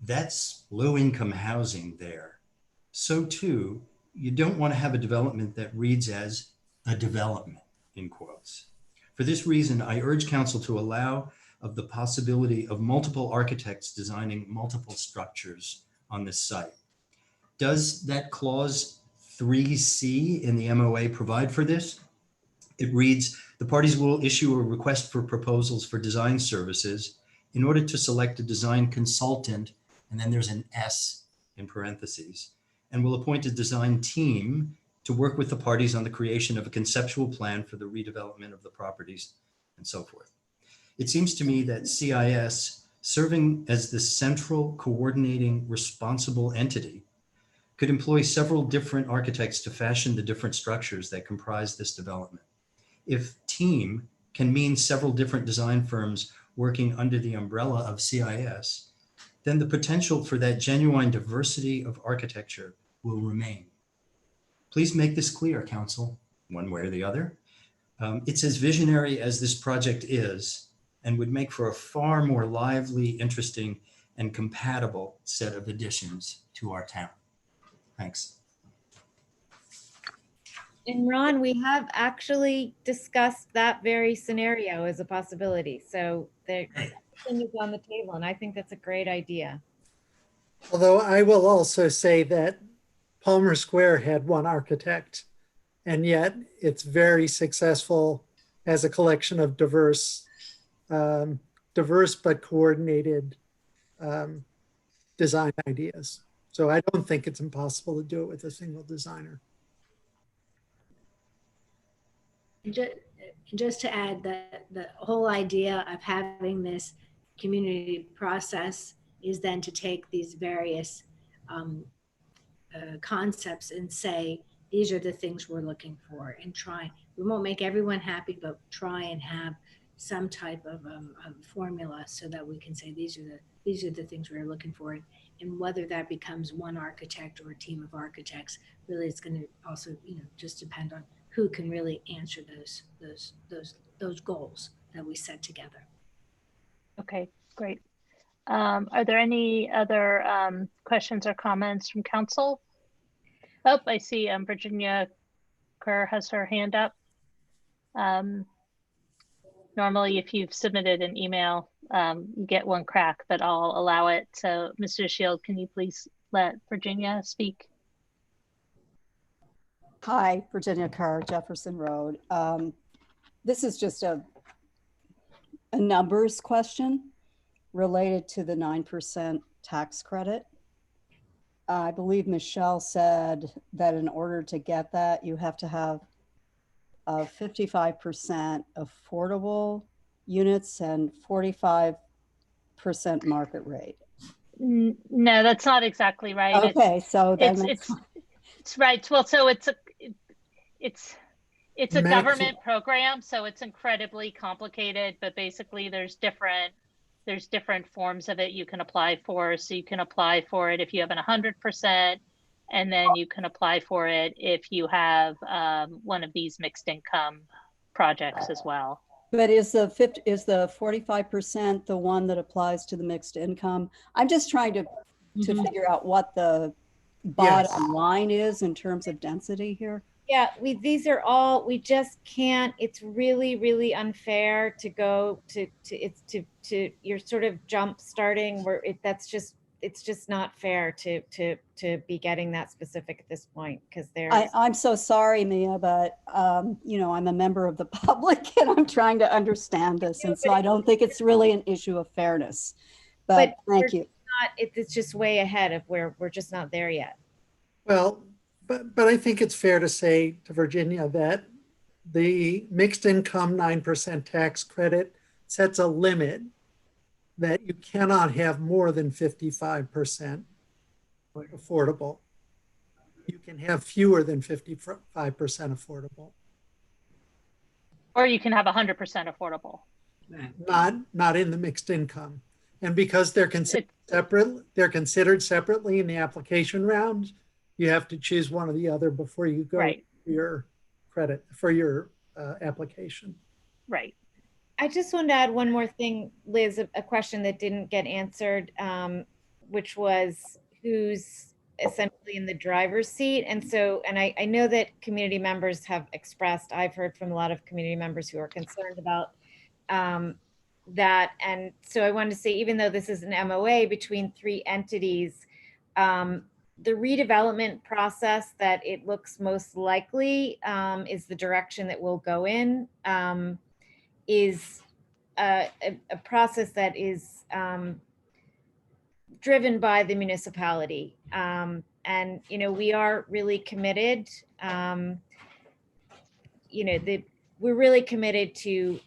that's low-income housing there, so too, you don't want to have a development that reads as a development, in quotes. For this reason, I urge council to allow of the possibility of multiple architects designing multiple structures on this site. Does that clause 3C in the MOA provide for this? It reads, the parties will issue a request for proposals for design services in order to select a design consultant, and then there's an S in parentheses, and will appoint a design team to work with the parties on the creation of a conceptual plan for the redevelopment of the properties and so forth. It seems to me that CIS, serving as the central coordinating responsible entity, could employ several different architects to fashion the different structures that comprise this development. If team can mean several different design firms working under the umbrella of CIS, then the potential for that genuine diversity of architecture will remain. Please make this clear, council, one way or the other. It's as visionary as this project is and would make for a far more lively, interesting, and compatible set of additions to our town. Thanks. And Ron, we have actually discussed that very scenario as a possibility. So the thing is on the table, and I think that's a great idea. Although I will also say that Palmer Square had one architect, and yet it's very successful as a collection of diverse but coordinated design ideas. So I don't think it's impossible to do it with a single designer. Just to add that the whole idea of having this community process is then to take these various concepts and say, these are the things we're looking for, and try. We won't make everyone happy, but try and have some type of formula so that we can say these are the things we're looking for. And whether that becomes one architect or a team of architects, really, it's going to also, just depend on who can really answer those goals that we set together. Okay, great. Are there any other questions or comments from council? Oh, I see Virginia Kerr has her hand up. Normally, if you've submitted an email, you get one crack, but I'll allow it. So, Mr. Shield, can you please let Virginia speak? Hi, Virginia Kerr, Jefferson Road. This is just a numbers question related to the 9% tax credit. I believe Michelle said that in order to get that, you have to have 55% affordable units and 45% market rate. No, that's not exactly right. Okay, so then it's right. Well, so it's a government program, so it's incredibly complicated. But basically, there's different forms of it you can apply for. So you can apply for it if you have an 100%. And then you can apply for it if you have one of these mixed income projects as well. But is the 45% the one that applies to the mixed income? I'm just trying to figure out what the bottom line is in terms of density here. Yeah, these are all, we just can't, it's really, really unfair to go to you're sort of jump starting where it's just not fair to be getting that specific at this point, because I'm so sorry, Mia, but I'm a member of the public and I'm trying to understand this, and so I don't think it's really an issue of fairness. But thank you. It's just way ahead of where we're just not there yet. Well, but I think it's fair to say to Virginia that the mixed income 9% tax credit sets a limit that you cannot have more than 55% affordable. You can have fewer than 55% affordable. Or you can have 100% affordable. Not in the mixed income. And because they're considered separately in the application round, you have to choose one or the other before you go for your credit, for your application. Right. I just wanted to add one more thing, Liz, a question that didn't get answered, which was who's essentially in the driver's seat. And so, and I know that community members have expressed, I've heard from a lot of community members who are concerned about that. And so I wanted to say, even though this is an MOA between 3 entities, the redevelopment process that it looks most likely is the direction that we'll go in, is a process that is driven by the municipality. And, we are really committed, we're really committed to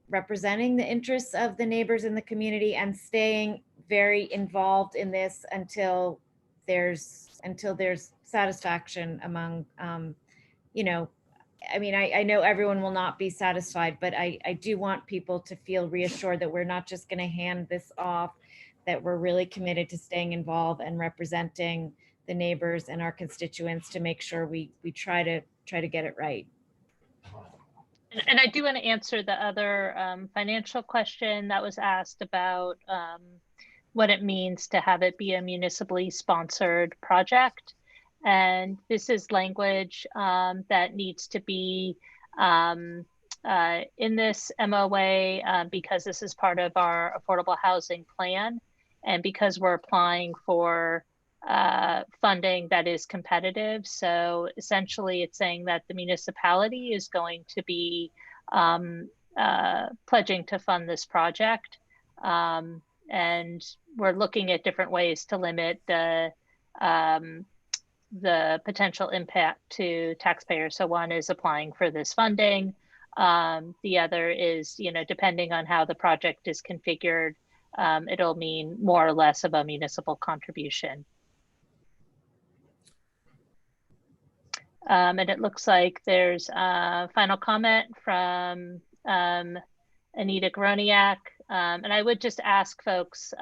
representing the interests of the neighbors in the community and staying very involved in this until there's satisfaction among, I know everyone will not be satisfied, but I do want people to feel reassured that we're not just going to hand this off, that we're really committed to staying involved and representing the neighbors and our constituents to make sure we try to get it right. And I do want to answer the other financial question that was asked about what it means to have it be a municipally sponsored project. And this is language that needs to be in this MOA because this is part of our affordable housing plan. And because we're applying for funding that is competitive. So essentially it's saying that the municipality is going to be pledging to fund this project. And we're looking at different ways to limit the potential impact to taxpayers. So one is applying for this funding. The other is, depending on how the project is configured, it'll mean more or less of a municipal contribution. And it looks like there's a final comment from Anita Groniak. And I would just ask folks,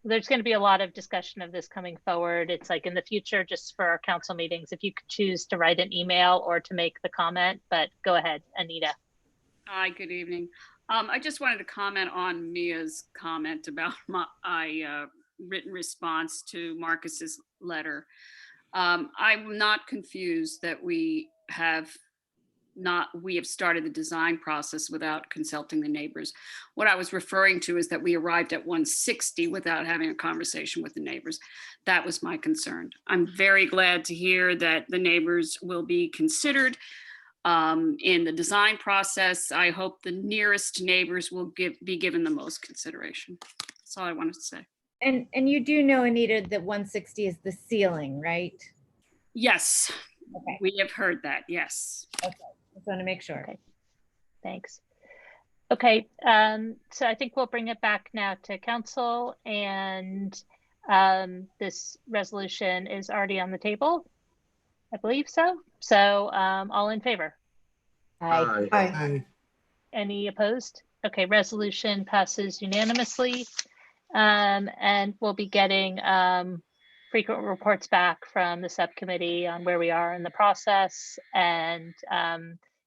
there's going to be a lot of discussion of this coming forward. It's like in the future, just for our council meetings, if you could choose to write an email or to make the comment, but go ahead, Anita. Hi, good evening. I just wanted to comment on Mia's comment about my written response to Marcus's letter. I'm not confused that we have started the design process without consulting the neighbors. What I was referring to is that we arrived at 160 without having a conversation with the neighbors. That was my concern. I'm very glad to hear that the neighbors will be considered in the design process. I hope the nearest neighbors will be given the most consideration. That's all I wanted to say. And you do know, Anita, that 160 is the ceiling, right? Yes, okay. We have heard that, yes. Okay, just want to make sure. Okay, thanks. Okay, so I think we'll bring it back now to council, and this resolution is already on the table. I believe so. So all in favor? Aye. Aye. Any opposed? Okay, resolution passes unanimously. And we'll be getting frequent reports back from the subcommittee on where we are in the process and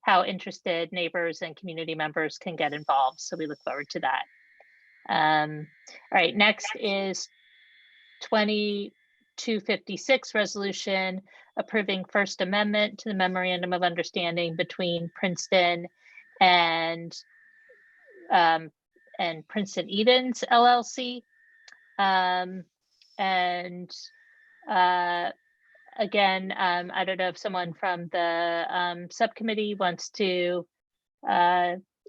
how interested neighbors and community members can get involved. So we look forward to that. All right, next is 2256 resolution approving First Amendment to the Memorandum of Understanding between Princeton and Princeton Edens LLC. Again, I don't know if someone from the subcommittee wants to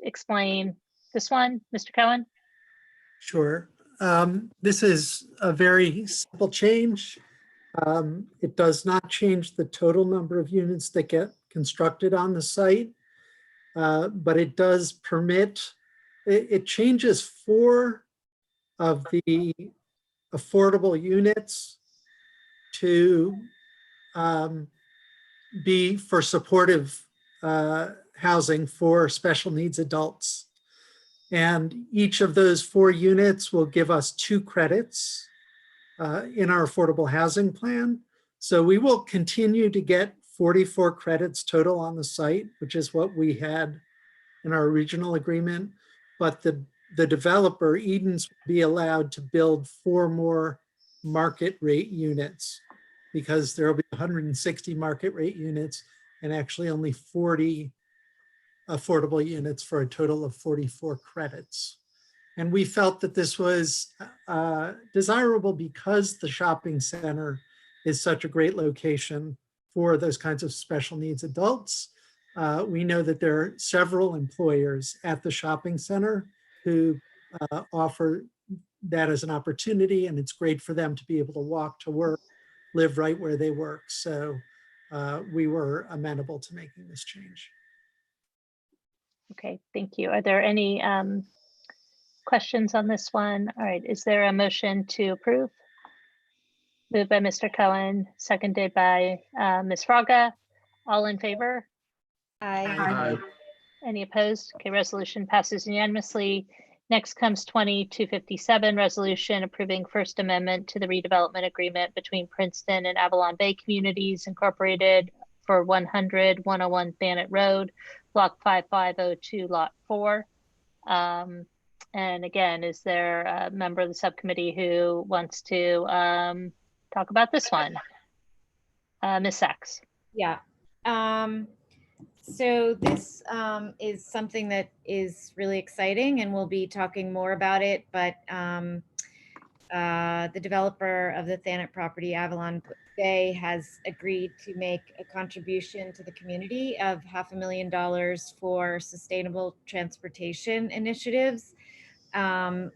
explain this one, Mr. Cohen. Sure. This is a very simple change. It does not change the total number of units that get constructed on the site, but it does permit, it changes 4 of the affordable units to be for supportive housing for special needs adults. And each of those 4 units will give us 2 credits in our affordable housing plan. So we will continue to get 44 credits total on the site, which is what we had in our original agreement. But the developer, Edens, will be allowed to build 4 more market rate units because there will be 160 market rate units and actually only 40 affordable units for a total of 44 credits. And we felt that this was desirable because the shopping center is such a great location for those kinds of special needs adults. We know that there are several employers at the shopping center who offer that as an opportunity, and it's great for them to be able to walk to work, live right where they work. So we were amenable to making this change. Okay, thank you. Are there any questions on this one? All right, is there a motion to approve? Moved by Mr. Cohen, seconded by Ms. Fraga. All in favor? Aye. Any opposed? Okay, resolution passes unanimously. Next comes 2257, resolution approving First Amendment to the redevelopment agreement between Princeton and Avalon Bay Communities Incorporated for 100-101 Thanet Road, Block 5502, Lot 4. And again, is there a member of the subcommittee who wants to talk about this one? Ms. Sachs. Yeah. So this is something that is really exciting, and we'll be talking more about it. But the developer of the Thanet property, Avalon, Bay has agreed to make a contribution to the community of $500,000 for sustainable transportation initiatives. And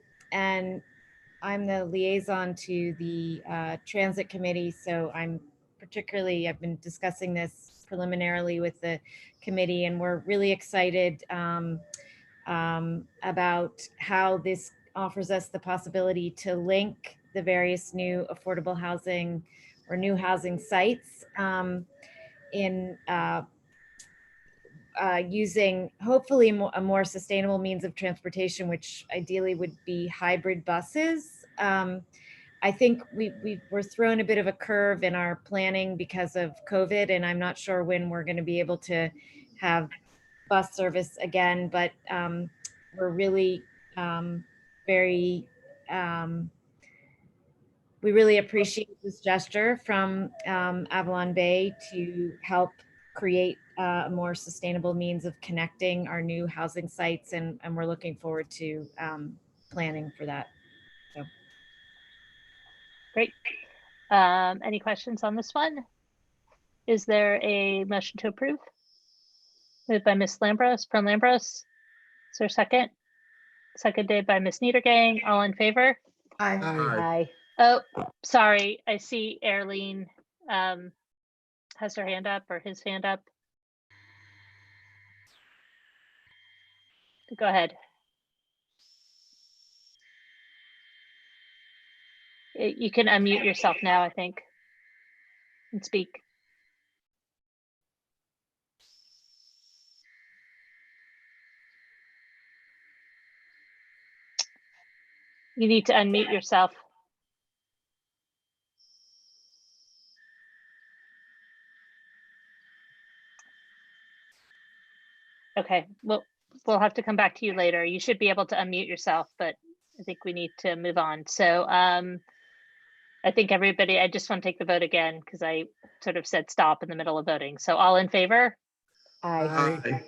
I'm the liaison to the transit committee, so I've been discussing this preliminarily with the committee, and we're really excited about how this offers us the possibility to link the various new affordable housing or new housing sites in using hopefully a more sustainable means of transportation, which ideally would be hybrid buses. I think we're thrown a bit of a curve in our planning because of COVID, and I'm not sure when we're going to be able to have bus service again, but we're really very, we really appreciate this gesture from Avalon Bay to help create a more sustainable means of connecting our new housing sites, and we're looking forward to planning for that. So. Great. Any questions on this one? Is there a motion to approve? Moved by Ms. Lambros, from Lambros. Is there a second? Seconded by Ms. Niedergang. All in favor? Aye. Aye. Oh, sorry. I see Arlene has her hand up, or his hand up. Go ahead. You can unmute yourself now, I think, and speak. You need to unmute yourself. Okay, well, we'll have to come back to you later. You should be able to unmute yourself, but I think we need to move on. So I think everybody, I just want to take the vote again because I sort of said stop in the middle of voting. So all in favor? Aye. Aye.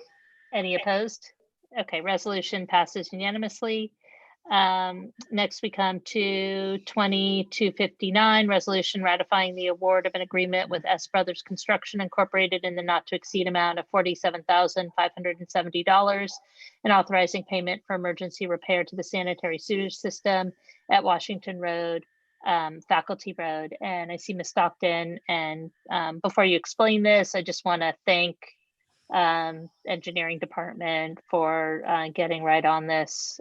Any opposed? Okay, resolution passes unanimously. Next we come to 2259, resolution ratifying the award of an agreement with S Brothers Construction Incorporated in the not to exceed amount of $47,570 and authorizing payment for emergency repair to the sanitary sewage system at Washington Road, Faculty Road. And I see Ms. Stockton. And before you explain this, I just want to thank engineering department for getting right on this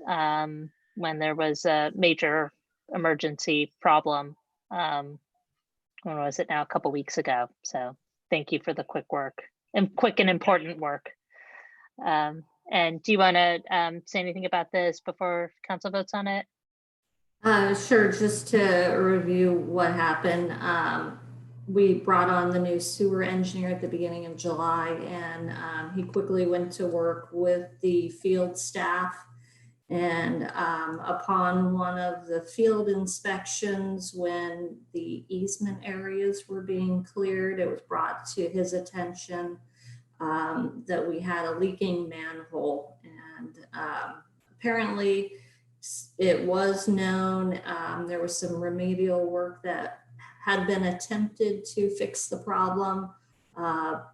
when there was a major emergency problem. When was it now? A couple weeks ago. So thank you for the quick work and quick and important work. And do you want to say anything about this before council votes on it? Sure, just to review what happened. We brought on the new sewer engineer at the beginning of July, and he quickly went to work with the field staff. And upon one of the field inspections, when the easement areas were being cleared, it was brought to his attention that we had a leaking manhole. And apparently it was known, there was some remedial work that had been attempted to fix the problem.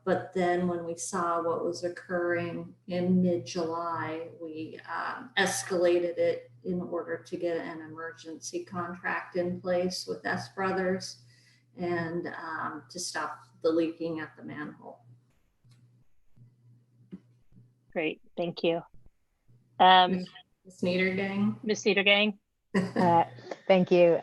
But then when we saw what was occurring in mid-July, we escalated it in order to get an emergency contract in place with S Brothers and to stop the leaking at the manhole. Great, thank you. Ms. Niedergang? Ms. Niedergang? Thank you.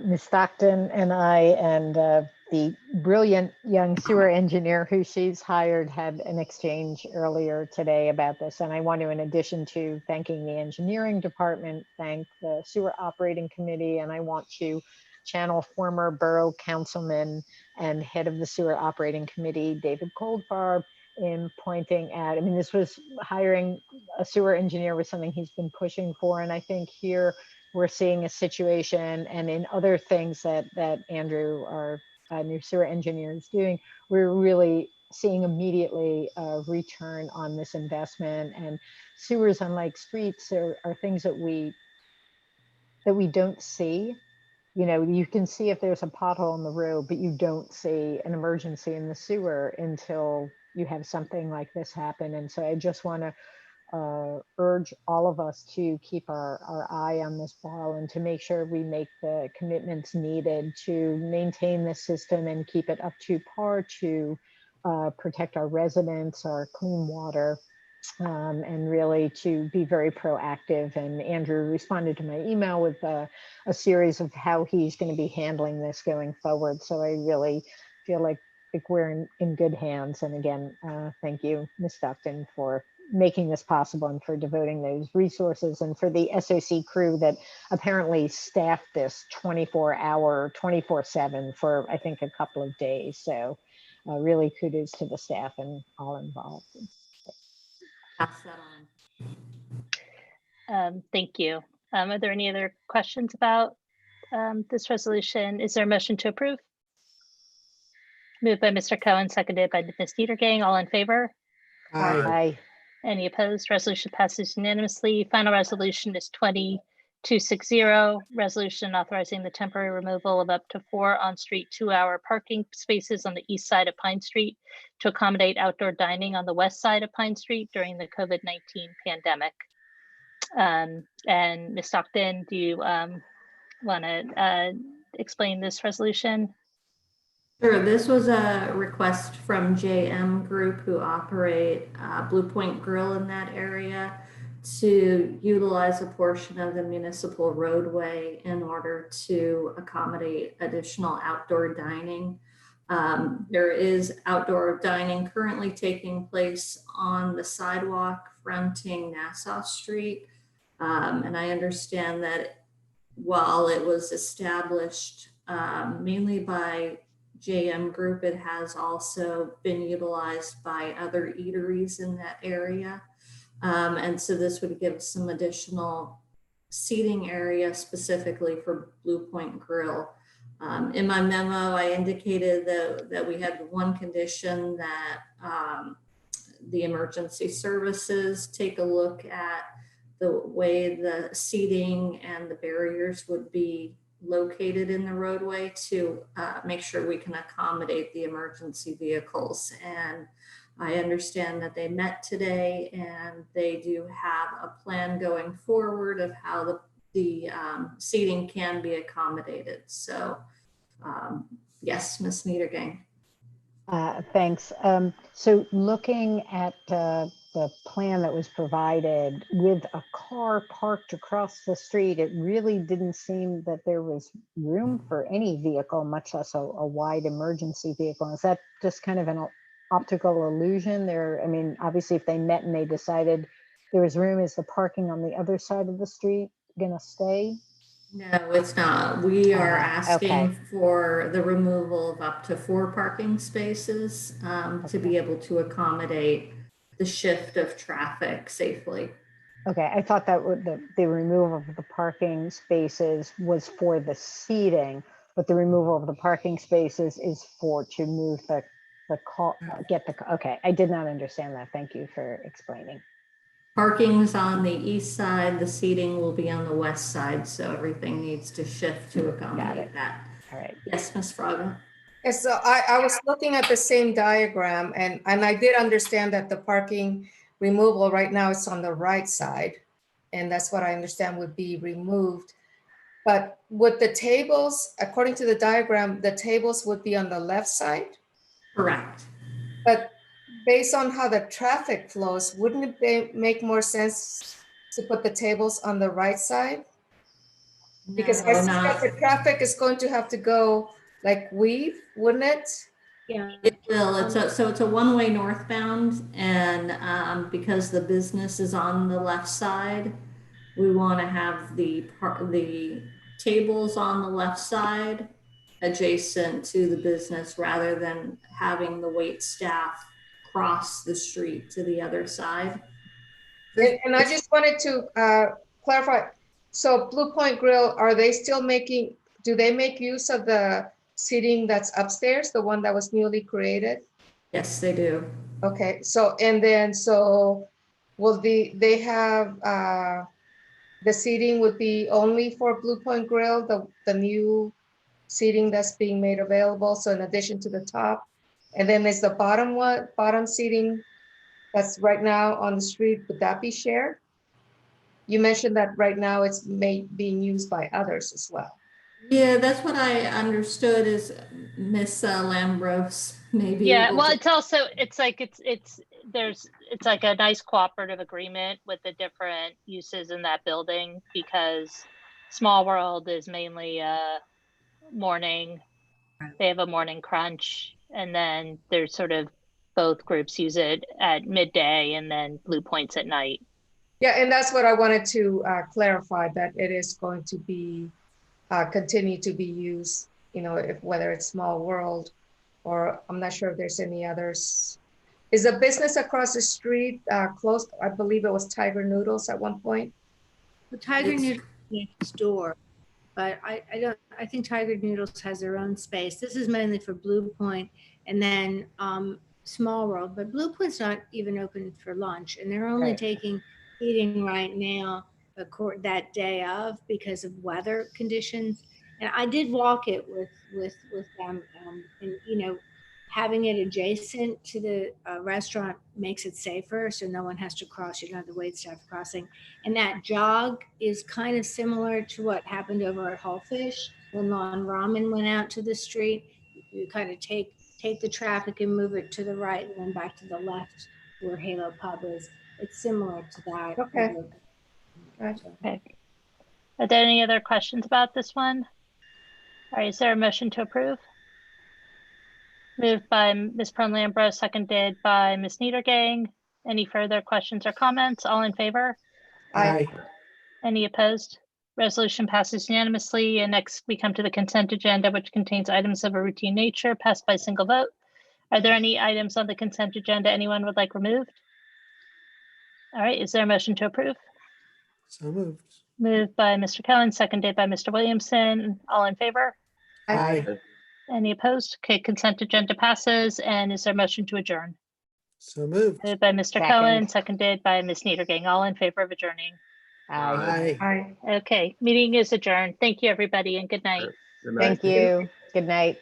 Ms. Stockton and I and the brilliant young sewer engineer who she's hired had an exchange earlier today about this. And I want to, in addition to thanking the engineering department, thank the sewer operating committee. And I want to channel former borough councilman and head of the sewer operating committee, David Coldfarb, in pointing at, I mean, this was hiring a sewer engineer was something he's been pushing for. And I think here we're seeing a situation, and in other things that Andrew, our new sewer engineer, is doing, we're really seeing immediately a return on this investment. And sewers, unlike streets, are things that we don't see you know, you can see if there's a pothole in the road, but you don't see an emergency in the sewer until you have something like this happen. And so I just want to urge all of us to keep our eye on this ball and to make sure we make the commitments needed to maintain the system and keep it up to par to protect our residents, our clean water, and really to be very proactive. And Andrew responded to my email with a series of how he's going to be handling this going forward. So I really feel like we're in good hands. And again, thank you, Ms. Stockton, for making this possible and for devoting those resources, and for the SOC crew that apparently staffed this 24-hour, 24/7 for, I think, a couple of days. So really kudos to the staff and all involved. Pass that on. Thank you. Are there any other questions about this resolution? Is there a motion to approve? Moved by Mr. Cohen, seconded by Ms. Niedergang. All in favor? Aye. Any opposed? Resolution passes unanimously. Final resolution is 20260, resolution authorizing the temporary removal of up to 4 on-street 2-hour parking spaces on the east side of Pine Street to accommodate outdoor dining on the west side of Pine Street during the COVID-19 pandemic. And Ms. Stockton, do you want to explain this resolution? Sure. This was a request from JM Group, who operate Blue Point Grill in that area, to utilize a portion of the municipal roadway in order to accommodate additional outdoor dining. There is outdoor dining currently taking place on the sidewalk fronting Nassau Street. And I understand that while it was established mainly by JM Group, it has also been utilized by other eateries in that area. And so this would give some additional seating area specifically for Blue Point Grill. In my memo, I indicated that we had one condition, that the emergency services take a look at the way the seating and the barriers would be located in the roadway to make sure we can accommodate the emergency vehicles. And I understand that they met today and they do have a plan going forward of how the seating can be accommodated. So yes, Ms. Niedergang. Thanks. So looking at the plan that was provided with a car parked across the street, it really didn't seem that there was room for any vehicle, much less a wide emergency vehicle. Is that just kind of an optical illusion there? I mean, obviously, if they met and they decided there was room, is the parking on the other side of the street going to stay? No, it's not. We are asking okay. for the removal of up to 4 parking spaces to be able to accommodate the shift of traffic safely. Okay, I thought that the removal of the parking spaces was for the seating, but the removal of the parking spaces is to move the car, okay, I did not understand that. Thank you for explaining. Parking's on the east side, the seating will be on the west side, so everything needs to shift to accommodate that. All right. Yes, Ms. Fraga. Yes, so I was looking at the same diagram, and I did understand that the parking removal right now is on the right side, and that's what I understand would be removed. But with the tables, according to the diagram, the tables would be on the left side? Correct. But based on how the traffic flows, wouldn't it make more sense to put the tables on the right side? Because I suspect the traffic is going to have to go like weave, wouldn't it? Yeah, it will. So it's a one-way northbound, and because the business is on the left side, we want to have the tables on the left side adjacent to the business, rather than having the wait staff cross the street to the other side. And I just wanted to clarify. So Blue Point Grill, are they still do they make use of the seating that's upstairs, the one that was newly created? Yes, they do. Okay, so will they have the seating would be only for Blue Point Grill, the new seating that's being made available. So in addition to the top, and then there's the bottom seating that's right now on the street, would that be shared? You mentioned that right now it's being used by others as well. Yeah, that's what I understood is Miss Lambros maybe. Yeah, able well, to- it's also, it's like, it's like a nice cooperative agreement with the different uses in that building, because Small World is mainly morning. They have a morning crunch, and then there's sort of both groups use it at midday, and then Blue Point's at night. Yeah, and that's what I wanted to clarify, that it is going to be continue to be used, you know, whether it's Small World or I'm not sure if there's any others. Is the business across the street closed? I believe it was Tiger Noodles at one point. The Tiger Noodles next door, but I think Tiger Noodles has their own space. This is mainly for Blue Point and then Small World, but Blue Point's not even open for lunch, and they're only Right. taking eating right now that day of because of weather conditions. And I did walk it with them, and you know, having it adjacent to the restaurant makes it safer, so no one has to cross. You don't have the wait staff crossing. And that jog is kind of similar to what happened over at Hullfish when Lon Ramen went out to the street. You kind of take the traffic and move it to the right and then back to the left where Halo Pub is. It's similar to that. Okay. Okay. Are there any other questions about this one? All right, is there a motion to approve? Moved by Ms. Lambros, seconded by Ms. Niedergang. Any further questions or comments? All in favor? Aye. Any opposed? Resolution passes unanimously. And next we come to the consent agenda, which contains items of a routine nature passed by single vote. Are there any items on the consent agenda anyone would like removed? All right, is there a motion to approve? So moved. Moved by Mr. Cohen, seconded by Mr. Williamson. All in favor? Aye. Any opposed? Okay, consent agenda passes. And is there a motion to adjourn? So moved. Moved by Mr. Cohen, seconded by Ms. Niedergang. All in favor of adjourning? Aye. Aye. Okay, meeting is adjourned. Thank you, everybody, and good night. Good night. Thank you. Good night.